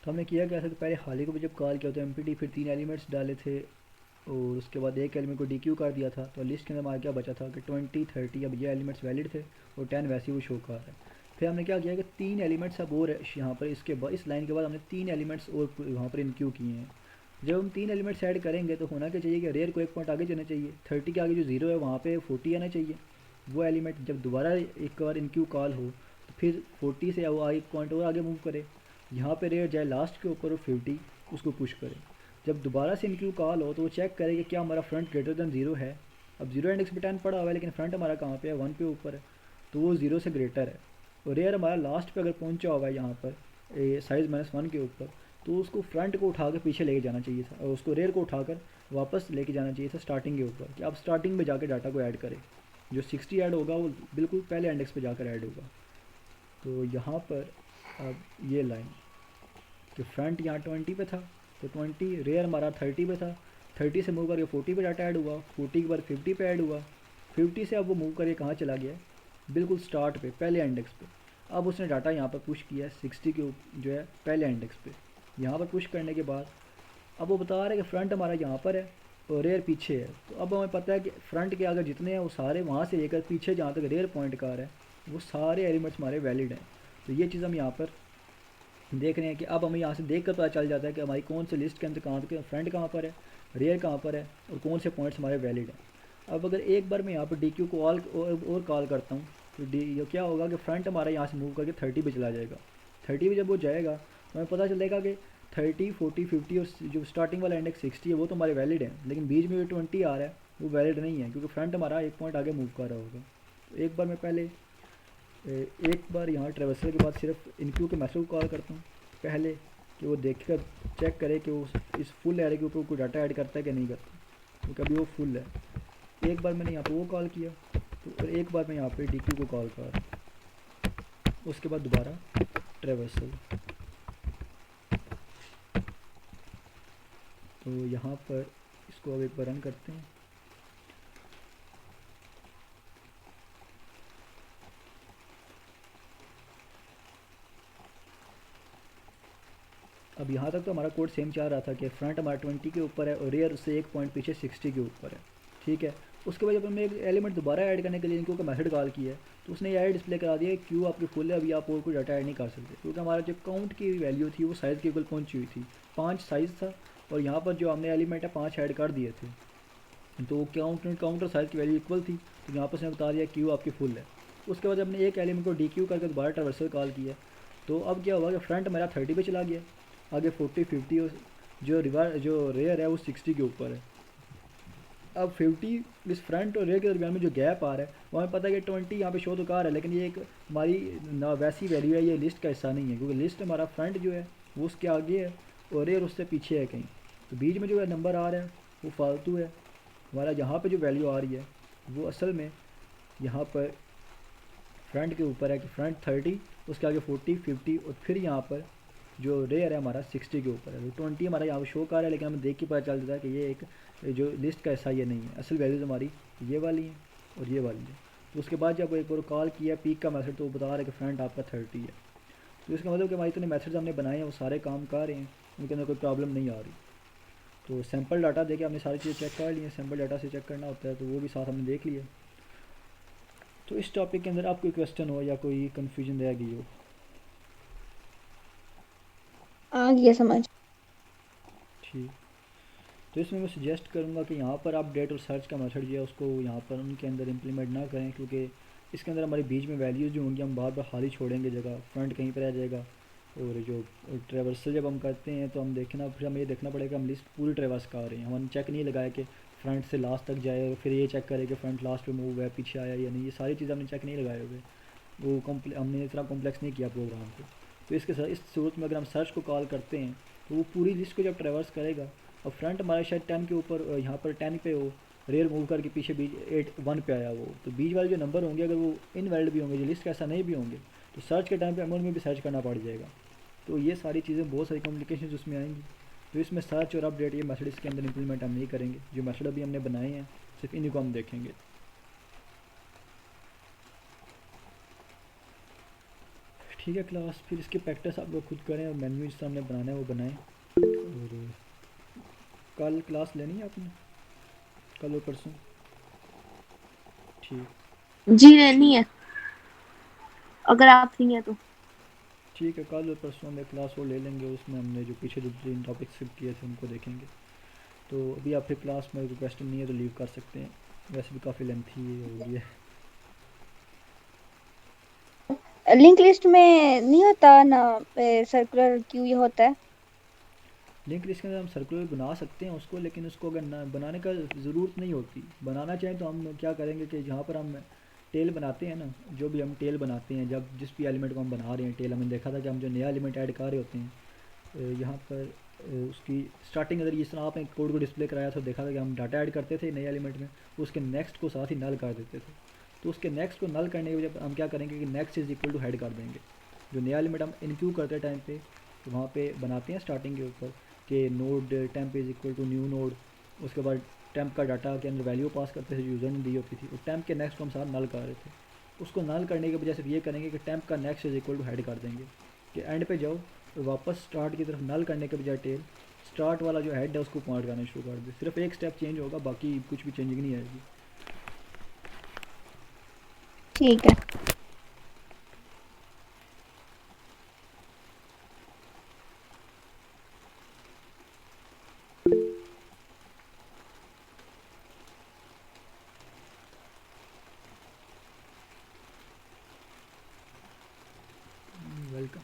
तो हमने किया क्या था, तो पहले हाल ही को भी जब कॉल किया तो एमपीटी फिर 3 एलिमेंट्स डाले थे और उसके बाद एक एलिमेंट को डी क्यू कर दिया था। तो लिस्ट के अंदर हमारा क्या बचा था कि 20 30 अब ये एलिमेंट्स वैलिड थे और 10 वैसे ही वो शो कर रहा है। फिर हमने क्या किया कि 3 एलिमेंट्स अब और यहाँ पर इसके बाद इस लाइन के बाद हमने 3 एलिमेंट्स और वहाँ पर इनक्यू किए हैं। जब हम 3 एलिमेंट्स ऐड करेंगे तो होना क्या चाहिए कि रेयर को एक पॉइंट आगे जाना चाहिए, 30 के आगे जो 0 है वहाँ पे 40 आना चाहिए। वो एलिमेंट जब दोबारा एक बार इनक्यू कॉल हो तो फिर 40 से वो एक पॉइंट और आगे मूव करे, यहाँ पे रेयर जाए लास्ट के ऊपर और 50 उसको पुश करे। जब दोबारा से इनक्यू कॉल हो तो वो चेक करे कि क्या हमारा फ्रंट ग्रेटर देन 0 है। अब 0 इंडेक्स पे 10 पड़ा हुआ है लेकिन फ्रंट हमारा कहाँ पे है 1 पे ऊपर है तो वो 0 से ग्रेटर है। और रेयर हमारा लास्ट पे अगर पहुँचा हुआ है यहाँ पर साइज़ -1 के ऊपर तो उसको फ्रंट को उठा के पीछे लेके जाना चाहिए था और उसको रेयर को उठाकर वापस लेके जाना चाहिए था स्टार्टिंग के ऊपर कि आप स्टार्टिंग में जाकर डाटा को ऐड करें। जो 60 ऐड होगा वो बिल्कुल पहले इंडेक्स पे जाकर ऐड होगा। तो यहाँ पर अब ये लाइन कि फ्रंट यहाँ 20 पे था तो 20, रेयर हमारा 30 पे था, 30 से मूव करके 40 पे डाटा ऐड हुआ, 40 के बाद 50 पे ऐड हुआ, 50 से अब वो मूव करके कहाँ चला गया बिल्कुल स्टार्ट पे पहले इंडेक्स पे। अब उसने डाटा यहाँ पर पुश किया 60 के जो है पहले इंडेक्स पे। यहाँ पर पुश करने के बाद अब वो बता रहा है कि फ्रंट हमारा यहाँ पर है और रेयर पीछे है। तो अब हमें पता है कि फ्रंट के अगर जितने हैं वो सारे वहाँ से लेकर पीछे जहाँ तक रेयर पॉइंट का आ रहा है वो सारे एलिमेंट्स हमारे वैलिड हैं। तो ये चीज़ हम यहाँ पर देख रहे हैं कि अब हमें यहाँ से देख कर पता चल जाता है कि हमारी कौन से लिस्ट के अंदर कहाँ तक फ्रंट कहाँ पर है, रेयर कहाँ पर है और कौन से पॉइंट्स हमारे वैलिड हैं। अब अगर एक बार मैं यहाँ पर डी क्यू को और कॉल करता हूँ तो ये क्या होगा कि फ्रंट हमारा यहाँ से मूव करके 30 पे चला जाएगा। 30 पे जब वो जाएगा तो हमें पता चलेगा कि 30 40 50 और जो स्टार्टिंग वाला इंडेक्स 60 है वो तो हमारे वैलिड है लेकिन बीच में जो 20 आ रहा है वो वैलिड नहीं है क्योंकि फ्रंट हमारा एक पॉइंट आगे मूव कर रहा होगा। तो एक बार मैं पहले एक बार यहाँ ट्रेवर्सल के बाद सिर्फ इनक्यू के मैसेज को कॉल करता हूँ पहले कि वो देख कर चेक करे कि वो इस फुल एरे के ऊपर कोई डाटा ऐड करता है कि नहीं करता, क्योंकि अभी वो फुल है। एक बार मैंने यहाँ पे वो कॉल किया तो एक बार मैं यहाँ पे डी क्यू को कॉल कर, उसके बाद दोबारा ट्रेवर्सल। तो यहाँ पर इसको अब एक बार रन करते हैं। अब यहाँ तक तो हमारा कोड सेम चल रहा था कि फ्रंट हमारा 20 के ऊपर है और रेयर उससे एक पॉइंट पीछे 60 के ऊपर है, ठीक है। उसके बाद जब हमने एक एलिमेंट दोबारा ऐड करने के लिए इनको का मेथड कॉल किया है तो उसने ये डिस्प्ले करा दिया क्यू आपकी फुल है, अभी आप और कोई डाटा ऐड नहीं कर सकते, क्योंकि हमारा जो काउंट की वैल्यू थी वो साइज़ के इक्वल पहुँची हुई थी। 5 साइज़ था और यहाँ पर जो हमने एलिमेंट है 5 ऐड कर दिए थे, तो काउंटर साइज़ की वैल्यू इक्वल थी, तो यहाँ पर उसने बता दिया क्यू आपकी फुल है। उसके बाद हमने एक एलिमेंट को डी क्यू करके दोबारा ट्रावर्सल कॉल किया, तो अब क्या हुआ कि फ्रंट मेरा 30 पे चला गया, आगे 40 50 और जो रेयर है वो 60 के ऊपर है। अब 50 इस फ्रंट और रेयर के दरमियान में जो गैप आ रहा है वो हमें पता है कि 20 यहाँ पे शो तो कार है, लेकिन ये एक हमारी ना वैसी वैल्यू है, ये लिस्ट का हिस्सा नहीं है, क्योंकि लिस्ट हमारा फ्रंट जो है वो उसके आगे है और रेयर उससे पीछे है कहीं, तो बीच में जो है नंबर आ रहा है वो फालतू है। हमारा यहाँ पे जो वैल्यू आ रही है वो असल में यहाँ पर फ्रंट के ऊपर है कि फ्रंट 30, उसके आगे 40 50 और फिर यहाँ पर जो रेयर है हमारा 60 के ऊपर है। तो 20 हमारा यहाँ पर शो कर रहा है, लेकिन हमें देख के पता चल जाता है कि ये एक जो लिस्ट का हिस्सा ये नहीं है, असल वैल्यूज़ हमारी ये वाली है और ये वाली है। तो उसके बाद जब एक बार कॉल किया पीक का मेथड तो वो बता रहा है कि फ्रंट आपका 30 है। तो इसका मतलब कि हमारे इतने मेथड्स हमने बनाए हैं वो सारे काम कर रहे हैं, उनके अंदर कोई प्रॉब्लम नहीं आ रही। तो सैम्पल डाटा देके हमने सारी चीज़ें चेक कर ली हैं, सैम्पल डाटा से चेक करना होता है तो वो भी साथ हमने देख लिया। तो इस टॉपिक के अंदर आप कोई क्वेश्चन हो या कोई कन्फ्यूजन रह गई हो? आ गया समझ। ठीक, तो इसमें मैं सजेस्ट करूँगा कि यहाँ पर आप डेट और सर्च का मेथड जो है उसको यहाँ पर उनके अंदर इम्प्लीमेंट ना करें, क्योंकि इसके अंदर हमारे बीच में वैल्यूज़ जो होंगी हम बार बार खाली छोड़ेंगे जगह, फ्रंट कहीं पर आ जाएगा। और जो ट्रेवर्सल जब हम करते हैं तो हम देखना, फिर हमें ये देखना पड़ेगा हम लिस्ट पूरी ट्रेवर्स कर रहे हैं, हमने चेक नहीं लगाया कि फ्रंट से लास्ट तक जाए और फिर ये चेक करें कि फ्रंट लास्ट पे मूव है, पीछे आया या नहीं, ये सारी चीज़ें हमने चेक नहीं लगाए हुए, वो हमने इतना कॉम्प्लेक्स नहीं किया प्रोग्राम को। तो इसके साथ इस सूरत में अगर हम सर्च को कॉल करते हैं तो वो पूरी लिस्ट को जब ट्रेवर्स करेगा, और फ्रंट हमारा शायद 10 के ऊपर यहाँ पर 10 पे हो, रेयर मूव करके पीछे बीच 1 पे आया वो, तो बीच वाले जो नंबर होंगे अगर वो इनवैलिड भी होंगे, जो लिस्ट का ऐसा नहीं भी होंगे, तो सर्च के टाइम पे हमें उनमें भी सर्च करना पड़ जाएगा। तो ये सारी चीज़ें बहुत सारी कॉम्प्लिकेशन उसमें आएंगी। तो इसमें सर्च और अपडेट ये मेथड इसके अंदर इंप्लीमेंट हम नहीं करेंगे, जो मेथड अभी हमने बनाए हैं सिर्फ इन्हीं को हम देखेंगे। ठीक है क्लास, फिर इसके प्रैक्टिस आप लोग खुद करें और मेन्यू जिस हमने बनाना है वो बनाएं। और कल क्लास लेनी है आपने, कल और परसों? ठीक, जी लेनी है अगर आप फ्री हैं तो। ठीक है, कल और परसों में क्लास वो ले लेंगे, उसमें हमने जो पीछे जो 3 टॉपिक स्किप किए थे उनको देखेंगे। तो अभी आप फिर क्लास में कोई क्वेश्चन नहीं है तो लीव कर सकते हैं, वैसे भी काफ़ी लेंथी हो गई है। लिंक लिस्ट में नहीं होता ना सर्कुलर क्यू ये होता है। लिंक लिस्ट के अंदर हम सर्कुलर बना सकते हैं उसको, लेकिन उसको अगर ना बनाने का ज़रूरत नहीं होती, बनाना चाहें तो हम क्या करेंगे कि जहाँ पर हम टेल बनाते हैं ना, जो भी हम टेल बनाते हैं, जब जिस भी एलिमेंट को हम बना रहे हैं टेल, हमने देखा था कि हम जो नया एलिमेंट ऐड कर रहे होते हैं यहाँ पर उसकी स्टार्टिंग अगर जिस तरह आपने कोड को डिस्प्ले कराया था, देखा था कि हम डाटा ऐड करते थे नए एलिमेंट में, उसके नेक्स्ट को साथ ही नल कर देते थे। तो उसके नेक्स्ट को नल करने के वजह हम क्या करेंगे कि next is equal to head कर देंगे, जो नया एलिमेंट हम इनक्लूड करते टाइम पे तो वहाँ पे बनाते हैं स्टार्टिंग के ऊपर कि node temp is equal to new node, उसके बाद टेम्प का डाटा के अंदर वैल्यू पास करते थे यूज़र ने दी होती थी, और टेम्प के नेक्स्ट को हम साथ नल कर रहे थे। उसको नल करने के बजाय सिर्फ ये करेंगे कि टेम्प का next is equal to head कर देंगे कि एंड पे जाओ और वापस स्टार्ट की तरफ नल करने के बजाय टेल स्टार्ट वाला जो हेड है उसको पॉइंट करना शुरू कर दे, सिर्फ एक स्टेप चेंज होगा, बाकी कुछ भी चेंजिंग नहीं आएगी। ठीक है। वेलकम।